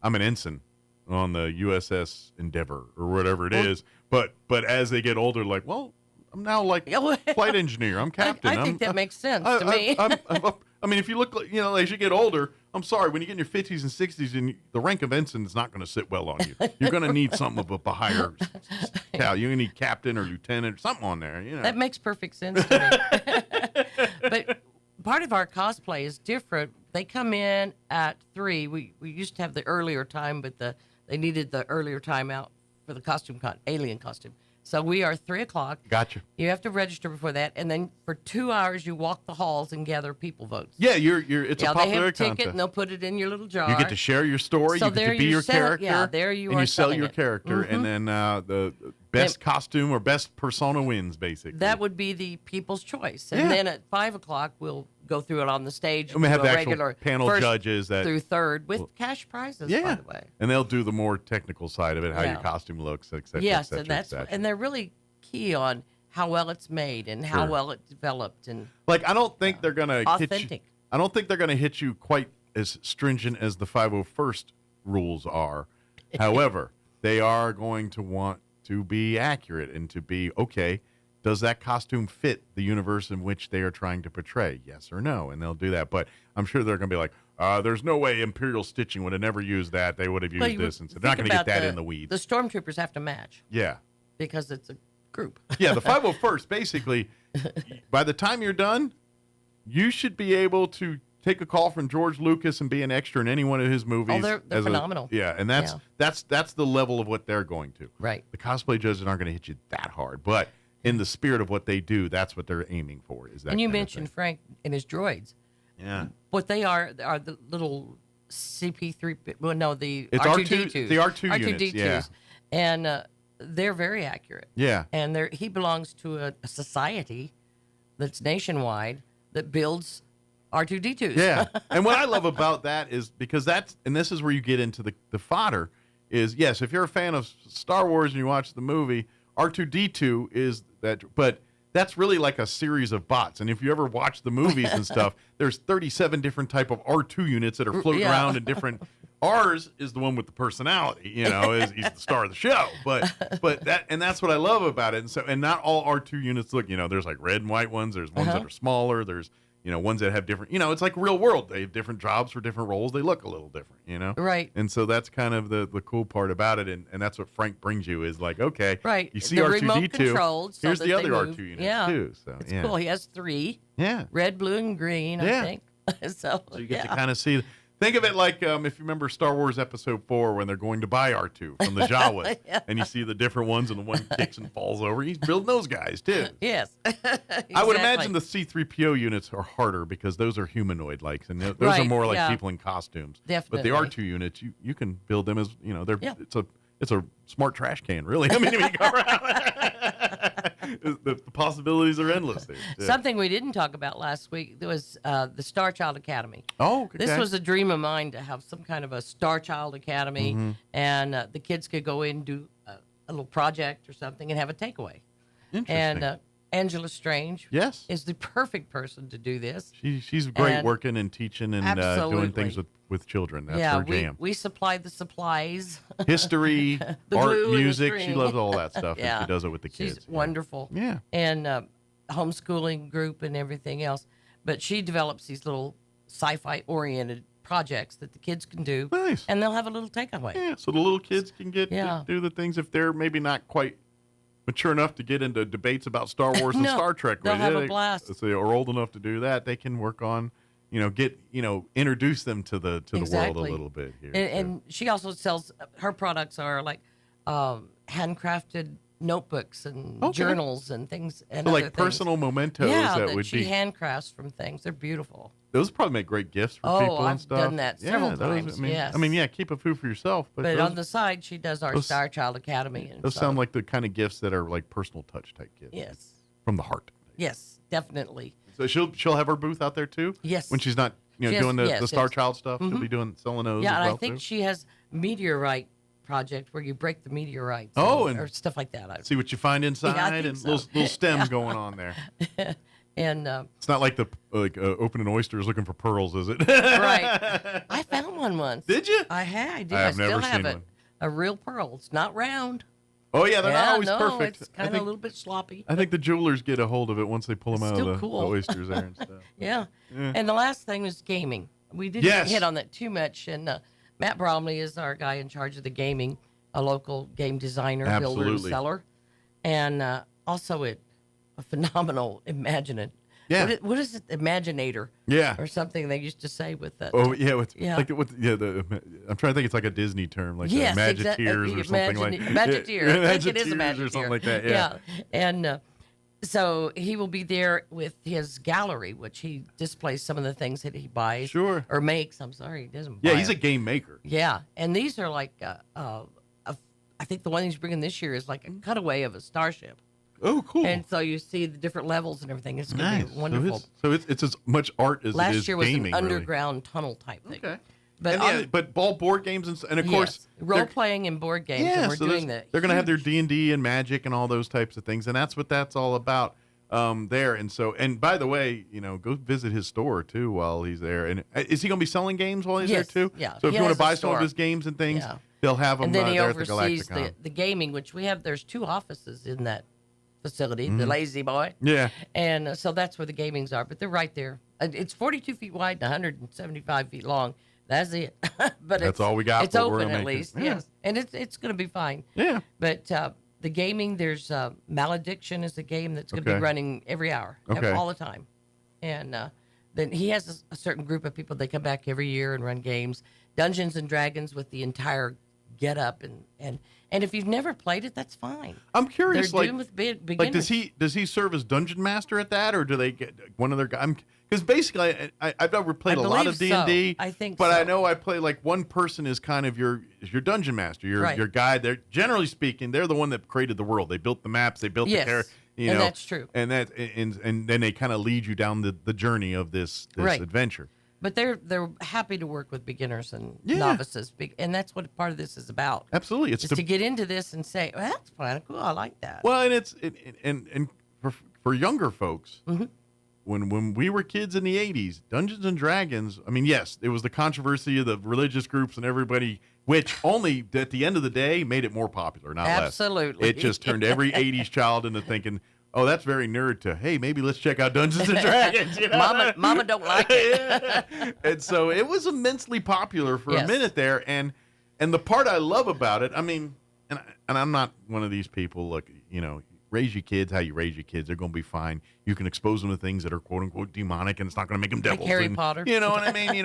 I'm an ensign on the USS Endeavor or whatever it is. But as they get older, like, well, I'm now, like, flight engineer. I'm captain. I think that makes sense to me. I mean, if you look, as you get older, I'm sorry, when you get in your 50s and 60s, and the rank of ensign is not going to sit well on you. You're going to need something of a higher cal. You're going to need captain or lieutenant or something on there. That makes perfect sense to me. But part of our cosplay is different. They come in at 3. We used to have the earlier time, but they needed the earlier time out for the alien costume. So we are 3 o'clock. Gotcha. You have to register before that, and then for 2 hours you walk the halls and gather people votes. Yeah, it's a popular they have a ticket contest. and they'll put it in your little jar. You get to share your story. So you get to be you're your selling- character. yeah, there you and are you sell selling your it. character, and then the best costume or best persona wins, basically. That would be the people's choice. And then at 5 o'clock we'll go through it on the stage. And we have do the a actual regular panel first judges that through third with cash prizes. By the way. And they'll do the more technical side of it, how your Yeah. costume looks, et cetera, Yes, et and cetera. and they're really key on how well it's made and how Sure. well it developed and Like, I don't think they're gonna hit you. authentic. I don't think they're gonna hit you quite as stringent as the 501st rules are. However, they are going to want to be accurate and to be okay. Does that costume fit the universe in which they are trying to portray? Yes or no, and they'll do that. But I'm sure they're going to be like, "There's no way Imperial Stitching would have never used that. They would have used this." And so they're not going to get that in the weeds. The stormtroopers have to match Yeah. because it's a group. Yeah, the 501st, basically, by the time you're done, you should be able to take a call from George Lucas and be an extra in any one of his movies. They're phenomenal. And that's the level of what they're going to. Right. The cosplay judges aren't going to hit you that hard, but in the spirit of what they do, that's what they're aiming for. Is that? And you kind of mentioned thing. Frank and his droids. Yeah. What they are the little CP3. Well, no, the It's R2D2s. the R2 R2D2s. units, yeah. And they're very accurate. Yeah. And he belongs to a society that's nationwide that builds R2D2s. Yeah. And what I love about that is because this is where you get into the fodder is, yes, if you're a fan of Star Wars and you watch the movie, R2D2 is that, but that's really like a series of bots. And if you ever watch the movies and stuff, there's 37 different type of R2 units that are floating around in different. Ours is the one with the personality, he's the star of the show. But that's what I love about it. And not all R2 units look, there's like red and white ones. There's ones that are smaller. There's ones that have different, it's like real world. They have different jobs for different roles. They look a little different, Right. And so that's kind of the cool part about it. And that's what Frank brings you is like, okay, right. You see the R2D2. remote controlled, so here's that the they other move. R2 units too. So it's cool. He has 3. Yeah. Red, blue, and green, I think. So you get to kind of see. Think of it like if you remember Star Wars Episode 4 when they're going to buy R2 from the Jawas, and you see the different ones, and the one kicks and falls over. He's building those guys too. Yes. Exactly. I would imagine the C-3PO units are harder because those are humanoid-like, and those are more like people in costumes. Definitely. But the R2 units, you can build them as they're it's a smart trash can, really. I mean, if you go around, the possibilities are endless there. Yeah. Something we didn't talk about last week was the Star Child Academy. Oh, okay. This was a dream of mine to have some kind of a Star Child Academy, and the kids could go in and do a little project or something and have a takeaway. Interesting. And Angela Strange is the perfect person to do this. She's great working and teaching and doing things with children. That's her jam. We supply the supplies. History, art, music. She loves all that stuff, and she does it with the kids. She's wonderful. Yeah. And homeschooling group and everything else. But she develops these little sci-fi oriented projects that the kids can do. Nice. And they'll have a little takeaway. Yeah, so the little kids can get to do the things if they're maybe not quite mature enough to get into debates about Star Wars and Star Trek. They'll have a blast. If they are old enough to do that, they can work on, introduce them to the world a little bit here. And she also sells, her products are like handcrafted notebooks and Okay. journals and things. And So, other like things. personal mementos yeah, that would she be. handcrafts from things. They're beautiful. Those probably make great gifts for Oh, people and I've stuff. done that several those, times, yes. I mean, yeah, keep a few for yourself. But, But those, on the side, she does our those- Star Child Academy. And those so- sound like the kind of gifts that are like personal touch type gifts. Yes. From the heart. Yes, definitely. So she'll have her booth out there too. Yes. When she's not She has- doing the yes, Star yes. Child stuff, she'll be doing selling those. Yeah, as and well I think too. she has meteorite project where you break the meteorites. Oh, or stuff like that. See what you find inside think and so. little stems going on there. And It's not like opening oysters looking for pearls, is it? right. I found one once. Did you? I did. I have still never have seen it. one. A real pearl. It's not round. Oh yeah, they're not always no, perfect. It's kind of a little bit sloppy. I think the jewelers get a hold of it once they pull them out of Still the cool. oysters there and stuff. Yeah. Yeah. And the last thing was gaming. We didn't Yes. hit on that too much. And Matt Bromley is our guy in charge of the gaming, a local game designer, builder, and Absolutely. seller. And also a phenomenal imaginator. Yeah. What is it? Imaginator. Yeah. Or something they used to say with that. Oh yeah, yeah. like I'm trying to think. It's like a Disney term, like Yes, Imagineers or something like Imagineer. I think it is Imagineers or something like that. Yeah. And so he will be there with his gallery, which he displays some of the things that he buys. Sure. Or makes. I'm sorry, he doesn't. Yeah, buy he's a them. game maker. Yeah, and these are like, I think the one he's bringing this year is like a cutaway of a starship. Oh, cool. And so you see the different levels and everything. It's going to be wonderful. So it's as much art as Last it is year was gaming. an really. underground tunnel type thing. Okay. But But ball board games and of course role playing and board games. Yeah, and we're so doing that. they're going to have their D&D and Magic and all those types of things, and that's what that's all about there. And so, and by the way, go visit his store too while he's there. And is he going to be selling games while he's Yes, there too? yeah. So if He you want has to a buy some of store. his games and things, Yeah. they'll have them And then he there at the oversees Galacticon. the gaming, which we have. There's 2 offices in that facility, the Mhm. Lazy Boy. Yeah. And so that's where the gamings are, but they're right there. And it's 42 feet wide and 175 feet long. That's it. But That's all we got, It's but we're open gonna at make it. least, Yeah. yes. And it's going to be fine. Yeah. But the gaming, there's Malediction is a game that's going to Okay. be running every hour, Okay. all the time. And then he has a certain group of people. They come back every year and run games. Dungeons and Dragons with the entire get up and if you've never played it, that's fine. I'm curious, They're like, doing with beginners. like does he serve as dungeon master at that, or do they get one of their guys? Because basically, I've never played I a lot of believe so. D&D. I think but so. I know I play like one person is kind of your dungeon master, your Right. guide. They're generally speaking, they're the one that created the world. They built the maps, they built Yes, the character. and that's true. And and then they kind of lead you down the journey of this Right. adventure. But they're happy to work with beginners and Yeah. novices, and that's what part of this is about. Absolutely, it's to get into this and say, well, that's kind of cool. I like that. Well, and and for younger folks, Mm-hmm. when we were kids in the 80s, Dungeons and Dragons, I mean, yes, it was the controversy of the religious groups and everybody, which only at the end of the day made it more popular, not less. Absolutely. It just turned every 80s child into thinking, oh, that's very nerd to, hey, maybe let's check out Dungeons and Dragons. You know? Mama don't like it. Yeah. And so it was immensely popular for Yes. a minute there. And the part I love about it, I mean, and I'm not one of these people, look, raise your kids how you raise your kids. They're going to be fine. You can expose them to things that are quote unquote demonic, and it's not going to make them Like devils. Harry and, Potter. You know what I mean?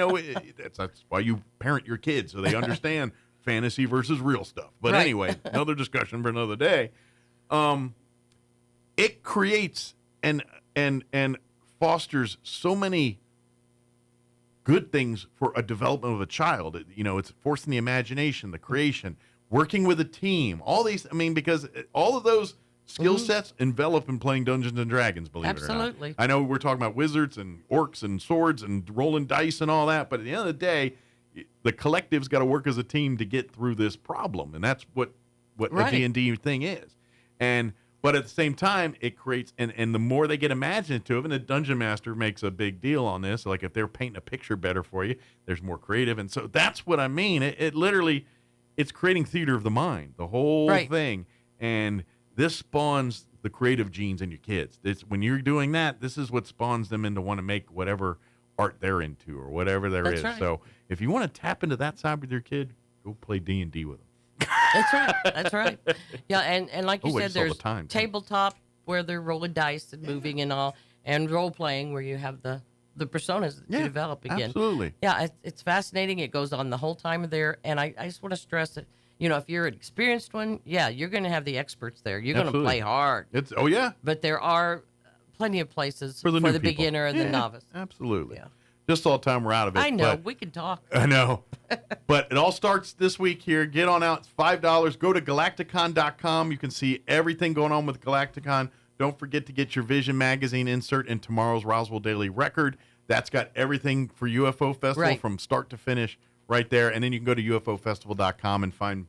That's why you parent your kids so they understand fantasy versus real stuff. But Right. anyway, another discussion for another day. It creates and fosters so many good things for a development of a child. It's forcing the imagination, the creation, working with a team, all these. I mean, because all of those skill sets envelop in playing Dungeons and Dragons. Believe it or Absolutely. not. I know we're talking about wizards and orcs and swords and rolling dice and all that, but at the end of the day, the collective's got to work as a team to get through this problem, and that's what Right. a D&D thing is. But at the same time, it creates, and the more they get imaginative, and the dungeon master makes a big deal on this, like if they're painting a picture better for you, there's more creative. And so that's what I mean. It literally, it's creating theater of the mind, the whole Right. thing. And this spawns the creative genes in your kids. When you're doing that, this is what spawns them into want to make whatever art they're into or whatever there That's is. right. So if you want to tap into that side with your kid, go play D&D with them. That's right. That's right. Yeah, and like you Oh, I said, just saw the there's time, too. tabletop where they're rolling dice and moving and all, and role playing where you have the personas that you develop again. Absolutely. Yeah, it's fascinating. It goes on the whole time there, and I just want to stress that if you're an experienced one, yeah, you're going to have the experts there. You're going to Absolutely. play hard. Oh yeah. But there are plenty of places For the new people. beginner and the novice. Absolutely. Yeah. Just all the time we're out of it. I know. but- We can talk. I know. But it all starts this week here. Get on out. It's $5. Go to galacticon.com. You can see everything going on with Galacticon. Don't forget to get your Vision magazine insert in tomorrow's Roswell Daily Record. That's got everything for UFO Festival from start to finish right there. And then you can go to UFOfestival.com and find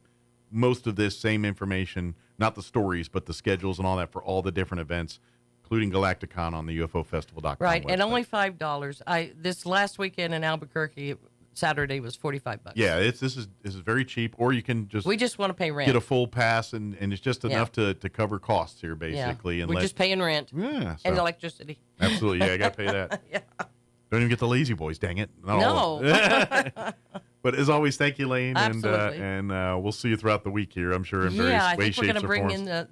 most of this same information, not the stories, but the schedules and all that for all the different events, including Galacticon on the UFOfestival.com Right, website. and only $5. This last weekend in Albuquerque, Saturday was $45. Yeah, this is very cheap, or you can We just want to pay rent. get a full pass, and it's just Yeah. enough to cover costs here, basically. Yeah. And We're just paying rent. Yeah, And so- electricity. Absolutely, yeah, I got to pay that. Yeah. Don't even get the Lazy Boys, dang it. Not all of them. But as always, thank you, Lane, Absolutely. and we'll see you throughout the week here, I'm sure, in various Yeah, I ways, think we're shapes, going to or bring forms. in the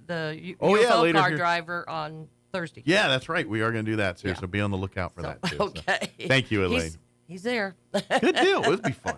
Oh, UFO later car here. driver on Thursday. Yeah, that's right. We are going to do that, too, so be on the lookout for that, too. So. Okay. Thank you, Elaine. He's there. Good deal. It'll be fun.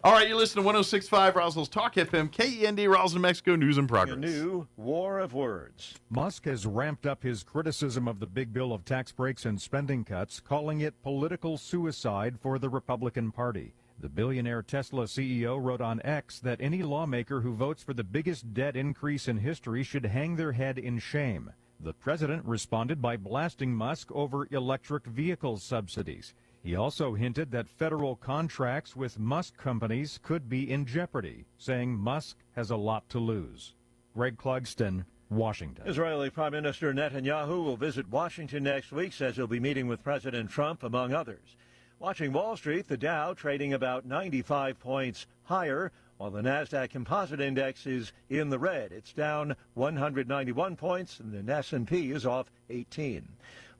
All right, you're listening to 106.5 Roswell's Talk FM, KEND, Roswell, New Mexico, News and Progress. A new war of words. Musk has ramped up his criticism of the big bill of tax breaks and spending cuts, calling it political suicide for the Republican Party. The billionaire Tesla CEO wrote on X that any lawmaker who votes for the biggest debt increase in history should hang their head in shame. The president responded by blasting Musk over electric vehicle subsidies. He also hinted that federal contracts with Musk companies could be in jeopardy, saying Musk has a lot to lose. Greg Clugston, Washington. Israeli Prime Minister Netanyahu will visit Washington next week, says he'll be meeting with President Trump, among others. Watching Wall Street, the Dow trading about 95 points higher, while the NASDAQ Composite Index is in the red. It's down 191 points, and the S&P is off 18.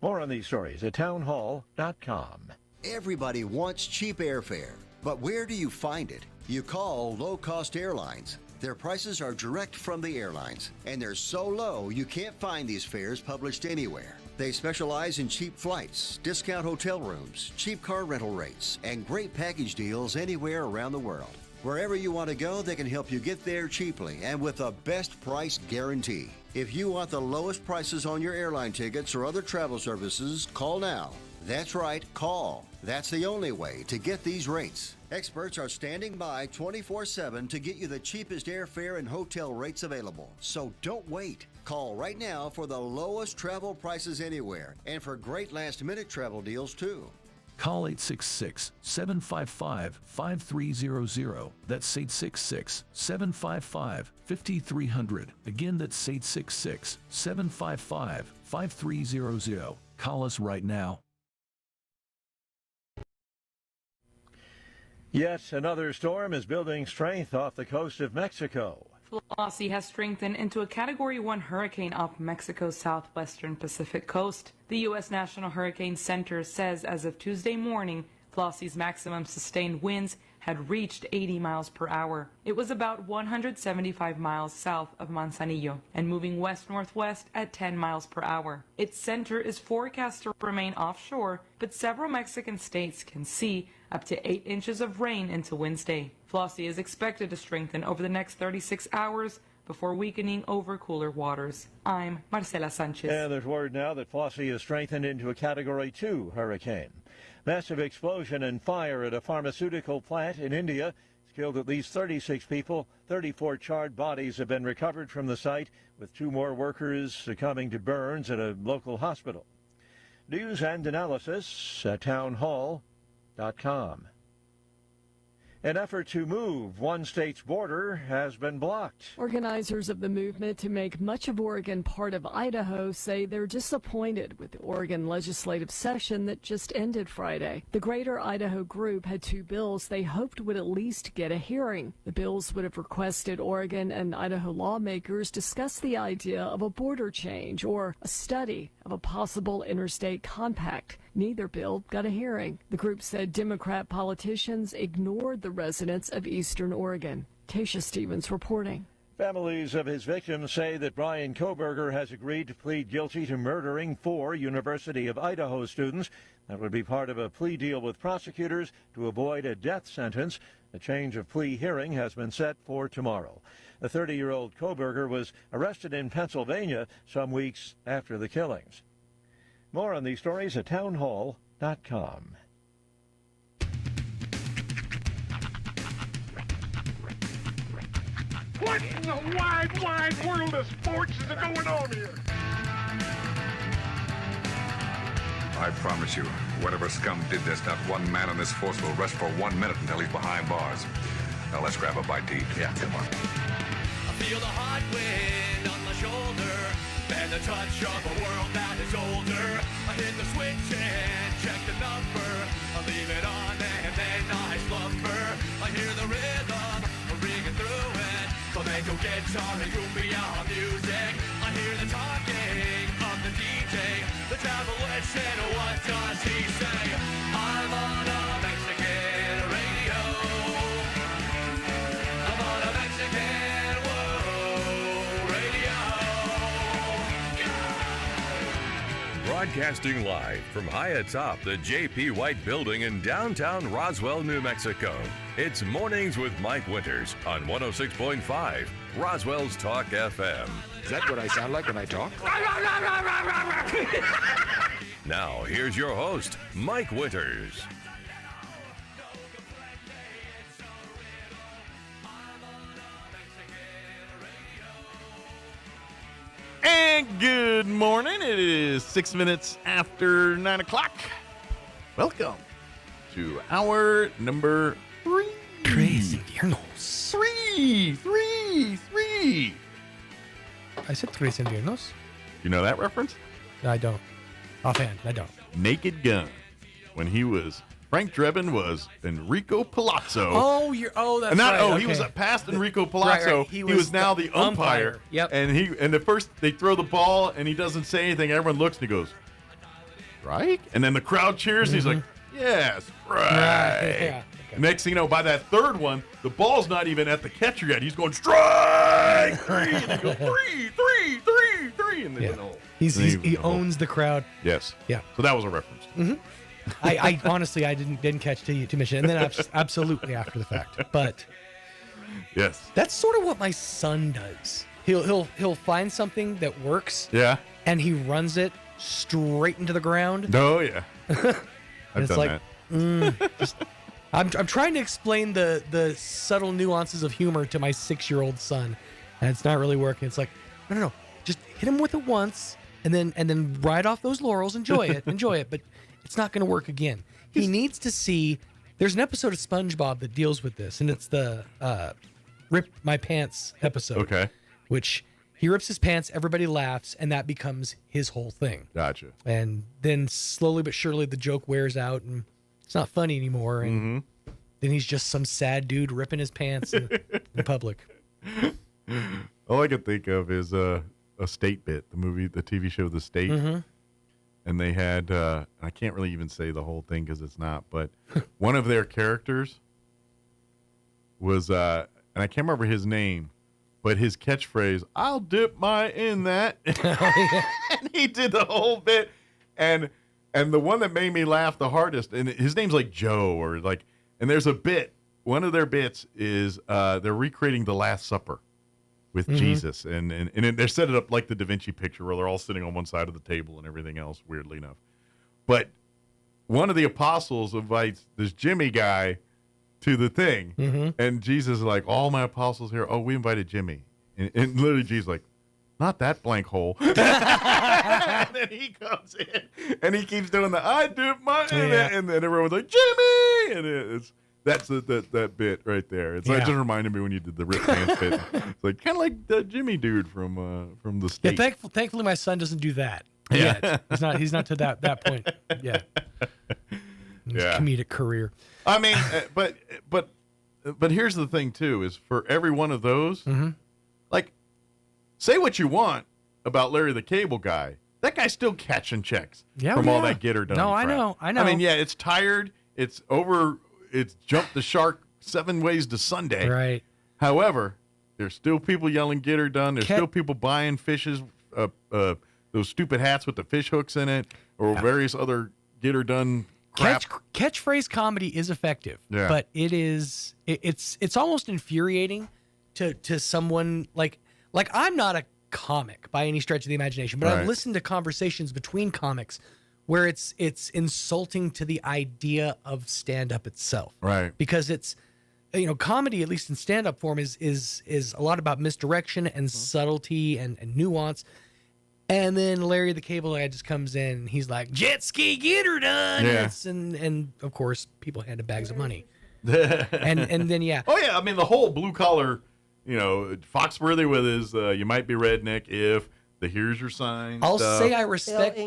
More on these stories at townhall.com. Everybody wants cheap airfare, but where do you find it? You call low-cost airlines. Their prices are direct from the airlines, and they're so low you can't find these fares published anywhere. They specialize in cheap flights, discount hotel rooms, cheap car rental rates, and great package deals anywhere around the world. Wherever you want to go, they can help you get there cheaply and with a best price guarantee. If you want the lowest prices on your airline tickets or other travel services, call now. That's right, call. That's the only way to get these rates. Experts are standing by 24/7 to get you the cheapest airfare and hotel rates available. So don't wait. Call right now for the lowest travel prices anywhere and for great last-minute travel deals, too. Call 866-755-5300. That's 866-755-5300. Again, that's 866-755-5300. Call us right now. Yet another storm is building strength off the coast of Mexico. Flossie has strengthened into a Category 1 hurricane off Mexico's southwestern Pacific coast. The U.S. National Hurricane Center says as of Tuesday morning, Flossie's maximum sustained winds had reached 80 miles per hour. It was about 175 miles south of Manzanillo and moving west-northwest at 10 miles per hour. Its center is forecast to remain offshore, but several Mexican states can see up to 8 inches of rain into Wednesday. Flossie is expected to strengthen over the next 36 hours before weakening over cooler waters. I'm Marcela Sanchez. And there's word now that Flossie is strengthened into a Category 2 hurricane. Massive explosion and fire at a pharmaceutical plant in India has killed at least 36 people. 34 charred bodies have been recovered from the site, with 2 more workers succumbing to burns at a local hospital. News and analysis at townhall.com. An effort to move one state's border has been blocked. Organizers of the movement to make much of Oregon part of Idaho say they're disappointed with the Oregon legislative session that just ended Friday. The Greater Idaho group had 2 bills they hoped would at least get a hearing. The bills would have requested Oregon and Idaho lawmakers discuss the idea of a border change or a study of a possible interstate compact. Neither bill got a hearing. The group said Democrat politicians ignored the residents of Eastern Oregon. Tasha Stevens reporting. Families of his victims say that Brian Kohberger has agreed to plead guilty to murdering 4 University of Idaho students. That would be part of a plea deal with prosecutors to avoid a death sentence. A change of plea hearing has been set for tomorrow. The 30-year-old Koberger was arrested in Pennsylvania some weeks after the killings. More on these stories at townhall.com. What in the wide, wide world of sports is going on here? I promise you, whatever scum did this, not one man on this force will rest for 1 minute until he's behind bars. Now let's grab a bite to eat. Yeah, come on. I feel the hot wind on my shoulder and the touch of a world that is older. I hit the switch and check the number. I leave it on and then I slumber. I hear the rhythm ringing through it. Flamenco guitar and cumbia music. I hear the talking of the DJ. The travel listen, what does he say? I'm on a Mexican radio. I'm on a Mexican radio. Broadcasting live from high atop the J.P. White Building in downtown Roswell, New Mexico. It's Mornings with Mike Winters on 106.5 Roswell's Talk FM. Is that what I sound like when I talk? Now, here's your host, Mike Winters. And good morning. It is 6 minutes after 9 o'clock. Welcome to hour number 3. Crazy Viernos. 3. I said Tres Inviernos. You know that reference? I don't. Offhand, I don't. Naked Gun. When Frank Drebin was Enrico Palazzo. That's not, right. Oh, okay. he was past Enrico Palazzo. Right. He was now the umpire. Yep. And the first they throw the ball and he doesn't say anything. Everyone looks and he goes, "Strike?" And then the crowd cheers and he's like, "Yes, right." Yeah. Okay. Next thing you know, by that third one, the ball's not even at the catcher yet. He's going, "Strike 3." And he goes, 3. And then, He owns the crowd. Yes. Yeah. So that was a reference. Mm-hmm. I honestly didn't catch to mention, and then absolutely after the fact. But yes, that's sort of what my son does. He'll find something that works. Yeah. And he runs it straight into the ground. Oh yeah. I've done that. I'm trying to explain the subtle nuances of humor to my 6-year-old son, and it's not really working. It's like, no, just hit him with it once, and then ride off those laurels. Enjoy it, but it's not going to work again. He needs to see. There's an episode of SpongeBob that deals with this, and it's the "Rip My Pants" episode. Okay. Which he rips his pants, everybody laughs, and that becomes his whole thing. Gotcha. And then slowly but surely the joke wears out, and it's not funny anymore. And then he's just some sad dude ripping his pants in public. All I can think of is a State bit, the TV show The State. Mm-hmm. And they had, I can't really even say the whole thing because it's not, but one of their characters was, and I can't remember his name, but his catchphrase, "I'll dip my in that." And he did the whole bit. And the one that made me laugh the hardest, and his name's like Joe, and there's a bit, one of their bits is they're recreating The Last Supper with Jesus, and they're set it up like the Da Vinci picture where they're all sitting on one side of the table and everything else, weirdly enough. But one of the apostles invites this Jimmy guy to the thing, and Jesus is like, "All my apostles here." "Oh, we invited Jimmy," and literally Jesus is like, "Not that blank hole." And then he comes in and he keeps doing the "I dip my," and then everyone's like, "Jimmy," and that's that bit right there. It just reminded me when you did the rip pants bit. It's like kind of like the Jimmy dude from The State. Yeah, thankfully my son doesn't do that yet. He's not to that point yet. His comedic career. I mean, but here's the thing too: is for every one of those, like, say what you want about Larry the Cable Guy, that guy's still catching checks from all that get her done. No, crap. I know. I mean, yeah, it's tired. It's over. It's jumped the shark 7 ways to Sunday. Right. However, there's still people yelling "get her done." There's still people buying fishes, those stupid hats with the fish hooks in it, or various other get her done crap. Catchphrase comedy is effective, but it's almost infuriating to someone like I'm not a comic by any stretch of the imagination, but I've listened to conversations between comics where it's insulting to the idea of stand-up itself. Right. Because it's, comedy, at least in stand-up form, is a lot about misdirection and subtlety and nuance. And then Larry the Cable Guy just comes in and he's like, jet ski, get her done. Yeah. And of course, people hand him bags of money. and then, yeah. Oh, yeah. I mean, the whole blue-collar, Foxworthy with his you might be redneck if the here's your sign I'll stuff. say I respect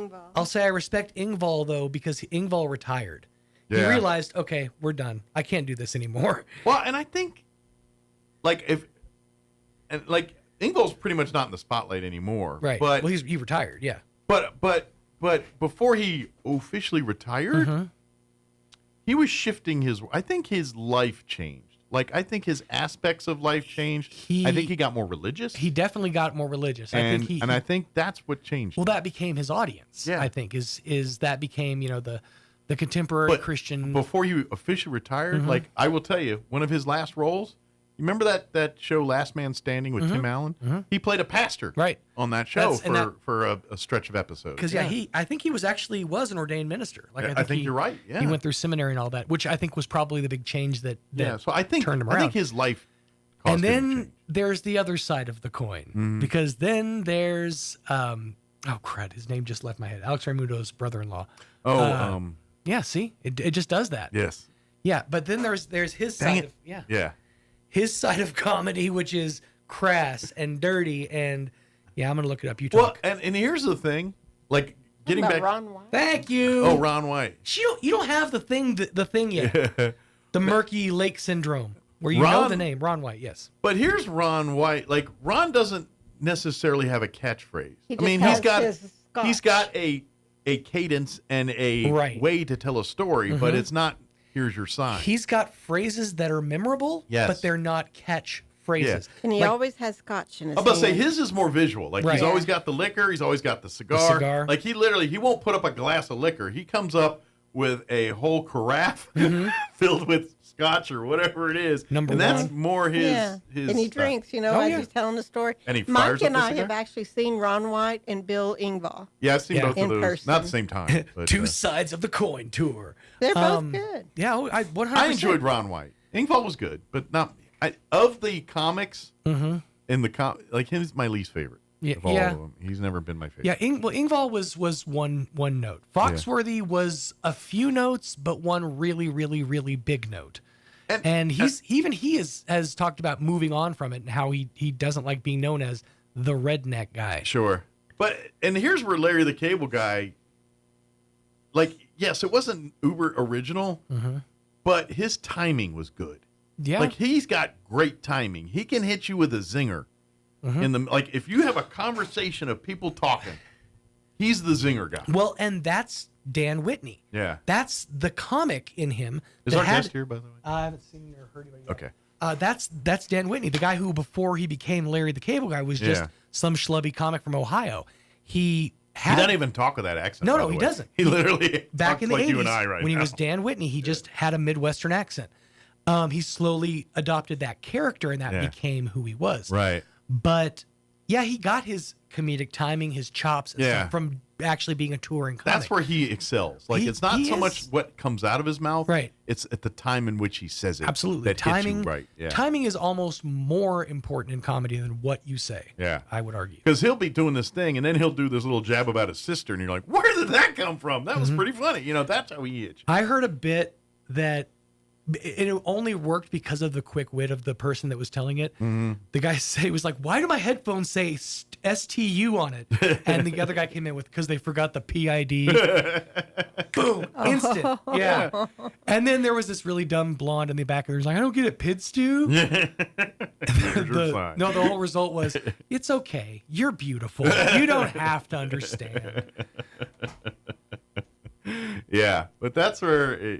Ingval, though, because Ingval retired. He Yeah. realized, okay, we're done. I can't do this anymore. Well, and I think, Ingval's pretty much not in the spotlight anymore. Right. But well, he retired, yeah. But before he officially retired, he was shifting I think his life changed. I think his aspects of life changed. I think he got more religious. He definitely got more religious. And I I think that's what changed. Well, that became his audience. Yeah. I think is that became the contemporary Christian. Before he officially retired, I will tell you, one of his last roles. You remember that show Last Man Standing with Tim Allen? He played a pastor on that show for a stretch of episodes. Because I think he was an ordained minister. I think you're right. Yeah, he went through seminary and all that, which I think was probably the big change that so I think turned him around. I think his life. And then there's the other side of the coin, because then there's oh crud, his name just left my head. Alex Raimundo's brother-in-law. Yeah, see, it just does that. Yes. Yeah, but then there's his side of his side of comedy, which is crass and dirty, and I'm gonna look it up. You talk. Well, and here's the thing, getting back. Ron White. Thank you. Oh, Ron White. You don't have the thing yet. The murky lake syndrome, where you know the name Ron White. Yes. But here's Ron White. Ron doesn't necessarily have a catchphrase. He's got a cadence and a way to tell a story, but it's not. Here's your sign. He's got phrases that are memorable, but they're not catch phrases. And he always has scotch in his I'm about to say hand. his is more visual. He's always got the liquor. He's always got the cigar. He won't put up a glass of liquor. He comes up with a whole carafe filled with scotch or whatever it is. And that's more his and he drinks, as he's telling the story. And he Mike fires and up the I cigar? have actually seen Ron White and Bill Engvall. Yeah, I've seen both of in those. person. Not at the same time. But, Two sides of the coin tour. They're both good. Yeah, 100%. I enjoyed Ron White. Ingval was good, but not of the comics. In the he's my least favorite. Of all of them. He's never been my favorite. Yeah, Ingval was one note. Foxworthy was a few notes, but one really, really, really big note. And he has talked about moving on from it and how he doesn't like being known as the redneck guy. Sure. And here's where Larry the Cable Guy, yes, it wasn't uber original, but his timing was good. Yeah. He's got great timing. He can hit you with a zinger. If you have a conversation of people talking, he's the zinger guy. Well, and that's Dan Whitney. Yeah. That's the comic in him. Is our guest here, by the way? I haven't seen or heard anybody yet. Okay. That's Dan Whitney, the guy who, before he became Larry the Cable Guy, was just some schlubby comic from Ohio. He doesn't even talk with that accent. No, he doesn't. He literally back talks in the like 80s, you and I right when now. he was Dan Whitney, he just had a Midwestern accent. He slowly adopted that character, and that became who he was. Right. But he got his comedic timing, his chops, and stuff from actually being a touring comic. That's where he excels. It's not so much what comes out of his mouth. Right. It's at the time in which he says it. Absolutely. That Timing, hits you right. Yeah. Timing is almost more important in comedy than what you say. Yeah. I would argue. Because he'll be doing this thing, and then he'll do this little jab about his sister, and you're like, where did that come from? That was pretty funny. That's how he hits you. I heard a bit that it only worked because of the quick wit of the person that was telling it. The guy he was like, why do my headphones say STU on it? And the other guy came in with, because they forgot the PID. Boom, instant. Yeah. And then there was this really dumb blonde in the back, and there was like, I don't get it, Pid Stew. The whole result was, it's okay, you're beautiful, you don't have to understand. Yeah, but that's where.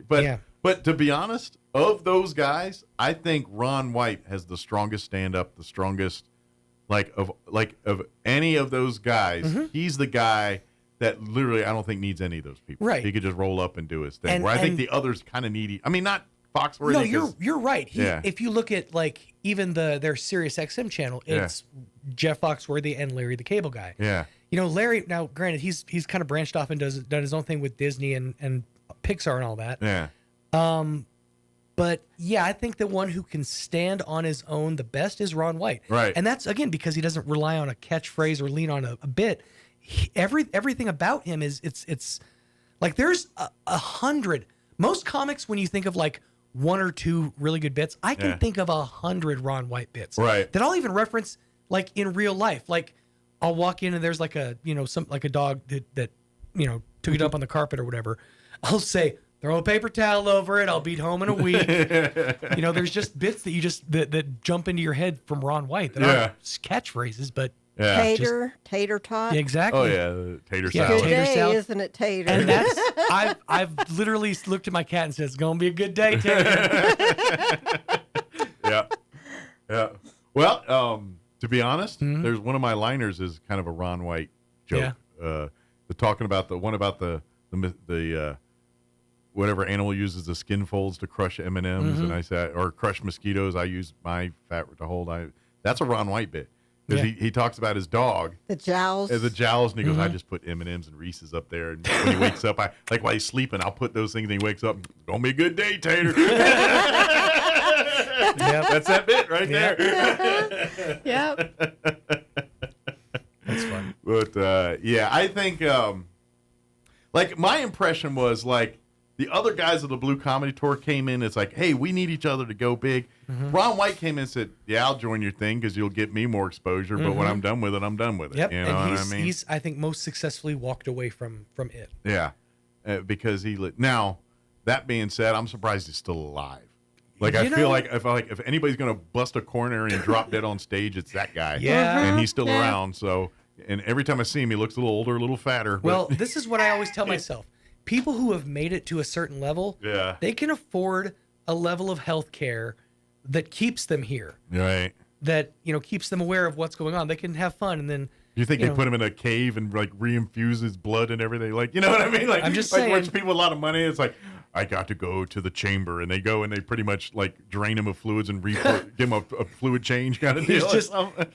But to be honest, of those guys, I think Ron White has the strongest stand-up, the strongest, of any of those guys. He's the guy that literally I don't think needs any of those people. Right. He could just roll up and do his thing. Where I think the others kind of need. I mean, not Foxworthy. No, you're right. Yeah. If you look at like even their Sirius XM channel, it's Jeff Foxworthy and Larry the Cable Guy. Yeah. You know, Larry. Now, granted, he's kind of branched off and done his own thing with Disney and Pixar and all that. Yeah. But yeah, I think the one who can stand on his own the best is Ron White. Right. And that's again because he doesn't rely on a catchphrase or lean on a bit. Everything about him is it's like there's 100. Most comics, when you think of like one or two really good bits, I can think of 100 Ron White bits. Right. That I'll even reference like in real life. Like I'll walk in and there's like a a dog that took it up on the carpet or whatever. I'll say, throw a paper towel over it. I'll be home in a week. There's just bits that that jump into your head from Ron White that aren't catchphrases, but tater tot. Yeah, exactly. Oh yeah, tater salad. Good day, isn't it, tater? And that's I've literally looked at my cat and said, "It's gonna be a good day, tater." Yeah. Well, to be honest, there's one of my liners is kind of a Ron White joke. They're talking about the one about the whatever animal uses the skin folds to crush M&Ms, and I said, or crush mosquitoes. I use my fat to hold. That's a Ron White bit. Because he talks about his dog. The jowls. And he goes, I just put M&Ms and Reese's up there. And when he wakes up, while he's sleeping, I'll put those things and he wakes up. It's going to be a good day, Tater. That's that bit right there. Yep. That's fun. But, I think, like, my impression was, like, the other guys of the Blue Comedy Tour came in. It's like, hey, we need each other to go big. Ron White came in and said, yeah, I'll join your thing because you'll get me more exposure. But when I'm done with it, I'm done with it. Yep. You know and what I mean? He's, I think, most successfully walked away from it. Yeah. Because now, that being said, I'm surprised he's still alive. Like, I feel like if anybody's going to bust a coronary and drop dead on stage, it's that guy. Yeah. And he's still around. So, and every time I see him, he looks a little older, a little fatter. Well, this is what I always tell myself. People who have made it to a certain level, they can afford a level of health care that keeps them here. Right. That, keeps them aware of what's going on. They can have fun and then... You think they put him in a cave and like reinfuse his blood and everything? Like, you know what I mean? Like, I'm just like saying. rich people with a lot of money, it's like, I got to go to the chamber, and they go and they pretty much like drain him of fluids and give him a fluid change kind of deal.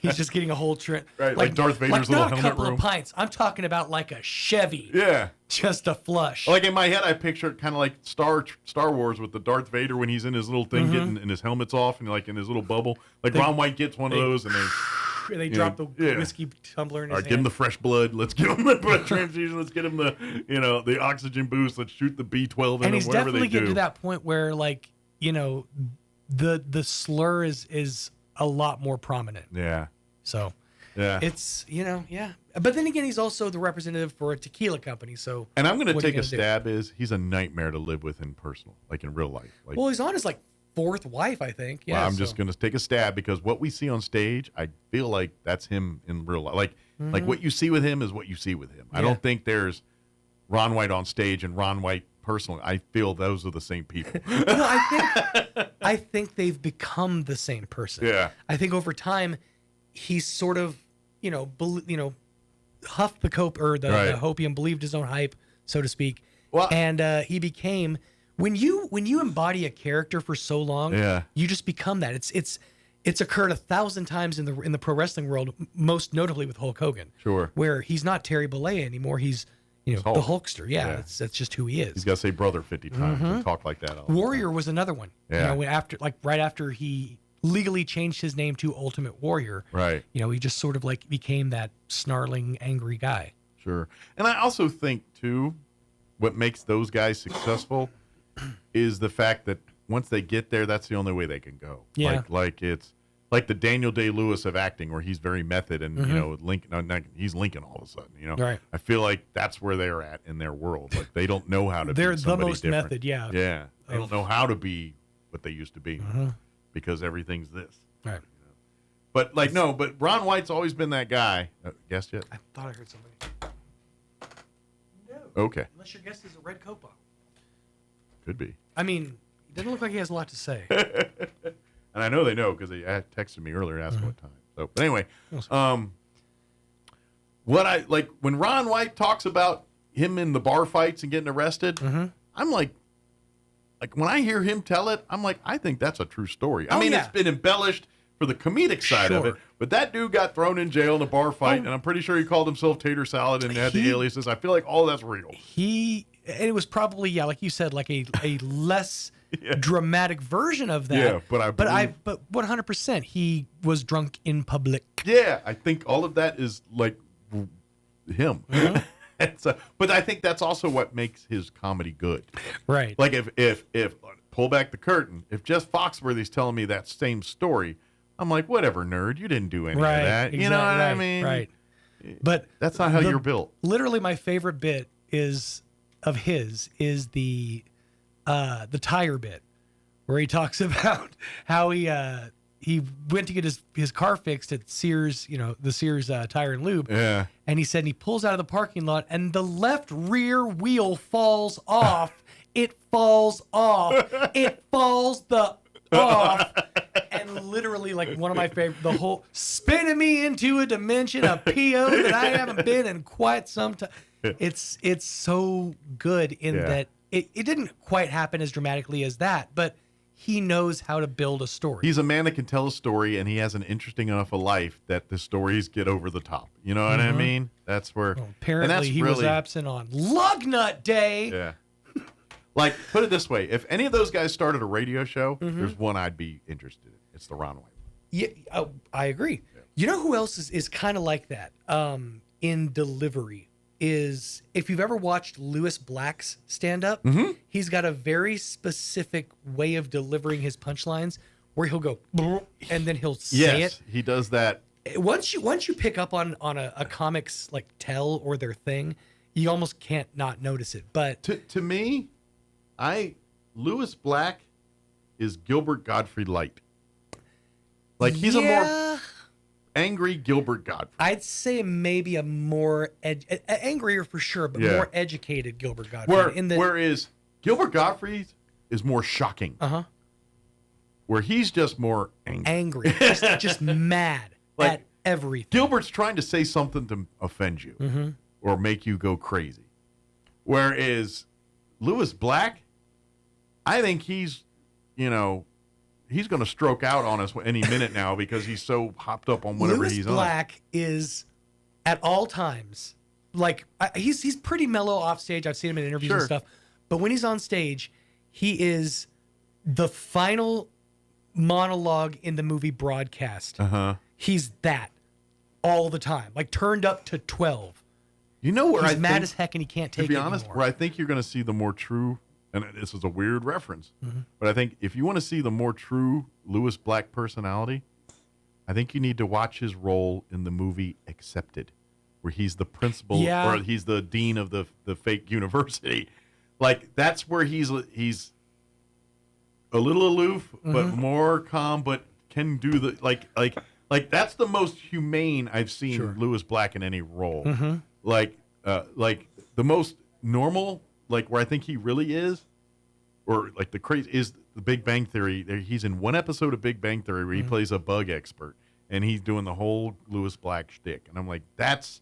He's just getting a whole trip. Right, like Darth Vader's little helmet room. Not a couple of pints. I'm talking about like a Chevy. Yeah. Just a flush. Like in my head, I picture it kind of like Star Wars with the Darth Vader when he's in his little thing getting and his helmet's off and like in his little bubble. Like Ron White gets one of those and they drop the whiskey tumbler in his hand. Give him the fresh blood. Let's give him the blood transfusion. Let's get him the oxygen boost. Let's shoot the B12 in him. And he's whatever definitely they do. getting to that point where like the slur is a lot more prominent. Yeah. So yeah, it's But then again, he's also the representative for a tequila company. So and I'm going to take a stab. He's a nightmare to live with in personal, like in real life. Like, well, he's on his like fourth wife, I think. Yeah, well, I'm just going to take a stab because what we see on stage, I feel like that's him in real life. Like what you see with him is what you see with him. I don't think there's Ron White on stage and Ron White personally. I feel those are the same people. No, I think they've become the same person. Yeah. I think over time, he's sort of huffed the cope or the hopium, believed his own hype, so to speak. Well, and he became. When you embody a character for so long, you just become that. It's occurred 1,000 times in the pro wrestling world, most notably with Hulk Hogan. Sure. Where he's not Terry Bollea anymore. He's the Hulkster. Yeah. That's just who he is. He's got to say brother 50 times and talk like that. Warrior was another one. Yeah. Right after he legally changed his name to Ultimate Warrior. Right. He just sort of like became that snarling, angry guy. Sure. And I also think too, what makes those guys successful is the fact that once they get there, that's the only way they can go. Yeah. Like it's like the Daniel Day-Lewis of acting, where he's very method and Lincoln. He's Lincoln all of a sudden. Right. I feel like that's where they're at in their world. Like they don't know how to. They're be the somebody most different. method. Yeah. Yeah. They don't know how to be what they used to be because everything's this. Right. But but Ron White's always been that guy. Guessed yet? I thought I heard somebody. No. Okay. Unless your guess is a red coat bottle. Could be. I mean, it doesn't look like he has a lot to say. And I know they know because they texted me earlier asking what time. So, but anyway, what I like when Ron White talks about him in the bar fights and getting arrested, I'm like when I hear him tell it, I'm like, I think that's a true story. I mean, it's been embellished for the comedic side of it, but that dude got thrown in jail in a bar fight, and I'm pretty sure he called himself Tater Salad and had the aliases. I feel like all that's real. And it was probably, like you said, like a less dramatic version of that. Yeah, but 100%, he was drunk in public. Yeah, I think all of that is like him. But I think that's also what makes his comedy good. Right. Like if pull back the curtain, if Jeff Foxworthy's telling me that same story, I'm like, whatever, nerd, you didn't do any of that. Exactly, you know what I mean? Right. But that's not how you're built. Literally, my favorite bit is the tire bit, where he talks about how he went to get his car fixed at Sears, the Sears Tire and Lube. Yeah. And he said he pulls out of the parking lot and the left rear wheel falls off. It falls off. It falls off. And literally, like, one of my favorite, the whole spinning me into a dimension, a PO that I haven't been in quite some time. It's so good in that it didn't quite happen as dramatically as that, but he knows how to build a story. He's a man that can tell a story, and he has an interesting enough a life that the stories get over the top. You know what I mean? That's where... Well, apparently, he was absent on Lugnut Day. Yeah. Like, put it this way. If any of those guys started a radio show, there's one I'd be interested in. It's the Ron White. Yeah, I agree. Yeah. You know who else is kind of like that in delivery? Is if you've ever watched Lewis Black's stand-up, he's got a very specific way of delivering his punchlines where he'll go, and then he'll say it. He does that. Once you pick up on a comic's like tell or their thing, you almost can't not notice it. But to me, Lewis Black is Gilbert Gottfried light. Like he's a more angry Gilbert Gottfried. I'd say maybe a more angrier for sure, but more educated Gilbert Gottfried. Whereas Gilbert Gottfried is more shocking. Where he's just more angry. just mad at everything. Gilbert's trying to say something to offend you or make you go crazy. Whereas Lewis Black, I think he's going to stroke out on us any minute now because he's so hopped up on whatever he's on. Lewis Black is at all times he's pretty mellow off stage. I've seen him in interviews and stuff, but when he's on stage, he is the final monologue in the movie Broadcast. He's that all the time, like turned up to 12. You know where he's mad as heck and he can't take it. To be honest, anymore. where I think you're going to see the more true. And this is a weird reference, but I think if you want to see the more true Lewis Black personality, I think you need to watch his role in the movie Accepted, where he's the principal or he's the dean of the fake university. Like that's where he's a little aloof, but more calm, but can do the like that's the most humane I've seen Lewis Black in any role. Like the most normal. Like where I think he really is, or like the crazy is the Big Bang Theory. He's in one episode of Big Bang Theory where he plays a bug expert, and he's doing the whole Lewis Black shtick. And I'm like, that's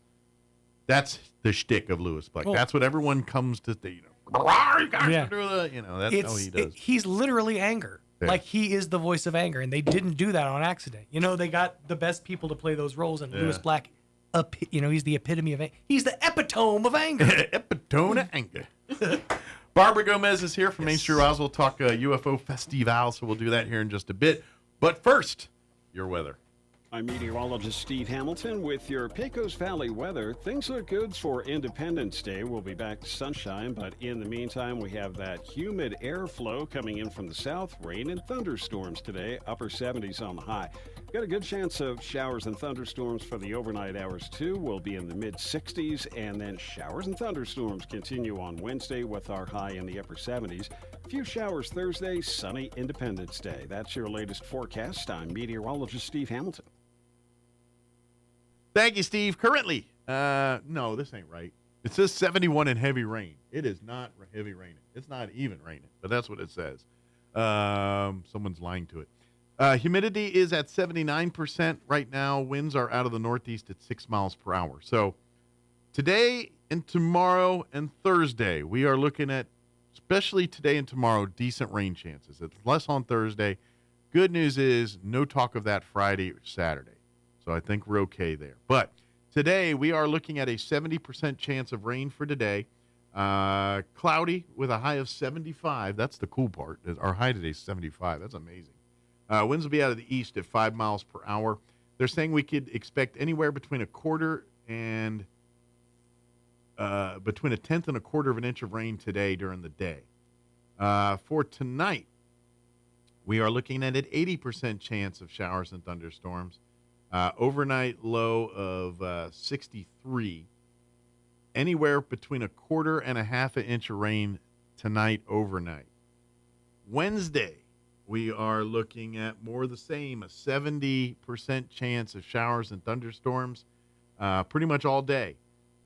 the shtick of Lewis Black. That's what everyone comes to think. You guys do that. That's how he does. He's literally anger. Yeah. Like he is the voice of anger, and they didn't do that on accident. They got the best people to play those roles, and Lewis Black. He's the epitome of anger. He's the epitome of anger. Epitome of anger. Barbara Gomez is here from Main Street Roswell. Talk UFO Festival, so we'll do that here in just a bit. But first, your weather. I'm meteorologist Steve Hamilton with your Pecos Valley weather. Things look good for Independence Day. We'll be back to sunshine, but in the meantime, we have that humid airflow coming in from the south. Rain and thunderstorms today, upper 70s on the high. Got a good chance of showers and thunderstorms for the overnight hours, too. We'll be in the mid-60s, and then showers and thunderstorms continue on Wednesday with our high in the upper 70s. A few showers Thursday, sunny Independence Day. That's your latest forecast. I'm meteorologist Steve Hamilton. Thank you, Steve. Currently, no, this ain't right. It says 71 and heavy rain. It is not heavy raining. It's not even raining, but that's what it says. Someone's lying to it. Humidity is at 79% right now. Winds are out of the northeast at 6 miles per hour. So Today and tomorrow and Thursday, we are looking at, especially today and tomorrow, decent rain chances. It's less on Thursday. Good news is no talk of that Friday or Saturday. So I think we're okay there. But today we are looking at a 70% chance of rain for today. Cloudy with a high of 75. That's the cool part. Our high today is 75. That's amazing. Winds will be out of the east at 5 miles per hour. They're saying we could expect anywhere between between a tenth and a quarter of an inch of rain today during the day. For tonight, we are looking at an 80% chance of showers and thunderstorms. Overnight low of 63. Anywhere between a quarter and a half an inch of rain tonight overnight. Wednesday, we are looking at more of the same, a 70% chance of showers and thunderstorms pretty much all day.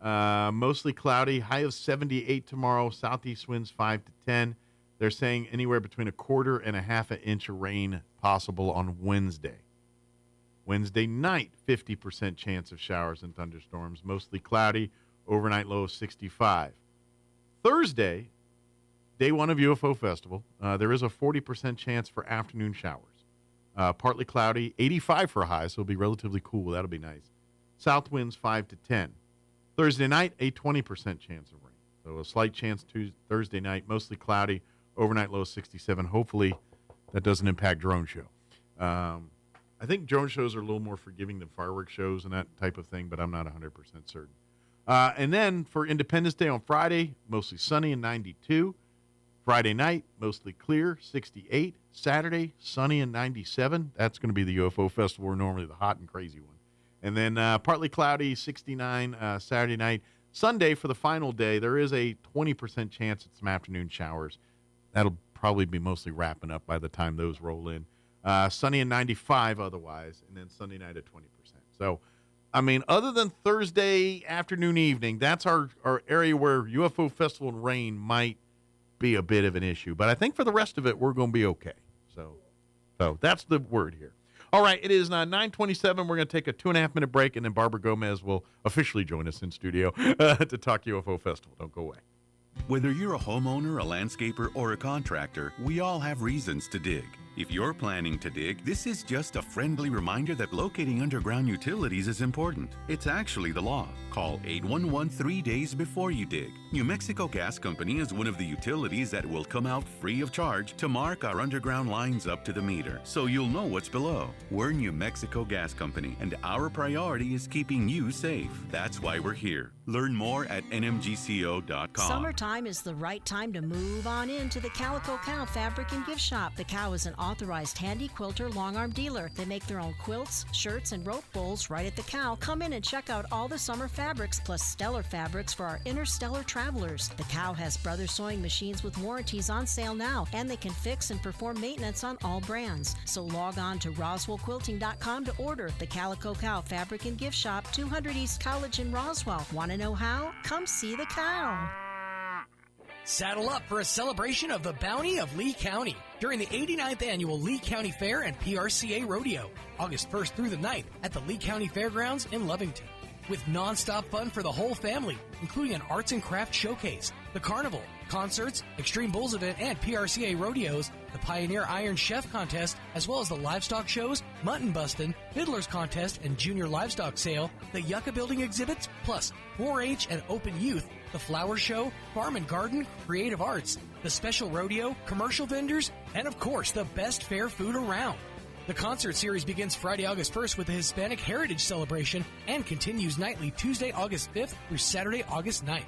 Mostly cloudy, high of 78 tomorrow, southeast winds 5 to 10. They're saying anywhere between a quarter and a half an inch of rain possible on Wednesday. Wednesday night, 50% chance of showers and thunderstorms, mostly cloudy, overnight low of 65. Thursday, day one of UFO Festival, there is a 40% chance for afternoon showers. Partly cloudy, 85 for a high, so it'll be relatively cool. That'll be nice. South winds 5 to 10. Thursday night, a 20% chance of rain. So a slight chance Thursday night, mostly cloudy, overnight low 67. Hopefully that doesn't impact drone show. I think drone shows are a little more forgiving than fireworks shows and that type of thing, but I'm not 100% certain. And then for Independence Day on Friday, mostly sunny and 92. Friday night, mostly clear, 68. Saturday, sunny and 97. That's going to be the UFO Festival, or normally the hot and crazy one. And then partly cloudy, 69 Saturday night. Sunday for the final day, there is a 20% chance at some afternoon showers. That'll probably be mostly wrapping up by the time those roll in. Sunny and 95 otherwise, and then Sunday night at 20%. So, I mean, other than Thursday afternoon, evening, that's our area where UFO Festival and rain might be a bit of an issue. But I think for the rest of it, we're going to be okay. So that's the word here. All right, it is 9:27. We're going to take a 2.5-minute break, and then Barbara Gomez will officially join us in studio to talk UFO Festival. Don't go away. Whether you're a homeowner, a landscaper, or a contractor, we all have reasons to dig. If you're planning to dig, this is just a friendly reminder that locating underground utilities is important. It's actually the law. Call 811 3 days before you dig. New Mexico Gas Company is one of the utilities that will come out free of charge to mark our underground lines up to the meter, so you'll know what's below. We're New Mexico Gas Company, and our priority is keeping you safe. That's why we're here. Learn more at nmgco.com. Summertime is the right time to move on into the Calico Cow Fabric and Gift Shop. The Cow is an authorized handy quilter long-arm dealer. They make their own quilts, shirts, and rope bowls right at the Cow. Come in and check out all the summer fabrics, plus stellar fabrics for our interstellar travelers. The Cow has Brothers Sewing Machines with warranties on sale now, and they can fix and perform maintenance on all brands. So log on to RoswellQuilting.com to order. The Calico Cow Fabric and Gift Shop, 200 East College in Roswell. Want to know how? Come see the Cow. Saddle up for a celebration of the bounty of Lee County during the 89th Annual Lee County Fair and PRCA Rodeo, August 1st through the 9th at the Lee County Fairgrounds in Lovington. With nonstop fun for the whole family, including an arts and crafts showcase, the carnival, concerts, Extreme Bulls event, and PRCA rodeos, the Pioneer Iron Chef contest, as well as the livestock shows, mutton bustin', fiddlers contest, and junior livestock sale, the Yucca Building exhibits, plus 4-H and open youth, the flower show, farm and garden, creative arts, the special rodeo, commercial vendors, and of course, the best fair food around. The concert series begins Friday, August 1st with the Hispanic Heritage Celebration and continues nightly Tuesday, August 5th through Saturday, August 9th.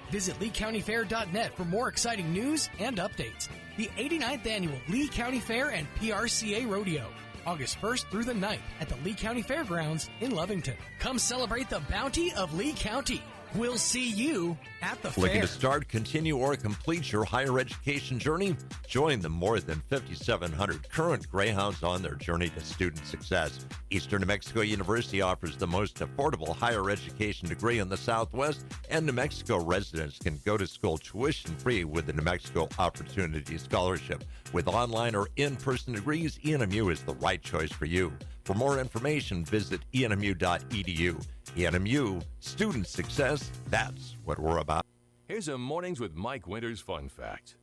Visit LeeCountyFair.net for more exciting news and updates. The 89th Annual Lee County Fair and PRCA Rodeo, August 1st through the 9th at the Lee County Fairgrounds in Lovington. Come celebrate the bounty of Lee County. We'll see you at the fair. Looking to start, continue, or complete your higher education journey? Join the more than 5,700 current Greyhounds on their journey to student success. Eastern New Mexico University offers the most affordable higher education degree in the Southwest, and New Mexico residents can go to school tuition-free with the New Mexico Opportunity Scholarship. With online or in-person degrees, ENMU is the right choice for you. For more information, visit enmu.edu. ENMU, student success, that's what we're about. Here's a Mornings with Mike Winters fun fact.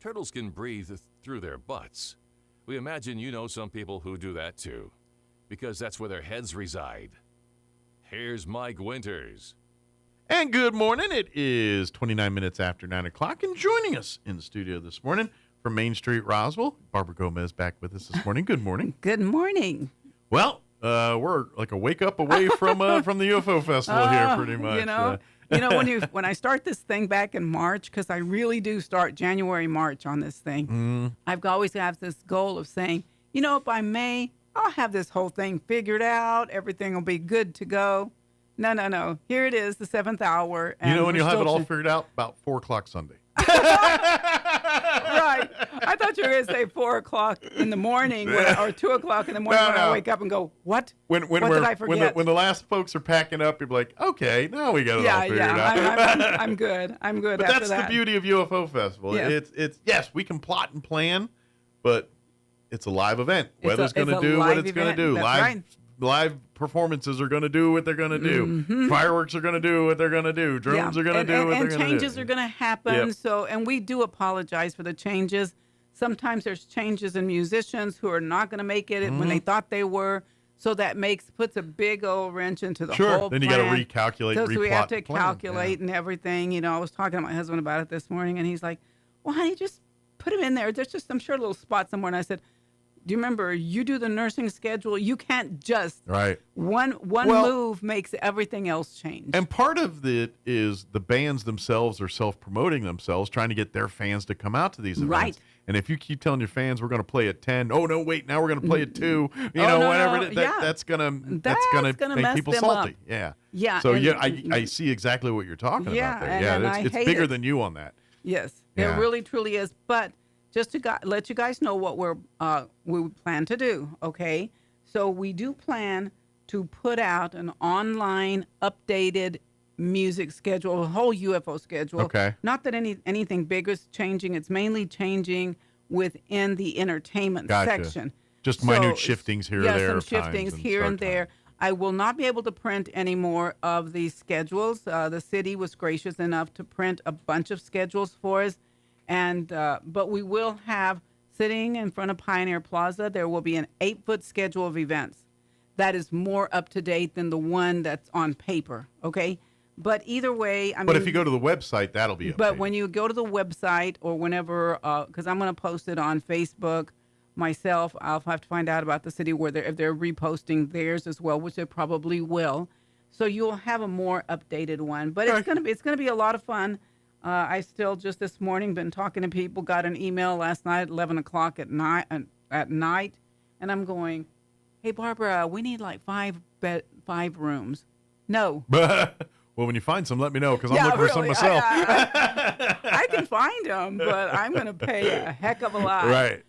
Turtles can breathe through their butts. We imagine you know some people who do that too, because that's where their heads reside. Here's Mike Winters. And good morning. It is 29 minutes after 9 o'clock, and joining us in the studio this morning from Main Street, Roswell, Barbara Gomez back with us this morning. Good morning. Good morning. Well, we're like a wake up away from the UFO festival here, pretty much. When I start this thing back in March, because I really do start January, March on this thing, I've always have this goal of saying, by May, I'll have this whole thing figured out. Everything will be good to go. No. Here it is, the 7th hour. And when you'll have it all figured out? About 4 o'clock Sunday. Right. I thought you were going to say 4 o'clock in the morning or 2 o'clock in the morning when I wake up and go, what? What did I forget? When the last folks are packing up, you're like, okay, now we got it all figured out. I'm good. But that's the beauty of UFO Festival. Yes. Yes, we can plot and plan, but it's a live event. Weather's going to do what it's going to do. Live performances are going to do what they're going to do. Mm-hmm. Fireworks are going to do what they're going to do. Drones are going to do what they're going to do. And changes are going to happen. Yep. So, and we do apologize for the changes. Sometimes there's changes in musicians who are not going to make it when they thought they were. So that puts a big old wrench into the whole Then you plan. got to recalculate, So replot we have to the plan. calculate and everything. I was talking to my husband about it this morning, and he's like, well, honey, just put them in there. There's just, I'm sure, a little spot somewhere. And I said, do you remember, you do the nursing schedule. You can't just one move makes everything else change. And part of it is the bands themselves are self-promoting themselves, trying to get their fans to come out to these events. Right. And if you keep telling your fans we're going to play at 10, oh no, wait, now we're going to play at 2, whatever, that's going to make people salty. Up. Yeah. So I see exactly what you're talking about there. Yeah, it's bigger than you on that. Yes, it really truly is. But just to let you guys know what we plan to do, okay? So we do plan to put out an online updated music schedule, a whole UFO schedule. Okay. Not that anything big is changing. It's mainly changing within the entertainment section. Just minute shiftings here or there. Some shiftings here and there. I will not be able to print any more of these schedules. The city was gracious enough to print a bunch of schedules for us. But we will have, sitting in front of Pioneer Plaza, there will be an 8-foot schedule of events. That is more up to date than the one that's on paper, okay? But either way, But if you go to the website, that'll be updated. But when you go to the website or whenever, because I'm going to post it on Facebook myself, I'll have to find out about the city if they're reposting theirs as well, which they probably will. So you'll have a more updated one. But it's going to be a lot of fun. I still just this morning been talking to people. Got an email last night at 11 o'clock at night, and I'm going, "Hey Barbara, we need like 5 rooms." No. Well, when you find some, let me know because I'm looking for some myself. I can find them, but I'm going to pay a heck of a lot. Right.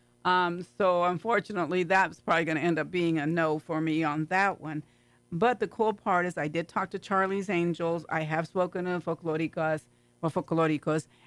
So unfortunately, that's probably going to end up being a no for me on that one. But the cool part is I did talk to Charlie's Angels. I have spoken to Folclóricos,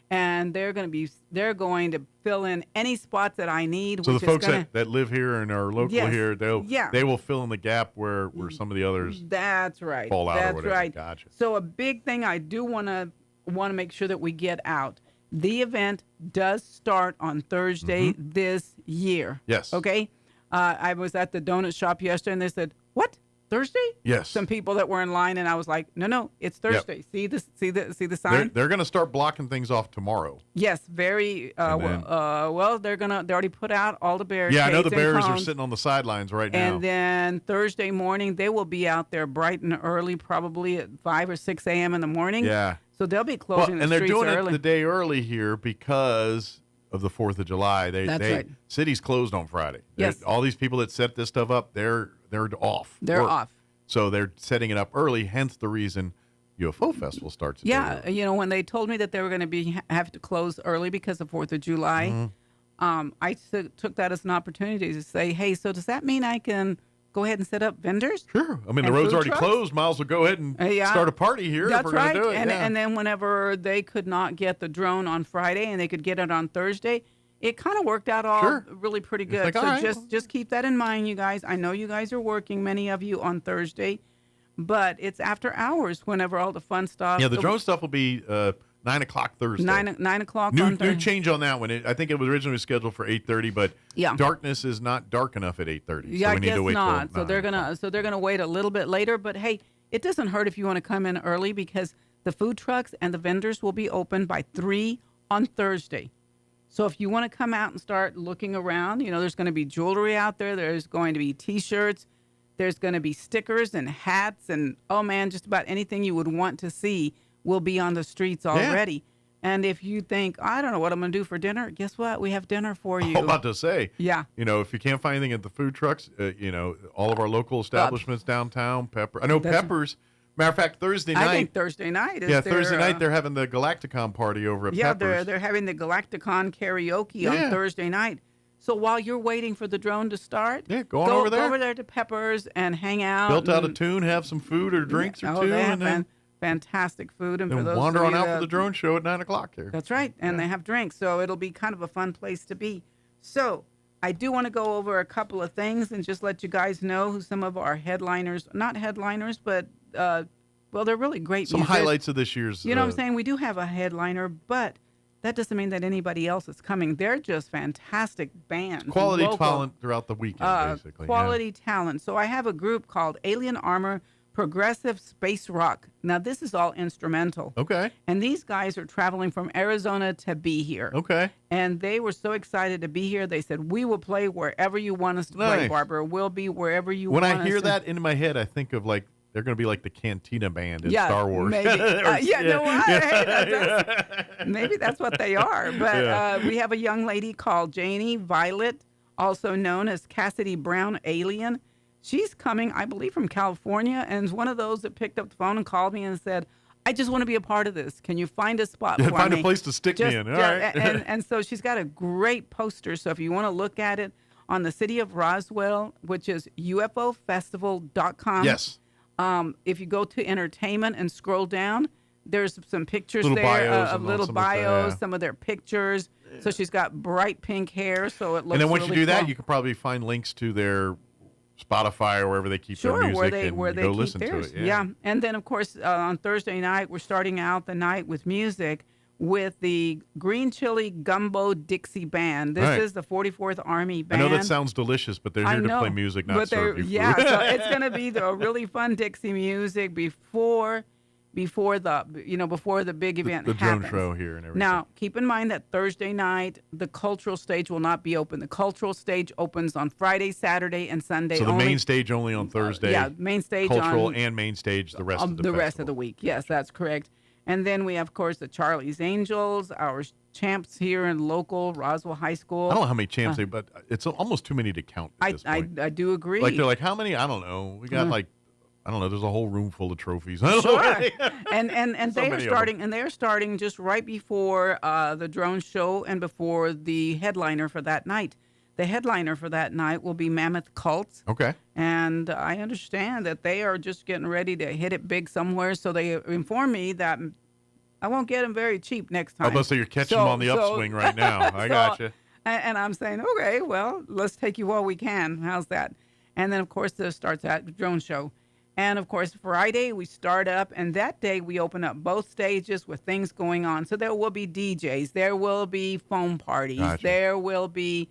and they're going to fill in any spots that I need. So the folks that live here and are local here, they will fill in the gap where some of the others that's right fall out or whatever. Right. Gotcha. So a big thing I do want to make sure that we get out. The event does start on Thursday this year. Yes. Okay. I was at the donut shop yesterday, and they said, "What? Thursday?" Yes. Some people that were in line, and I was like, "No, it's Thursday." Yep. See the sign. They're going to start blocking things off tomorrow. Yes, very well. They already put out all the barricades. Yeah, I know the barriers are sitting on the sidelines right now. And then Thursday morning, they will be out there bright and early, probably at 5 or 6 a.m. in the morning. Yeah. So they'll be closing the streets early. And they're doing it the day early here because of the 4th of July. That's right. City's closed on Friday. Yes. All these people that set this stuff up, they're off. They're off. So they're setting it up early, hence the reason UFO Festival starts today. Yeah, when they told me that they were going to have to close early because of 4th of July, I took that as an opportunity to say, hey, so does that mean I can go ahead and set up vendors? Sure. I mean, the road's already closed. Might as well go ahead and start a party here if we're going to do it. And then whenever they could not get the drone on Friday and they could get it on Thursday, it kind of worked out all really pretty good. Like, so right. just keep that in mind, you guys. I know you guys are working, many of you, on Thursday, but it's after hours whenever all the fun stuff. Yeah, the drone stuff will be 9 o'clock Thursday. 9 o'clock New on Thursday. change on that one. I think it was originally scheduled for 8:30, but Yeah. darkness is not dark enough at 8:30. Yeah, so we I need guess to wait not. till So they're gonna wait a little bit later. But hey, it doesn't hurt if you want to come in early because the food trucks and the vendors will be open by 3 on Thursday. So if you want to come out and start looking around, there's going to be jewelry out there. There's going to be T-shirts. There's going to be stickers and hats and, oh man, just about anything you would want to see will be on the streets already. And if you think, I don't know what I'm going to do for dinner, guess what? We have dinner for you. I'm about to say. Yeah. If you can't find anything at the food trucks, all of our local establishments downtown, Pepper. I know Peppers. Matter of fact, Thursday night. I think Thursday night is Thursday night they're having the Galacticon party over at Peppers. Yeah, they're having the Galacticon karaoke on Thursday night. So while you're waiting for the drone to start, go over there. Go over there to Peppers and hang out. Built out a tune, have some food or drinks or two, they have and then fantastic food. And for then those wander of on you out for the drone show at 9 o'clock here. That's right, and they have drinks, so it'll be kind of a fun place to be. So I do want to go over a couple of things and just let you guys know who some of our headliners, not headliners, but they're really great Some musicians. highlights of this year's. You know what I'm saying? We do have a headliner, but that doesn't mean that anybody else is coming. They're just fantastic bands. Quality local, talent throughout the weekend, basically. Quality talent. So I have a group called Alien Armor Progressive Space Rock. Now, this is all instrumental. Okay. And these guys are traveling from Arizona to be here. Okay. And they were so excited to be here. They said, we will play wherever you want us to play, Nice. Barbara. We'll be wherever you When want us I hear to. that in my head, I think of they're going to be like the Cantina Band in Star Wars. Maybe. No, maybe that's what they are. But we have a young lady called Janie Violet, also known as Cassidy Brown Alien. She's coming, I believe, from California, and is one of those that picked up the phone and called me and said, I just want to be a part of this. Can you find a spot for me? Find a place to stick me in. All right. And so she's got a great poster. So if you want to look at it on the City of Roswell, which is UFOfestival.com. Yes. If you go to entertainment and scroll down, there's some pictures Little there bios of and little some bios, of that. some of their pictures. So she's got bright pink hair, so it looks. And then once really you do that, cool. you can probably find links to their Spotify or wherever they keep their music where they go keep listen theirs. to it. Yeah. And then of course on Thursday night we're starting out the night with music with the Green Chili Gumbo Dixie Band. This Right. is the 44th Army Band. I know that sounds delicious, but they're here to play music, not serve you food. Yeah, so it's going to be the really fun Dixie music before the big event the drone happens. show here and everything. Now, keep in mind that Thursday night, the cultural stage will not be open. The cultural stage opens on Friday, Saturday, and Sunday. So the only. main stage only on Thursday. Yeah, main stage cultural on and main stage the rest of the rest of the week. Yes, that's correct. And then we have, of course, the Charlie's Angels, our champs here in local Roswell High School. I don't know how many champs they, but it's almost too many to count at this point. I do agree. Like they're like, how many? I don't know. We got I don't know. There's a whole room full of trophies. Sure. and So they're starting just right before the drone show and before the headliner for that night. The headliner for that night will be Mammoth Cult. Okay. And I understand that they are just getting ready to hit it big somewhere. So they inform me that I won't get them very cheap next time. So you're catching them on the upswing right now. I gotcha. And I'm saying, okay, well, let's take you while we can. How's that? And then, of course, this starts that drone show. And, of course, Friday we start up, and that day we open up both stages with things going on. So there will be DJs. There will be foam parties. Gotcha. There will be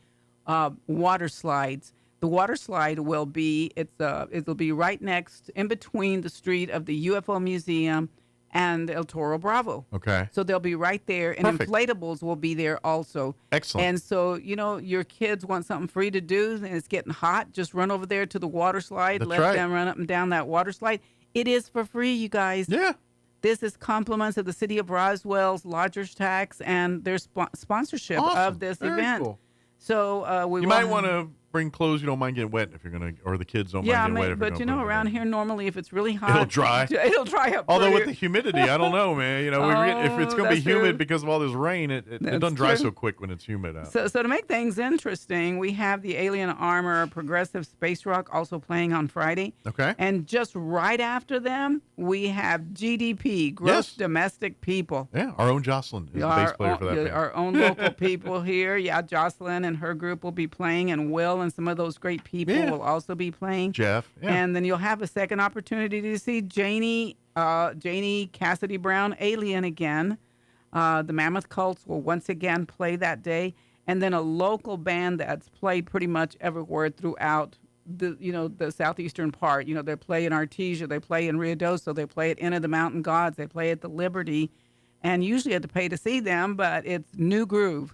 water slides. The water slide will be, it'll be right next, in between the street of the UFO Museum and El Toro Bravo. Okay. So they'll be right there, and Perfect. inflatables will be there also. Excellent. And so, your kids want something free to do, and it's getting hot, just run over there to the water slide. That's Let right. them run up and down that water slide. It is for free, you guys. Yeah. This is compliments of the City of Roswell's lodger's tax and their sponsorship Awesome. of this Very event. cool. So You might want to bring clothes you don't mind getting wet if you're gonna, or the kids don't mind getting wet. But you know, around here normally, if it's really hot, it'll dry. It'll dry up. Although with the humidity, I don't know, man. You know, if it's gonna be humid true. because of all this rain, it doesn't dry so quick when it's humid out. So to make things interesting, we have the Alien Armor Progressive Space Rock also playing on Friday. Okay. And just right after them, we have GDP, Gross Domestic People. Yeah, our own Jocelyn is the bass player for that band. Our own local people here. Yeah, Jocelyn and her group will be playing, and Will and some of those great people will also be playing. Jeff. Yeah. And then you'll have a second opportunity to see Janie Cassidy Brown, Alien again. The Mammoth Cults will once again play that day. And then a local band that's played pretty much everywhere throughout the southeastern part. You know, they play in Artesia, they play in Ruidoso, they play at Inn of the Mountain Gods, they play at the Liberty. And usually you have to pay to see them, but it's New Groove.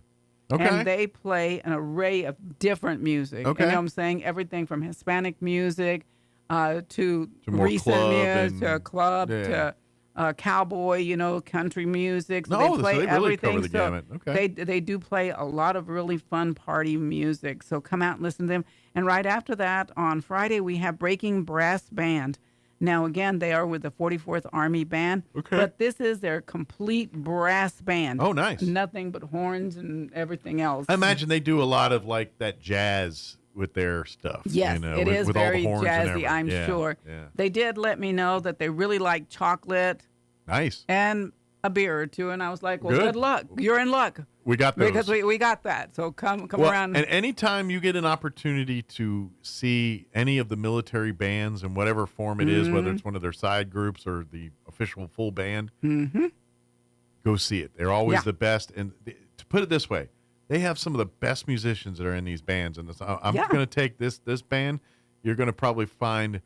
Okay. And they play an array of different music. Okay. You know what I'm saying? Everything from Hispanic music to more recent club music, to club, to cowboy, country music. So they play really everything. cover the gamut. Okay. They do play a lot of really fun party music. So come out and listen to them. And right after that, on Friday, we have Breaking Brass Band. Now, again, they are with the 44th Army Band. Okay. But this is their complete brass band. Oh, nice. Nothing but horns and everything else. I imagine they do a lot of like that jazz with their stuff. Yes, it is with very all the horns and jazzy, I'm everything. sure. Yeah. They did let me know that they really like chocolate. Nice. And a beer or two. And I was like, well, Good. good luck. You're in luck. We got those. Because we got that. So come Well, around. And anytime you get an opportunity to see any of the military bands in whatever form it is, whether it's one of their side groups or the official full band, go see it. They're always the best. And to put it this way, they have some of the best musicians that are in these bands. And I'm going to take this band. You're going to probably find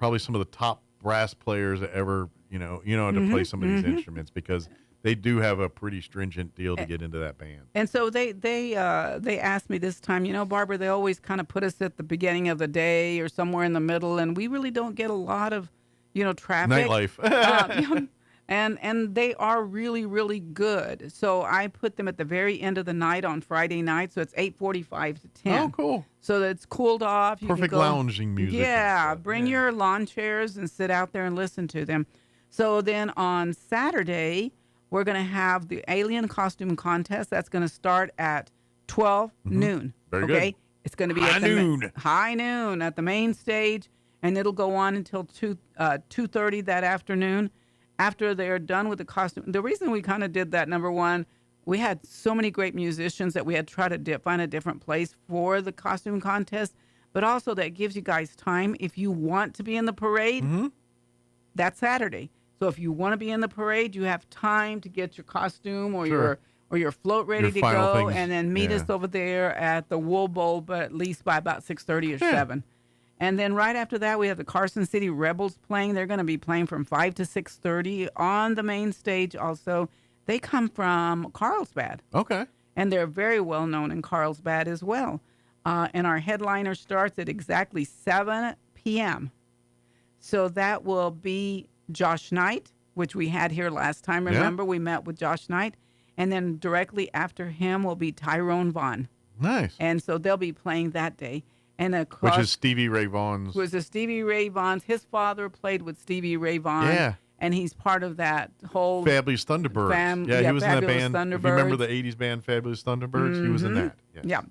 some of the top brass players that ever, to play some of these instruments, because they do have a pretty stringent deal to get into that band. And so they asked me this time, Barbara, they always kind of put us at the beginning of the day or somewhere in the middle, and we really don't get a lot of, traffic. Nightlife. And they are really, really good. So I put them at the very end of the night on Friday night, so it's 8:45 to 10. Oh, cool. So that it's cooled off. You Perfect can go, lounging music. Yeah, bring your lawn chairs and sit out there and listen to them. So then on Saturday, we're going to have the Alien Costume Contest. That's going to start at 12 noon. Very okay? good. It's going to be high noon at the main stage, and it'll go on until 2:30 that afternoon. After they're done with the costume, the reason we kind of did that, number one, we had so many great musicians that we had to try to find a different place for the costume contest, but also that gives you guys time. If you want to be in the parade, that's Saturday. So if you want to be in the parade, you have time to get your costume or your float ready to go, things. and then meet us over there at the Wool Bowl, but at least by about 6:30 or 7. And then right after that, we have the Carson City Rebels playing. They're going to be playing from 5 to 6:30 on the main stage also. They come from Carlsbad. Okay. And they're very well known in Carlsbad as well. And our headliner starts at exactly 7 p.m. So that will be Josh Knight, which we had here last time. Remember, we met with Josh Knight. And then directly after him will be Tyrone Vaughn. Nice. And so they'll be playing that day. And which is Stevie Ray Vaughan's. Stevie Ray Vaughan's. His father played with Stevie Ray Vaughan. Yeah. And he's part of that whole Fabulous Thunderbirds. He was in that band. If you remember the 80s band Fabulous Thunderbirds, he was in that. Yes. Yeah.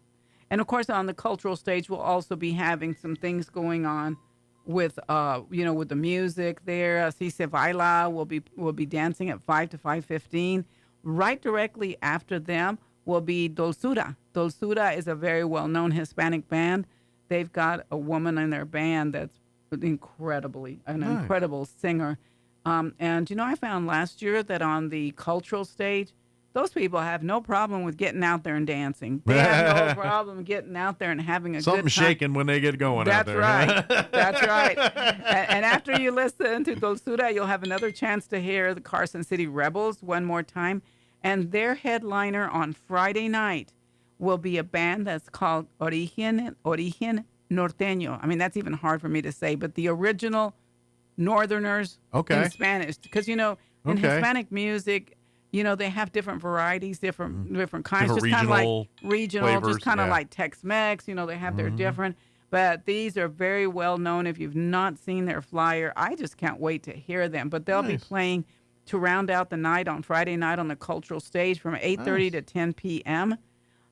And of course, on the cultural stage, we'll also be having some things going on with, with the music there. Cise Baila will be dancing at 5 to 5:15. Right directly after them will be Dulzura. Dulzura is a very well-known Hispanic band. They've got a woman in their band that's incredible singer. And, I found last year that on the cultural stage, those people have no problem with getting out there and dancing. They have no problem getting out there and having a good time. Something shaking when they get going out there. That's right. That's right. And after you listen to Dulzura, you'll have another chance to hear the Carson City Rebels one more time. And their headliner on Friday night will be a band that's called Origen Norteño. I mean, that's even hard for me to say, but the original Northerners in Spanish. Because, in Hispanic music, they have different varieties, different kinds, Different just kind of like regional regional, flavors, just kind of yeah. like Tex-Mex. They have their different. But these are very well known. If you've not seen their flyer, I just can't wait to hear them. But they'll be playing to round out the night on Friday night on the cultural stage from 8:30 to 10 p.m.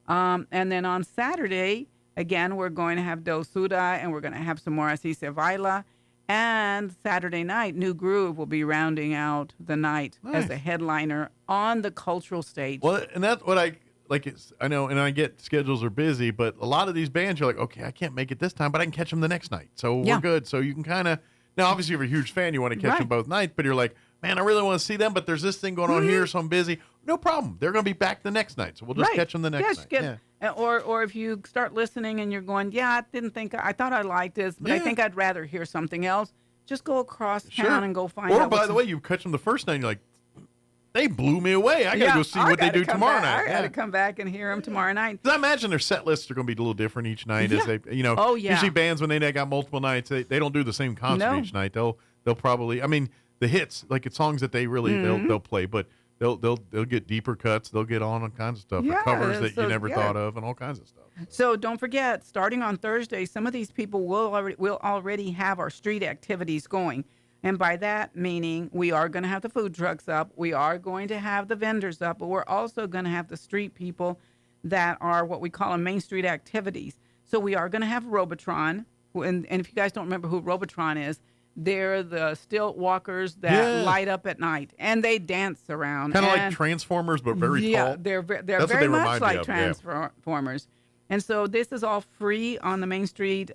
And then on Saturday, again, we're going to have Dosuda, and we're going to have some more Así se baila. And Saturday night, New Groove will be rounding out the night as a headliner on the cultural stage. Well, and that's what I like. I know, and I get schedules are busy, but a lot of these bands, you're like, okay, I can't make it this time, but I can catch them the next night. So we're good. So you can kind of, now obviously if you're a huge fan, you want to catch them both nights, but you're like, man, I really want to see them, but there's this thing going on here, so I'm busy. No problem. They're going to be back the next night, so we'll just catch them the next night. Or if you start listening and you're going, I thought I liked this, but I think I'd rather hear something else. Just go across town and go find out. Or by the way, you catch them the first night, and you're like, they blew me away. I got to go see what they do tomorrow night. I got to come back and hear them tomorrow night. I imagine their set lists are going to be a little different each night. As they, usually bands when they got multiple nights, they don't do the same concert each night. They'll probably, the hits, like it's songs that they really they'll play, but they'll get deeper cuts. They'll get on all kinds of stuff, covers that you never thought of, and all kinds of stuff. So don't forget, starting on Thursday, some of these people will already have our street activities going. And by that meaning, we are going to have the food trucks up. We are going to have the vendors up, but we're also going to have the street people that are what we call Main Street activities. So we are going to have Robotron. And if you guys don't remember who Robotron is, they're the stilt walkers that light up at night, and they dance around. Kind of like Transformers, but very tall. They're very much like Transformers. And so this is all free on the Main Street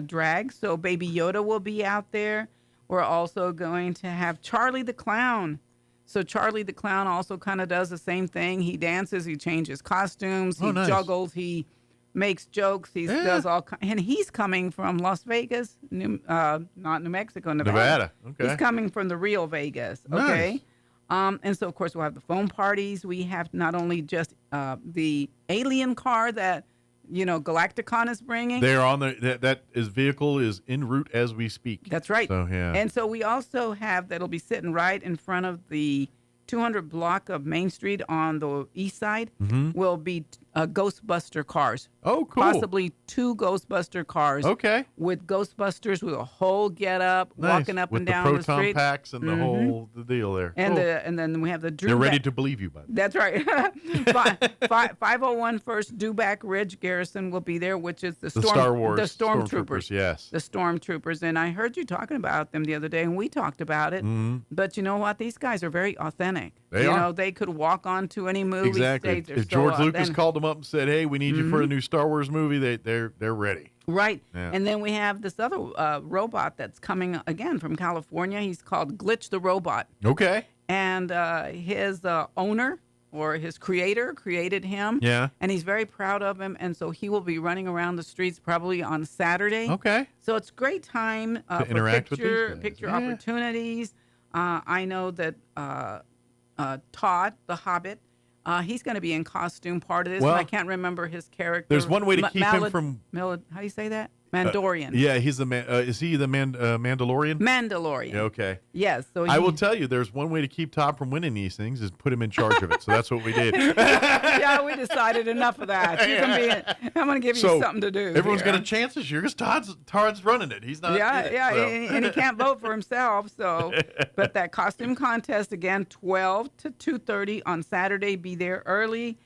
drag. So Baby Yoda will be out there. We're also going to have Charlie the Clown. So Charlie the Clown also kind of does the same thing. He dances, he changes costumes, he juggles, he makes jokes, he does all and he's coming from Las Vegas, not New Mexico, Nevada. Okay. He's coming from the real Vegas. Okay. And so of course we'll have the phone parties. We have not only just the alien car that Galacticon is bringing. They're on that vehicle is en route as we speak. That's right. So yeah. And so we also have that'll be sitting right in front of the 200 block of Main Street on the east side. Will be Ghostbuster cars. Oh, cool. Possibly 2 Ghostbuster cars. Okay. With Ghostbusters with a whole get up, walking up and down the street. With the proton packs and the whole deal there. And and then we have the Drew. They're ready to believe you, bud. That's right. 501 First Dewback Ridge Garrison will be there, which is the Star Wars Stormtroopers. Yes. The Stormtroopers. And I heard you talking about them the other day, and we talked about it. But you know what? These guys are very authentic. They are. They could walk onto any movie stage. If George Lucas called them up and said, "Hey, we need you for a new Star Wars movie," they're ready. Right. Yeah. And then we have this other robot that's coming again from California. He's called Glitch the Robot. Okay. And his owner or his creator created him. Yeah. And he's very proud of him. And so he will be running around the streets probably on Saturday. Okay. So it's a great time to for interact with these guys. picture opportunities. I know that Todd, the Hobbit, he's going to be in costume part of this. Well, I can't remember his character. There's one way to keep him from. How do you say that? Mandalorian. Yeah, he's the man. Is he the Mandalorian? Mandalorian. Yeah, okay. Yes. So I will tell you, there's one way to keep Todd from winning these things is put him in charge of it. So that's what we did. Yeah, we decided enough of that. I'm going to give you something to do. Everyone's got a chance this year because Todd's running it. He's not. And he can't vote for himself. So, but that costume contest again, 12 to 2:30 on Saturday. Be there early.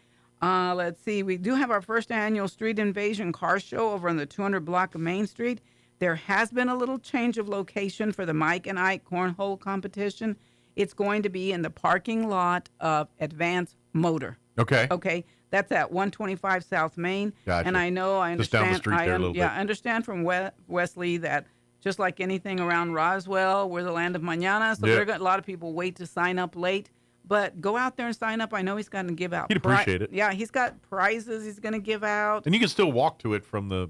Let's see. We do have our first annual Street Invasion car show over on the 200 block of Main Street. There has been a little change of location for the Mike and Ike cornhole competition. It's going to be in the parking lot of Advance Motor. Okay. Okay. That's at 125 South Main. Gotcha. And I understand. Just down the street there a little bit. I understand from Wesley that just like anything around Roswell, we're the land of mañana. So a lot of people wait to sign up late. But go out there and sign up. I know he's going to give out. He'd appreciate it. Yeah, he's got prizes he's going to give out. And you can still walk to it from the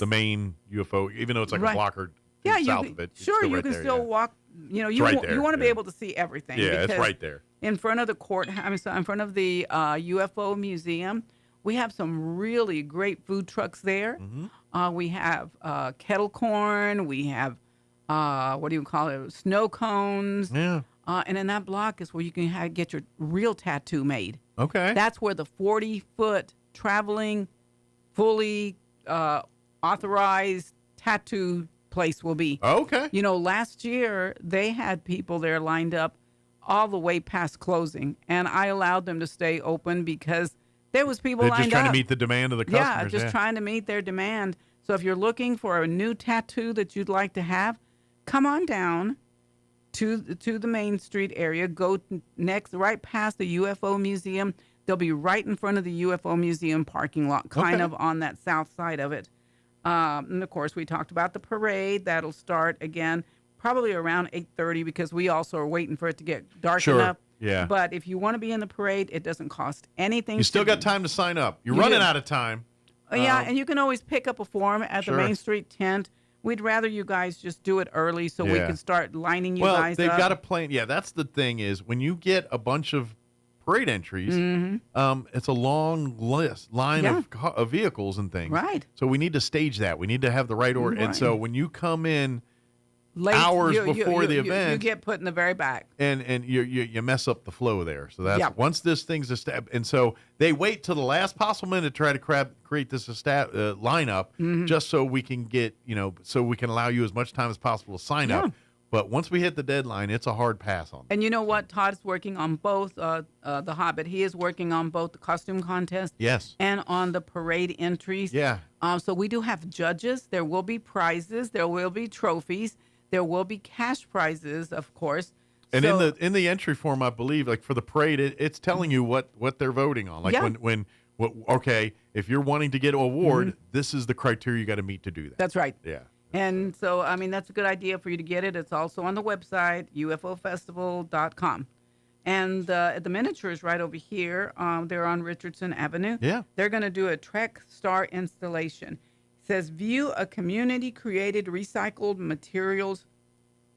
main UFO, even though it's like a block or south of it. Sure, you can still walk. You want to be able to see everything. Yeah, it's right there. In front of the in front of the UFO museum, we have some really great food trucks there. We have kettle corn. We have what do you call it? Snow cones. Yeah. And in that block is where you can get your real tattoo made. Okay. That's where the 40-foot traveling, fully authorized tattoo place will be. Okay. You know, last year they had people there lined up all the way past closing, and I allowed them to stay open because there was people lined up. They're just trying to meet the demand of the customers. Yeah, just trying to meet their demand. So if you're looking for a new tattoo that you'd like to have, come on down to the Main Street area. Go next, right past the UFO Museum. They'll be right in front of the UFO Museum parking lot, kind of on that south side of it. And of course, we talked about the parade. That'll start again probably around 8:30 because we also are waiting for it to get dark enough. Yeah. But if you want to be in the parade, it doesn't cost anything. You still got time to sign up. You're running out of time. Yeah, and you can always pick up a form at the Main Street tent. We'd rather you guys just do it early so we can start lining you guys up. Well, they've got a plan. Yeah, that's the thing is when you get a bunch of parade entries, it's a long line of vehicles and things. Right. So we need to stage that. We need to have the right order. Right. And so when you come in late, hours before the event, you get put in the very back, and you mess up the flow there. So that's once this thing's established, and so they wait till the last possible minute to try to create this lineup, just so we can get so we can allow you as much time as possible to sign up. But once we hit the deadline, it's a hard pass on them. And you know what? Todd is working on both the Hobbit. He is working on both the costume contest, and on the parade entries. Yeah. So we do have judges. There will be prizes. There will be trophies. There will be cash prizes, of course. And in the entry form, I believe, like for the parade, it's telling you what they're voting on. Like if you're wanting to get an award, this is the criteria you got to meet to do that. That's right. Yeah. And so, I mean, that's a good idea for you to get it. It's also on the website, ufofestival.com. And the miniature is right over here. They're on Richardson Avenue. Yeah. They're going to do a Trek Star installation. It says, view a community-created recycled materials,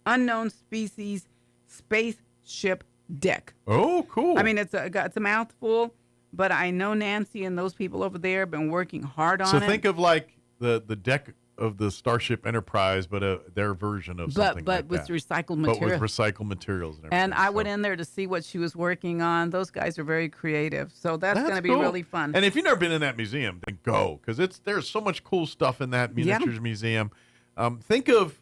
unknown species, spaceship deck. Oh, cool. I mean, it's a mouthful, but I know Nancy and those people over there have been working hard on it. So think of like the deck of the Starship Enterprise, but their version of something but like with that. recycled material. But with recycled materials and everything. And I went in there to see what she was working on. Those guys are very creative, so that's going to be cool. really fun. And if you've never been in that museum, then go, because there's so much cool stuff in that miniatures museum. Think of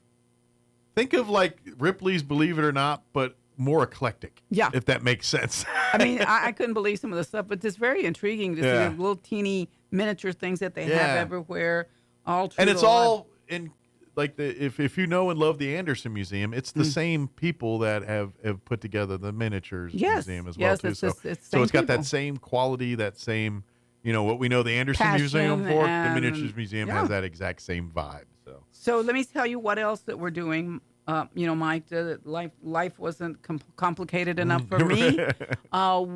like Ripley's Believe It or Not, but more eclectic. Yeah, if that makes sense. I mean, I couldn't believe some of the stuff, but it's very intriguing to see the little teeny miniature things that they have everywhere. And it's all in like if you know and love the Anderson Museum, it's the same people that have put together the miniatures museum as well too. So it's got that same quality, that same what we know the Anderson Museum for. The miniatures museum has that exact same vibe. So let me tell you what else that we're doing. Mike, life wasn't complicated enough for me.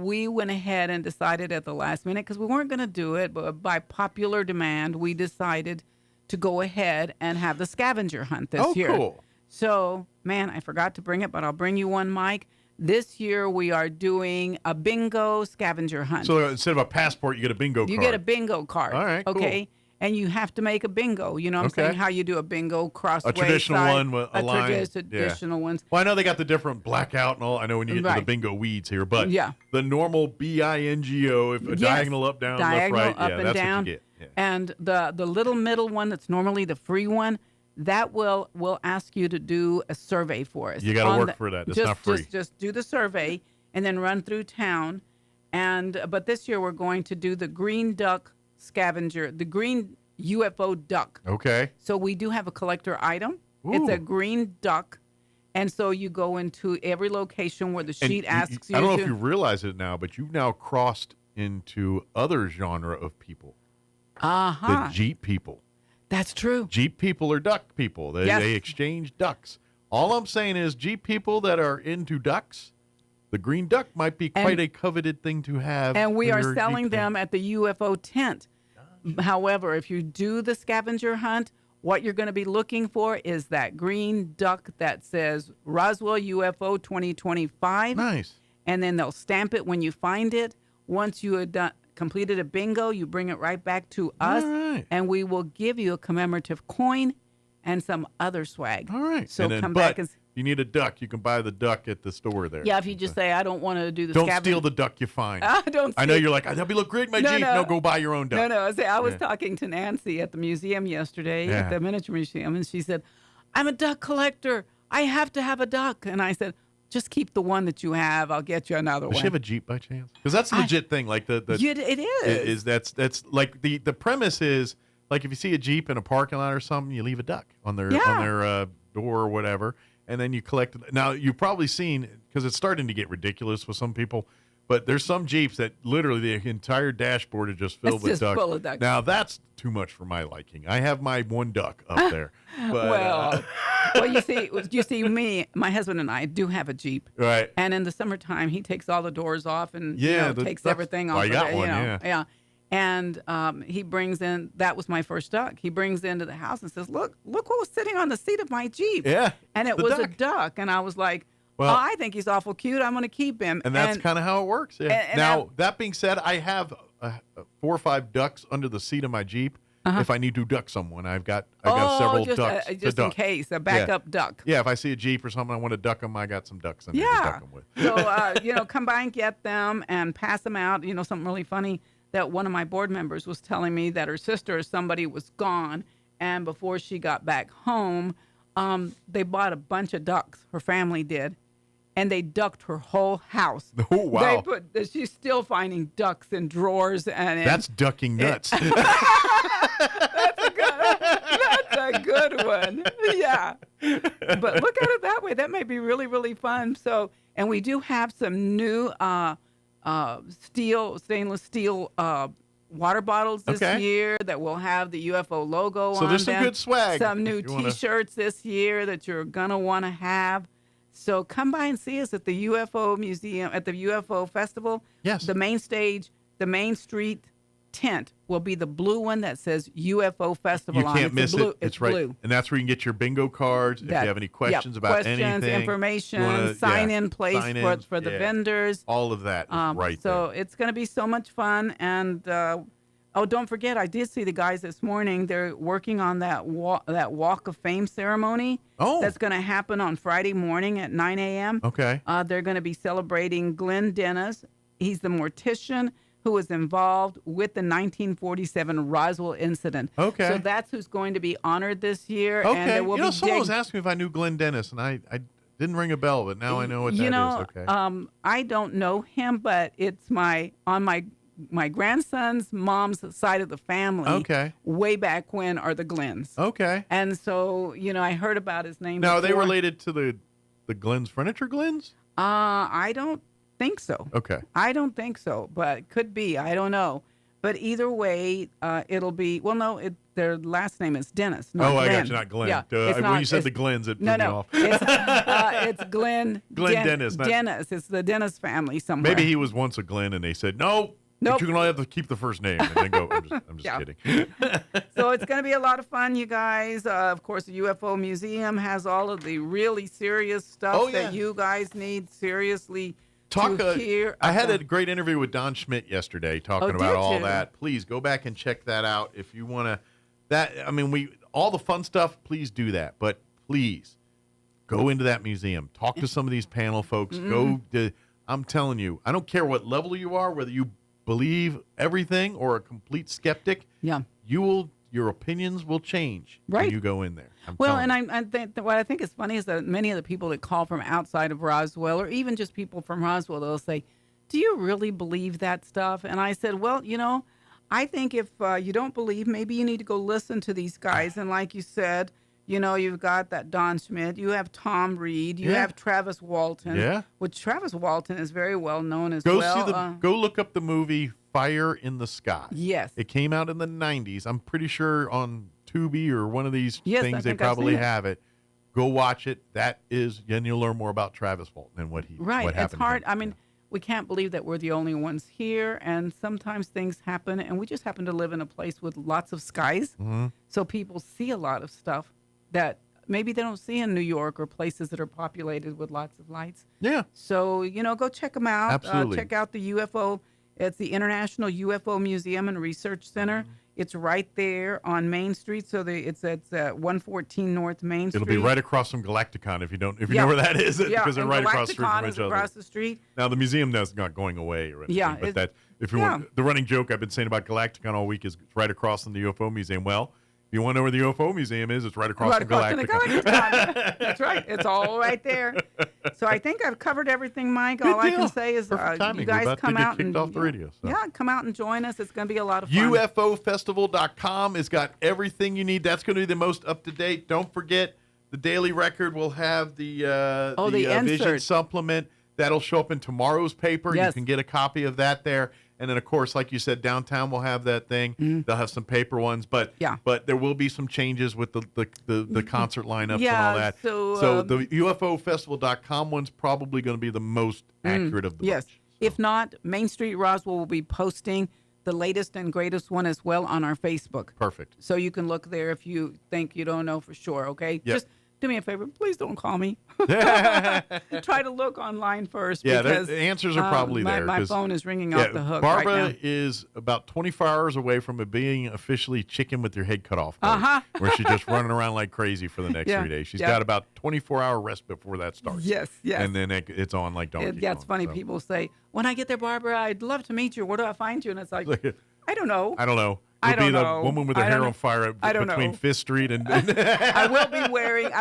We went ahead and decided at the last minute because we weren't going to do it, but by popular demand, we decided to go ahead and have the scavenger hunt this year. Cool. So, man, I forgot to bring it, but I'll bring you one, Mike. This year we are doing a bingo scavenger hunt. So instead of a passport, you get a bingo card. You get a bingo card. All right, okay. Cool. And you have to make a bingo. You know what I'm saying? How you do a bingo crossway. A traditional one with a line. Traditional ones. Well, I know they got the different blackout and all. I know when you get to the bingo weeds here, but the normal bingo, if a diagonal up, down, diagonal, left, right, up and that's down. what you get. Yeah. And the little middle one that's normally the free one, that will ask you to do a survey for us. You got to work for that. It's not free. Just do the survey and then run through town. But this year we're going to do the green duck scavenger, the green UFO duck. Okay. So we do have a collector item. Ooh. It's a green duck. And so you go into every location where the sheet asks you I don't know to. if you realize it now, but you've now crossed into other genre of people. The Jeep people. That's true. Jeep people are duck people. They exchange ducks. All I'm saying is Jeep people that are into ducks, the green duck might be quite a coveted thing to have. And we are selling them at the UFO tent. However, if you do the scavenger hunt, what you're going to be looking for is that green duck that says Roswell UFO 2025. Nice. And then they'll stamp it when you find it. Once you have completed a bingo, you bring it right back to us, and we will give you a commemorative coin and some other swag. All right. So come back and you need a duck, you can buy the duck at the store there. Yeah, if you just say, I don't want to do the Don't steal the duck you find. I know you're like, that'll be look great in my Jeep. No, go buy your own duck. No. I was talking to Nancy at the museum yesterday, at the miniature museum, and she said, I'm a duck collector. I have to have a duck. And I said, just keep the one that you have. I'll get you another one. Does she have a Jeep by chance? Because that's a legit thing. Like it is. That's like the premise is like if you see a Jeep in a parking lot or something, you leave a duck on their door or whatever, and then you collect it. Now you've probably seen, because it's starting to get ridiculous with some people, but there's some Jeeps that literally the entire dashboard is just filled with ducks. Full of ducks. Now that's too much for my liking. I have my one duck up there. But, well, you see me, my husband and I do have a Jeep. Right. And in the summertime, he takes all the doors off and takes everything off. I got of it, one, yeah. And he brings in, that was my first duck. He brings into the house and says, look what was sitting on the seat of my Jeep. Yeah. And it was a duck. And I was like, well, I think he's awful cute. I'm going to keep him. And that's kind of how it works. Yeah. Now, that being said, I have 4 or 5 ducks under the seat of my Jeep. If I need to duck someone, I've got several ducks. Just in case, a backup duck. Yeah, if I see a Jeep or something, I want to duck them, I got some ducks in there to duck them with. So, come by and get them and pass them out. Something really funny that one of my board members was telling me that her sister or somebody was gone, and before she got back home, they bought a bunch of ducks. Her family did. And they ducked her whole house. Oh, wow. She's still finding ducks in drawers. That's ducking nuts. That's a good one. Yeah. But look at it that way. That may be really, really fun. So, and we do have some new stainless steel water bottles this year that will have the UFO logo on them. So there's some good swag. Some new T-shirts this year that you're going to want to have. So come by and see us at the UFO Museum, at the UFO Festival. Yes. The main stage, the Main Street tent will be the blue one that says UFO Festival on it. You can't miss it. It's right. blue. And that's where you can get your bingo cards. If you have any questions about anything. Information, sign-in place for the vendors. All of that is right there. So it's going to be so much fun. And, don't forget, I did see the guys this morning. They're working on that Walk of Fame ceremony. Oh. That's going to happen on Friday morning at 9 a.m. Okay. They're going to be celebrating Glenn Dennis. He's the mortician who was involved with the 1947 Roswell incident. Okay. So that's who's going to be honored this year. Okay. And there will be someone was asking me if I knew Glenn Dennis, and I didn't ring a bell, but now I know what that is. Okay. I don't know him, but it's on my grandson's mom's side of the family. Okay. Way back when are the Glenns. Okay. And so, I heard about his name. Now, before. are they related to the Glenn's Furniture Glenn's? I don't think so. Okay. I don't think so, but it could be. I don't know. But either way, it'll be, their last name is Dennis. Not Glenn. I got you, not Glenn. Yeah, when you said the Glenn's, it threw me off. It's Glenn. Glenn Dennis. Dennis. It's the Dennis family somewhere. Maybe he was once a Glenn, and they said, no. Nope. You can only have to keep the first name and then go. I'm just kidding. So it's going to be a lot of fun, you guys. Of course, the UFO Museum has all of the really serious stuff that you guys need seriously to hear. I had a great interview with Don Schmidt yesterday talking about all that. Please go back and check that out if you want to. All the fun stuff, please do that. But please go into that museum. Talk to some of these panel folks. I'm telling you, I don't care what level you are, whether you believe everything or a complete skeptic. Yeah, your opinions will change when you go in there. What I think is funny is that many of the people that call from outside of Roswell, or even just people from Roswell, they'll say, "Do you really believe that stuff?" And I said, "Well, I think if you don't believe, maybe you need to go listen to these guys." And like you said, you've got that Don Schmidt, you have Tom Reed, you have Travis Walton, which Travis Walton is very well known as well. Go look up the movie Fire in the Sky. Yes. It came out in the 90s. I'm pretty sure on Tubi or one of these things they probably have it. Go watch it. And you'll learn more about Travis Walton and what happened. Right. It's hard. We can't believe that we're the only ones here, and sometimes things happen, and we just happen to live in a place with lots of skies, so people see a lot of stuff that maybe they don't see in New York or places that are populated with lots of lights. Yeah. So, go check them out. Absolutely. Check out the UFO. It's the International UFO Museum and Research Center. It's right there on Main Street. So it's at 114 North Main Street. It'll be right across from Galacticon if you know where that is. Because they're right across the street from each other. Across the street. Now the museum is not going away or anything. But that if you want, the running joke I've been saying about Galacticon all week is it's right across from the UFO Museum. Well, if you want to know where the UFO Museum is, it's right across from Galacticon. That's right. It's all right there. So I think I've covered everything, Mike. All I can say is you guys come out and off the radio. So. Yeah, come out and join us. It's going to be a lot of fun. UFOfestival.com has got everything you need. That's going to be the most up to date. Don't forget, the Daily Record will have the Vision supplement. That'll show up in tomorrow's paper. Yes. You can get a copy of that there. And then, of course, like you said, Downtown will have that thing. They'll have some paper ones, but there will be some changes with the concert lineups and all that. So the UFOfestival.com one's probably going to be the most accurate of the bunch. So. If not, Main Street Roswell will be posting the latest and greatest one as well on our Facebook. Perfect. So you can look there if you think you don't know for sure, okay? Yep. Just do me a favor. Please don't call me. Try to look online first. Yeah, because, the answers are probably there. My phone is ringing off the hook Barbara right now. is about 24 hours away from it being officially chicken with your head cut off. Where she's just running around like crazy for the next 3 days. She's got about 24-hour rest before that starts. Yes. And then it's on like donkey. It's funny. So. People say, when I get there, Barbara, I'd love to meet you. Where do I find you? And it's like, I don't know. You'll be the woman with her hair on fire between Fifth Street and. I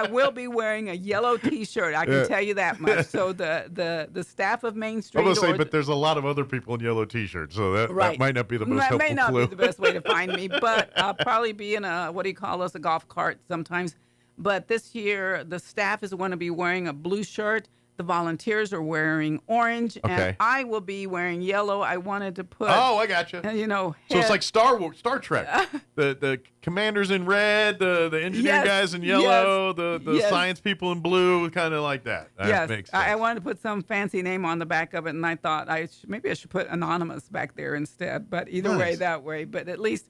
will be wearing a yellow T-shirt. I can tell you that much. So the staff of Main Street. I was going to say, but there's a lot of other people in yellow T-shirts, so that might not be the most helpful clue. That may not be the best way to find me, but I'll probably be in a a golf cart sometimes. But this year, the staff is going to be wearing a blue shirt. The volunteers are wearing orange, and I will be wearing yellow. I wanted to put. Oh, I got you. So it's like Star Trek. The commanders in red, the engineer guys in yellow, the science people in blue, kind of like that. That makes sense. I wanted to put some fancy name on the back of it, and I thought maybe I should put anonymous back there instead. But either way, that way. But at least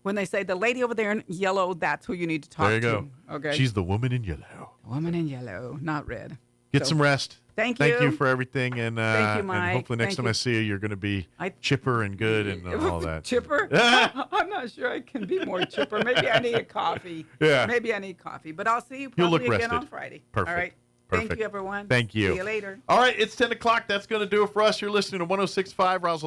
when they say the lady over there in yellow, that's who you need to talk to. There you go. Okay. She's the woman in yellow. Woman in yellow, not red. Get some rest. Thank you. Thank you for everything. And, thank you, Mike. And hopefully next time I see you, you're going to be chipper and good and all that. Chipper? I'm not sure I can be more chipper. Maybe I need a coffee. Yeah. Maybe I need coffee. But I'll see you probably again on Friday. Perfect. All right. Perfect. Thank you, everyone. Thank you. See you later. All right. It's 10 o'clock. That's going to do it for us. You're listening to 106.5 Roswell.